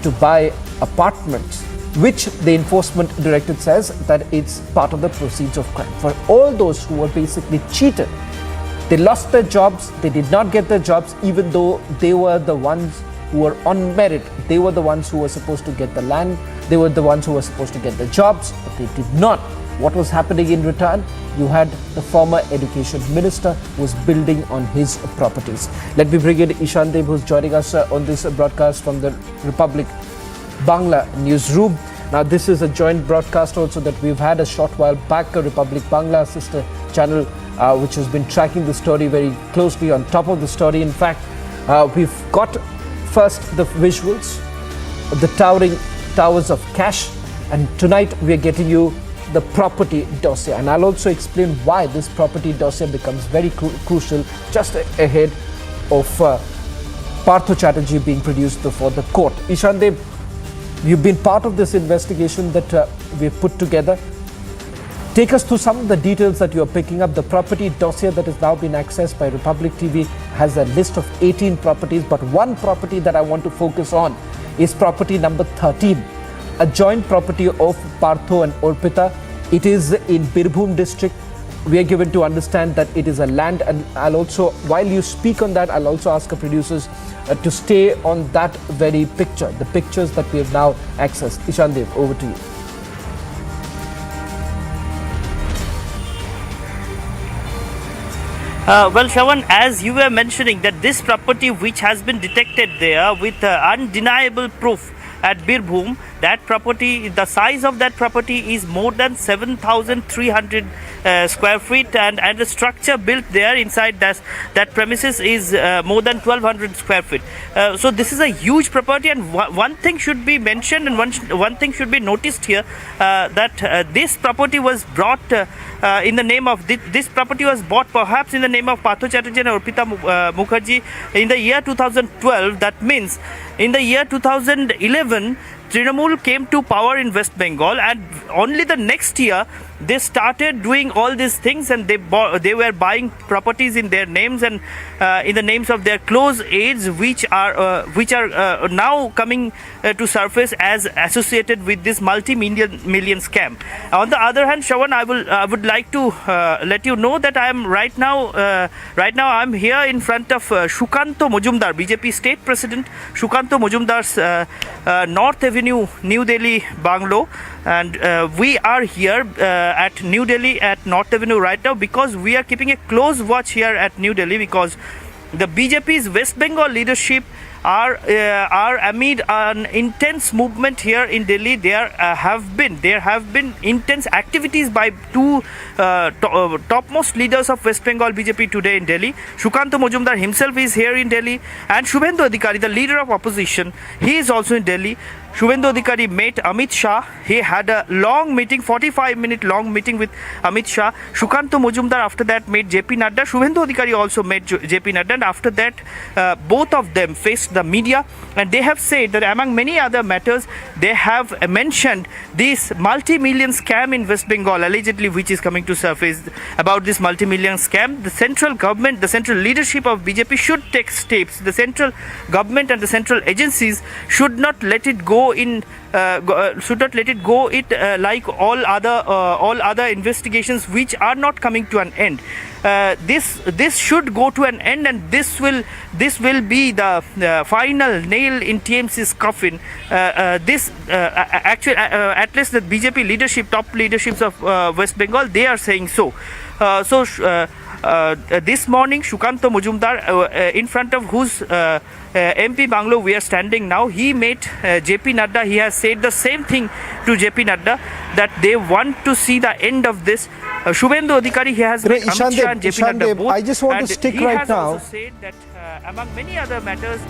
to buy apartments, which the enforcement directorate says that it's part of the proceeds of crime. For all those who were basically cheated, they lost their jobs, they did not get their jobs, even though they were the ones who were on merit. They were the ones who were supposed to get the land, they were the ones who were supposed to get the jobs, but they did not. What was happening in return? You had the former education minister who was building on his properties. Let me bring in Ishan Deb, who's joining us on this broadcast from the Republic Bangla newsroom. Now this is a joint broadcast also that we've had a short while back, a Republic Bangla sister channel which has been tracking the story very closely, on top of the story. In fact, we've got first the visuals, the towering towers of cash, and tonight we are getting you the property dossier, and I'll also explain why this property dossier becomes very crucial just ahead of Partha Chatterjee being produced before the court. Ishan Deb, you've been part of this investigation that we've put together. Take us through some of the details that you're picking up. The property dossier that has now been accessed by Republic TV has a list of 18 properties, but one property that I want to focus on is property number 13. A joint property of Partha and Orpita. It is in Birbhum district. We are given to understand that it is a land, and I'll also, while you speak on that, I'll also ask the producers to stay on that very picture, the pictures that we have now accessed. Ishan Deb, over to you. Well, Shawan, as you were mentioning that this property which has been detected there with undeniable proof at Birbhum, that property, the size of that property is more than 7,300 square feet, and the structure built there inside that premises is more than 1,200 square feet. So this is a huge property, and one thing should be mentioned and one thing should be noticed here, that this property was brought in the name of this property was bought perhaps in the name of Partha Chatterjee and Orpita Mukherjee in the year 2012. That means in the year 2011 Trinamool came to power in West Bengal, and only the next year they started doing all these things, and they were buying properties in their names and in the names of their close aides, which are now coming to surface as associated with this multi-million scam. On the other hand, Shawan, I would like to let you know that I am right now I'm here in front of Shukanto Majumdar, BJP State President Shukanto Majumdar's North Avenue, New Delhi bungalow, and we are here at New Delhi at North Avenue right now because we are keeping a close watch here at New Delhi, because the BJP's West Bengal leadership are amid an intense movement here in Delhi. There have been intense activities by two topmost leaders of West Bengal BJP today in Delhi. Shukanta Majumdar himself is here in Delhi, and Shubhendu Adhikari, the leader of opposition, he is also in Delhi. Shubhendu Adhikari met Amit Shah. He had a long meeting, 45-minute long meeting with Amit Shah. Shukanta Majumdar after that met JP Nadda. Shubhendu Adhikari also met JP Nadda, and after that both of them faced the media, and they have said that among many other matters they have mentioned this multi-million scam in West Bengal allegedly, which is coming to surface. About this multi-million scam, the central government, the central leadership of BJP should take steps. The central government and the central agencies should not let it go like all other investigations which are not coming to an end. This should go to an end, and this will be the final nail in TMC's coffin. Actually, at least the BJP leadership, top leaderships of West Bengal, they are saying so. This morning, Shukanta Majumdar, in front of whose MP Banglo we are standing now, he met JP Nadda. He has said the same thing to JP Nadda, that they want to see the end of this. Shubhendu Adhikari, he has met Amit Shah and JP Nadda both. I just want to stick right now. He has also said that among many other matters.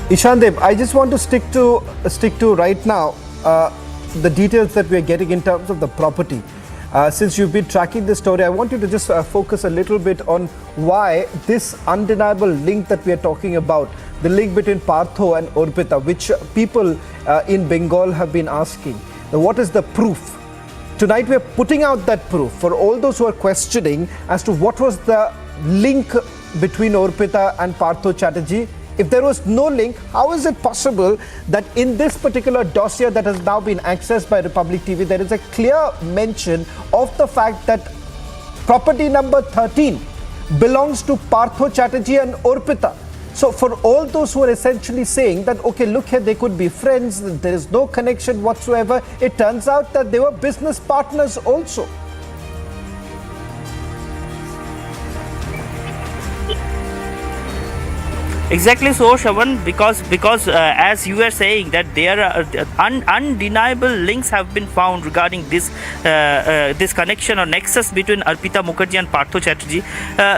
Ishandev, I just want to stick to right now the details that we are getting in terms of the property. Since you've been tracking this story, I want you to just focus a little bit on why this undeniable link that we are talking about, the link between Partha and Orpita, which people in Bengal have been asking. Now, what is the proof? Tonight we are putting out that proof for all those who are questioning as to what was the link between Orpita and Partha Chatterjee. If there was no link, how is it possible that in this particular dossier that has now been accessed by Republic TV, there is a clear mention of the fact that property number 13 belongs to Partha Chatterjee and Orpita? So for all those who are essentially saying that, okay, look here, they could be friends, there is no connection whatsoever, it turns out that they were business partners also. Exactly so, Shravan, because as you are saying that there are undeniable links have been found regarding this this connection or nexus between Arpita Mukherjee and Partha Chatterjee.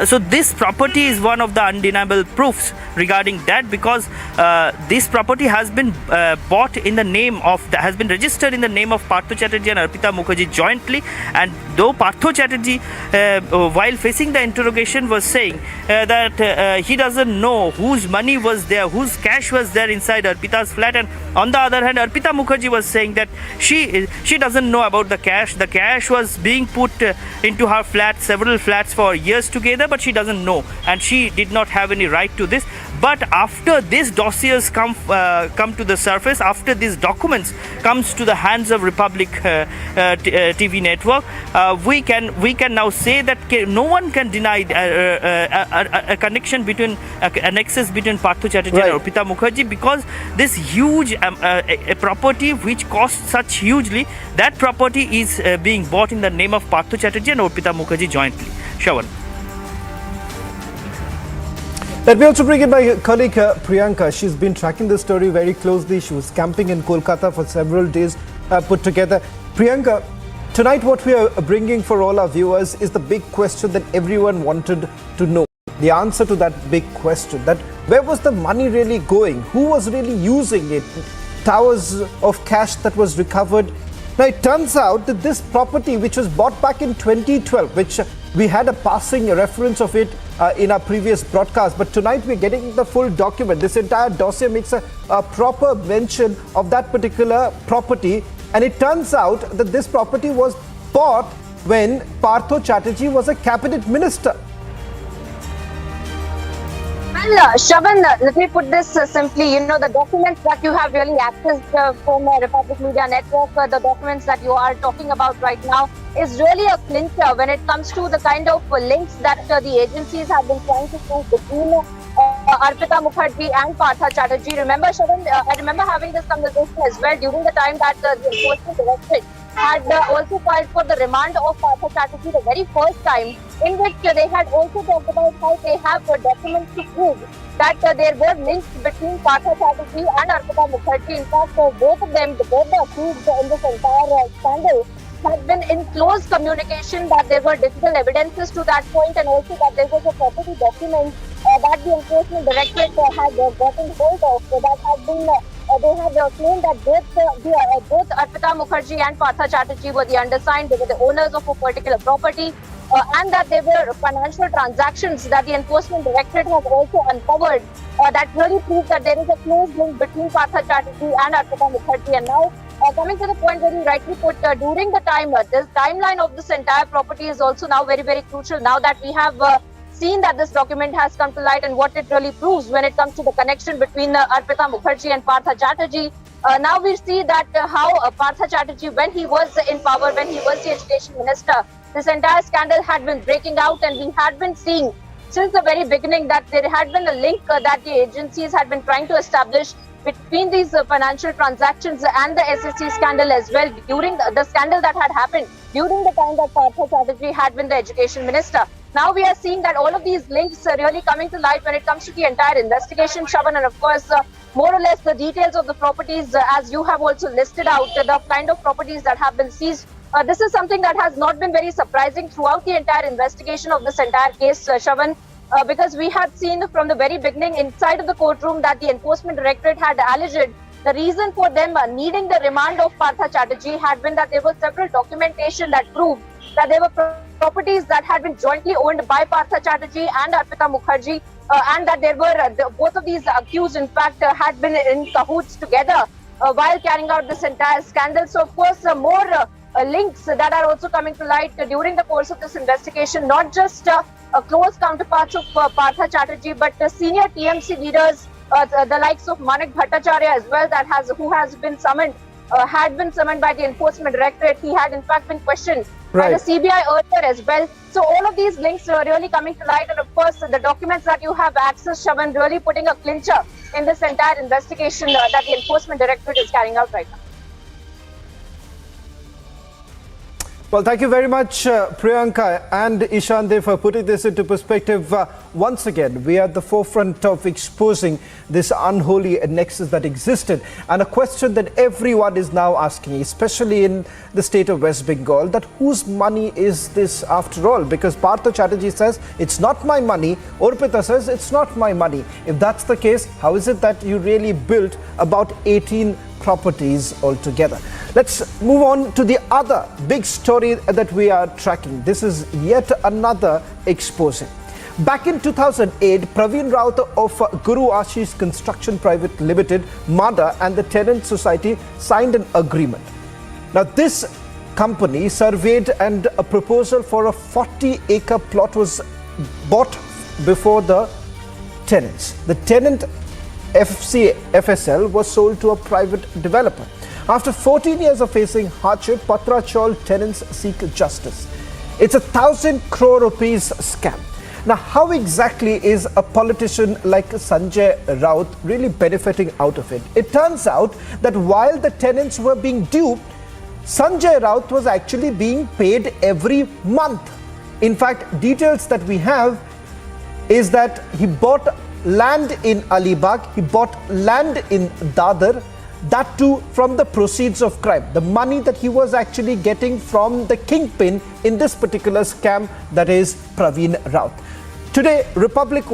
So this property is one of the undeniable proofs regarding that, because this property has been bought in the name of, has been registered in the name of Partha Chatterjee and Arpita Mukherjee jointly. And though Partha Chatterjee, while facing the interrogation, was saying that he doesn't know whose money was there, whose cash was there inside Arpita's flat, and on the other hand, Arpita Mukherjee was saying that she doesn't know about the cash. The cash was being put into her flat, several flats for years together, but she doesn't know, and she did not have any right to this. But after these dossiers come to the surface, after these documents comes to the hands of Republic TV network, we can now say that no one can deny a connection between a nexus between Partha Chatterjee and Arpita Mukherjee, because this huge a property which costs such hugely, that property is being bought in the name of Partha Chatterjee and Arpita Mukherjee jointly. Shravan. Let me also bring in my colleague Priyanka. She's been tracking this story very closely. She was camping in Kolkata for several days put together. Priyanka, tonight what we are bringing for all our viewers is the big question that everyone wanted to know. The answer to that big question, that where was the money really going? Who was really using it? Towers of cash that was recovered. Now it turns out that this property, which was bought back in 2012, which we had a passing reference of it in our previous broadcast, but tonight we're getting the full document. This entire dossier makes a proper mention of that particular property, and it turns out that this property was bought when Partha Chatterjee was a cabinet minister. Well, Shravan, let me put this simply. You know, the documents that you have really accessed from Republic Media Network, the documents that you are talking about right now, is really a clincher when it comes to the kind of links that the agencies have been trying to prove between Arpita Mukherjee and Partha Chatterjee. Remember, Shravan, I remember having this conversation as well during the time that the enforcement directorate had also filed for the remand of Partha Chatterjee the very first time, in which they had also talked about how they have documents to prove that there were links between Partha Chatterjee and Arpita Mukherjee. In fact, both of them, both the accused in this entire scandal, have been in close communication, that there were digital evidences to that point, and also that there was a property document that the enforcement directorate had gotten hold of. So that had been, they had claimed that both Arpita Mukherjee and Partha Chatterjee were the undersigned, they were the owners of a particular property, and that there were financial transactions that the enforcement directorate has also uncovered that really proves that there is a close link between Partha Chatterjee and Arpita Mukherjee. And now, coming to the point where you rightly put, during the time, this timeline of this entire property is also now very, very crucial. Now that we have seen that this document has come to light and what it really proves when it comes to the connection between Arpita Mukherjee and Partha Chatterjee, now we see that how Partha Chatterjee, when he was in power, when he was the education minister, this entire scandal had been breaking out, and we had been seeing since the very beginning that there had been a link that the agencies had been trying to establish between these financial transactions and the SSC scandal as well, during the scandal that had happened during the time that Partha Chatterjee had been the education minister. Now we are seeing that all of these links are really coming to light when it comes to the entire investigation, Shravan, and of course, more or less the details of the properties, as you have also listed out, the kind of properties that have been seized. This is something that has not been very surprising throughout the entire investigation of this entire case, Shravan. Because we had seen from the very beginning inside of the courtroom that the enforcement directorate had alleged the reason for them needing the remand of Partha Chatterjee had been that there was several documentation that proved that there were properties that had been jointly owned by Partha Chatterjee and Arpita Mukherjee, and that there were both of these accused, in fact, had been in cahoots together while carrying out this entire scandal. So, of course, more links that are also coming to light during the course of this investigation, not just close counterparts of Partha Chatterjee, but senior TMC leaders, the likes of Manik Bhattacharya as well, who has been summoned, had been summoned by the enforcement directorate. He had in fact been questioned by the CBI earlier as well. So all of these links are really coming to light, and of course the documents that you have access, Shravan, really putting a clincher in this entire investigation that the enforcement directorate is carrying out right now. Well, thank you very much, Priyanka and Ishande, for putting this into perspective. Once again, we are at the forefront of exposing this unholy nexus that existed, and a question that everyone is now asking, especially in the state of West Bengal, that whose money is this after all? Because Partha Chatterjee says, it's not my money, Arpita says, it's not my money. If that's the case, how is it that you really built about 18 properties altogether? Let's move on to the other big story that we are tracking. This is yet another exposing. Back in 2008, Praveen Raut of Guru Ashish Construction Private Limited, MADA, and the Tenants Society signed an agreement. Now, this company surveyed and a proposal for a 40-acre plot was bought before the tenants. The tenant FSL was sold to a private developer. After 14 years of facing hardship, Patrachal tenants seek justice. It's 1,000 crore rupees scam. Now, how exactly is a politician like Sanjay Raut really benefiting out of it? It turns out that while the tenants were being duped, Sanjay Raut was actually being paid every month. In fact, details that we have is that he bought land in Alibag, he bought land in Dadar, that too from the proceeds of crime. The money that he was actually getting from the kingpin in this particular scam, that is Praveen Raut. Today, Republic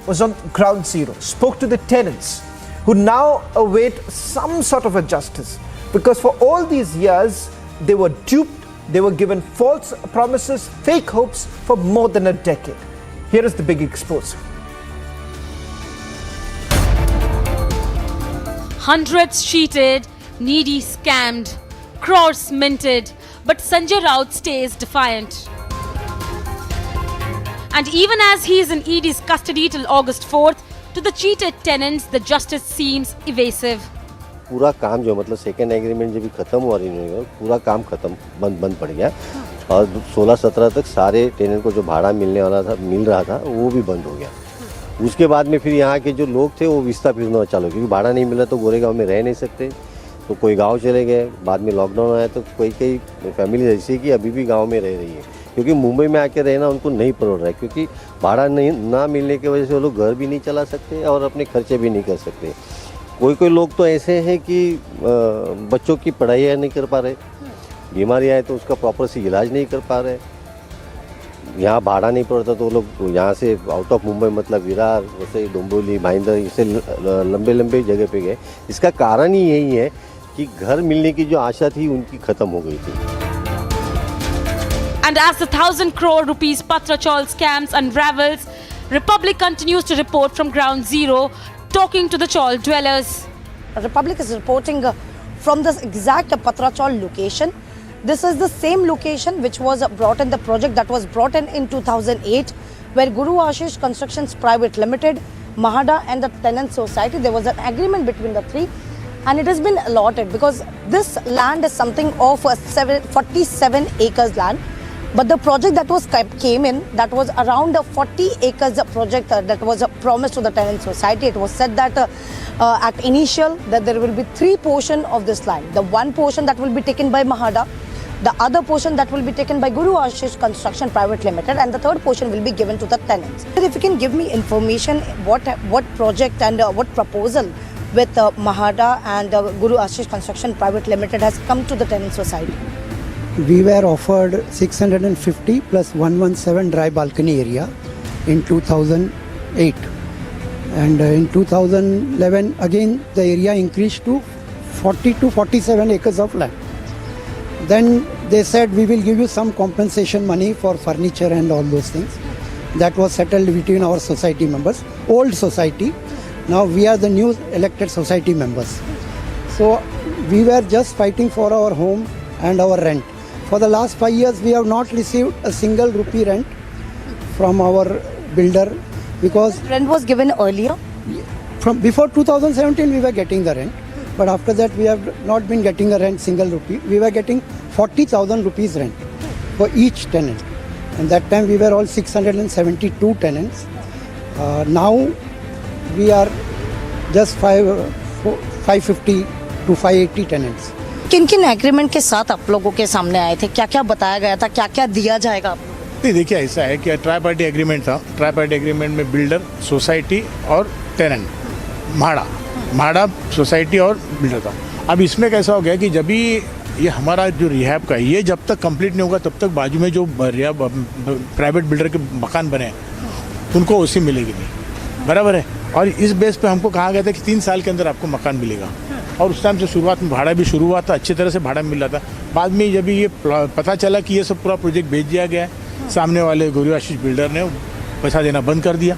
was on ground zero, spoke to the tenants who now await some sort of a justice, because for all these years they were duped, they were given false promises, fake hopes for more than a decade. Here is the big expose. Hundreds cheated, needy scammed, crores minted, but Sanjay Raut stays defiant. And even as he is in ED's custody till August 4th, to the cheated tenants, the justice seems evasive. पूरा काम जो मतलब second agreement जब भी खत्म हुआ renewal, पूरा काम खत्म बंद पड़ गया और 16-17 तक सारे टेनेंट को जो भाड़ा मिल रहा था वो भी बंद हो गया। उसके बाद में फिर यहाँ के जो लोग थे वो विस्तार फिरना चालू, क्योंकि भाड़ा नहीं मिला तो गोरेगांव में रह नहीं सकते, तो कोई गांव चले गए। बाद में लॉकडाउन आया तो कई फैमिली ऐसी कि अभी भी गांव में रह रही है, क्योंकि मुंबई में आके रहना उनको नहीं पड़ रहा है, क्योंकि भाड़ा नहीं ना मिलने की वजह से वो लोग घर भी नहीं चला सकते और अपने खर्चे भी नहीं कर सकते। कोई लोग तो ऐसे हैं कि बच्चों की पढ़ाई नहीं कर पा रहे, बीमारी आए तो उसका प्रॉपर से इलाज नहीं कर पा रहे, यहाँ भाड़ा नहीं पड़ता तो लोग यहाँ से आउट ऑफ मुंबई मतलब विरार, वैसे डोंबिवली, भाईंदर, इससे लंबे लंबे जगह पे गए। इसका कारण ही यही है कि घर मिलने की जो आशा थी उनकी खत्म हो गई थी। And as the 1,000 crore rupees Patra Chawl scams unravels, Republic continues to report from ground zero, talking to the Chawl dwellers. Republic is reporting from this exact Patra Chawl location. This is the same location which was brought in the project that was brought in 2008, where Guru Ashish Constructions Private Limited, Mahada and the Tenants Society, there was an agreement between the three, and it has been allotted because this land is something of 47 acres land. But the project that was came in, that was around 40 acres project that was promised to the Tenant Society. It was said that at initial that there will be 3 portions of this land. The one portion that will be taken by Mahada, the other portion that will be taken by Guru Ashish Construction Private Limited, and the third portion will be given to the tenants. If you can give me information, what project and what proposal with Mahada and Guru Ashish Construction Private Limited has come to the Tenant Society? We were offered 650 plus 117 dry balcony area in 2008, and in 2011 again the area increased to 40 to 47 acres of land. Then they said we will give you some compensation money for furniture and all those things. That was settled between our society members, old society. Now we are the new elected society members. So we were just fighting for our home and our rent. For the last 5 years, we have not received a single rupee rent from our builder because rent was given earlier. From before 2017, we were getting the rent, but after that, we have not been getting a rent single rupee. We were getting 40,000 rupees rent for each tenant, and that time we were all 672 tenants. Now we are just 550 to 580 tenants. किन किन agreement के साथ आप लोगों के सामने आए थे, क्या क्या बताया गया था, क्या क्या दिया जाएगा? नहीं, देखिए ऐसा है कि ट्राई पार्टी एग्रीमेंट था। ट्राई पार्टी एग्रीमेंट में बिल्डर, सोसाइटी और टेनेंट, म्हाड़ा सोसाइटी और बिल्डर था। अब इसमें कैसा हो गया कि जब भी ये हमारा जो रिहैब का ये जब तक कंप्लीट नहीं होगा तब तक बाजू में जो प्राइवेट बिल्डर के मकान बने उनको ओसी मिलेगी नहीं, बराबर है। और इस बेस पे हमको कहा गया था कि 3 साल के अंदर आपको मकान मिलेगा, और उस टाइम से शुरुआत में भाड़ा भी शुरू हुआ था, अच्छी तरह से भाड़ा मिल रहा था। बाद में जब ये पता चला कि ये सब पूरा प्रोजेक्ट भेज दिया गया है, सामने वाले गुरु आशीष बिल्डर ने पैसा देना बंद कर दिया,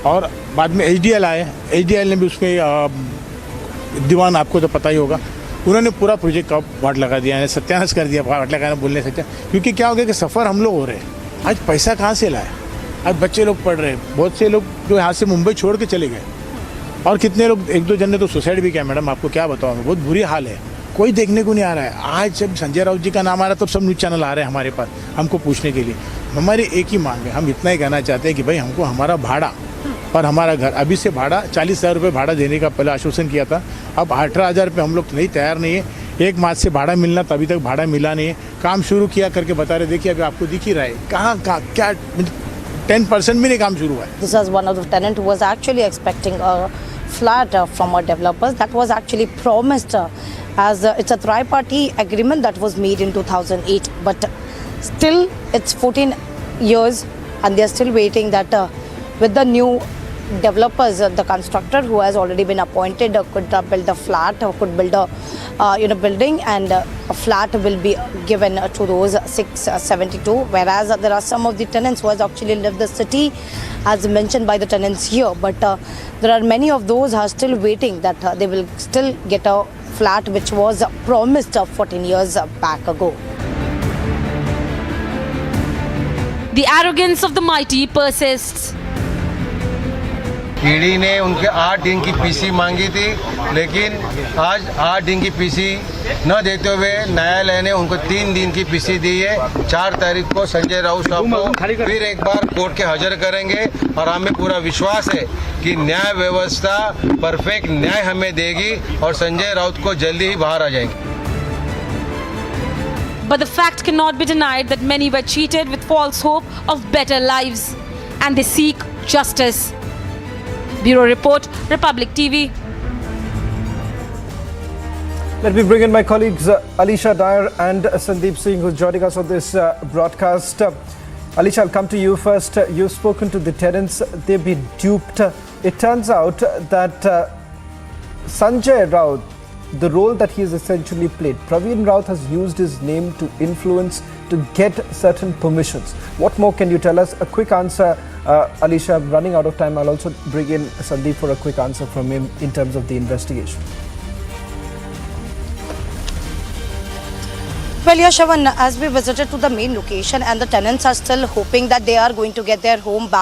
और बाद में HDL आए। HDL ने भी उसमें दीवान, आपको तो पता ही होगा, उन्होंने पूरा प्रोजेक्ट का वाट लगा दिया, सत्यानाश कर दिया। वाट लगाना बोलने से क्योंकि क्या हो गया कि सफ़र हम लोग हो रहे हैं, आज पैसा कहाँ से लाए, आज बच्चे लोग पढ़ रहे हैं, बहुत से लोग जो यहाँ से मुंबई छोड़ के चले गए, और कितने लोग, 1-2 जन ने तो सुसाइड भी किया। मैडम आपको क्या बताऊँ, बहुत बुरी हाल है, कोई देखने को नहीं आ रहा है। आज जब संजय राउत जी का नाम आ रहा है तब सब न्यूज़ चैनल आ रहे हैं हमारे पास हमको पूछने के लिए। हमारी एक ही मांग है, हम इतना ही कहना चाहते हैं कि भाई हमको हमारा भाड़ा और हमारा घर, अभी से भाड़ा 40,000 रुपये भाड़ा देने का पहले आश्वासन किया था, अब 18,000 रुपये हम लोग नहीं तैयार नहीं है। 1 मार्च से भाड़ा मिलना, तभी तक भाड़ा मिला नहीं है। काम शुरू किया करके बता रहे, देखिए अभी आपको दिख ही रहा है कहाँ क्या 10% भी नहीं काम शुरू हुआ है। This was one of the tenant who was actually expecting a flat from our developers that was actually promised as it's a tri-party agreement that was made in 2008, but still it's 14 years and they're still waiting that with the new developers, the constructor who has already been appointed could build a flat or could build a building, and a flat will be given to those 672, whereas there are some of the tenants who has actually left the city as mentioned by the tenants here, but there are many of those who are still waiting that they will still get a flat which was promised 14 years back ago. The arrogance of the mighty persists. ED ने उनके 8 दिन की PC मांगी थी, लेकिन आज 8 दिन की पीसी न देते हुए न्यायालय ने उनको 3 दिन की पीसी दी है। 4 तारीख को संजय राउत साहब को फिर एक बार कोर्ट के हाजिर करेंगे, और हमें पूरा विश्वास है कि न्याय व्यवस्था परफेक्ट न्याय हमें देगी और संजय राउत को जल्दी ही बाहर आ जाएंगे। But the fact cannot be denied that many were cheated with false hope of better lives, and they seek justice. Bureau Report, Republic TV. Let me bring in my colleagues Alisha Dyer and Sandeep Singh, who's joining us on this broadcast. Alisha, I'll come to you first. You've spoken to the tenants. They've been duped. It turns out that Sanjay Raut, the role that he has essentially played, Praveen Raut has used his name to influence, to get certain permissions. What more can you tell us? A quick answer, Alisha. I'm running out of time. I'll also bring in Sandeep for a quick answer from him in terms of the investigation. Well, yeah, Shravan, as we visited to the main location and the tenants are still hoping that they are going to get their home back.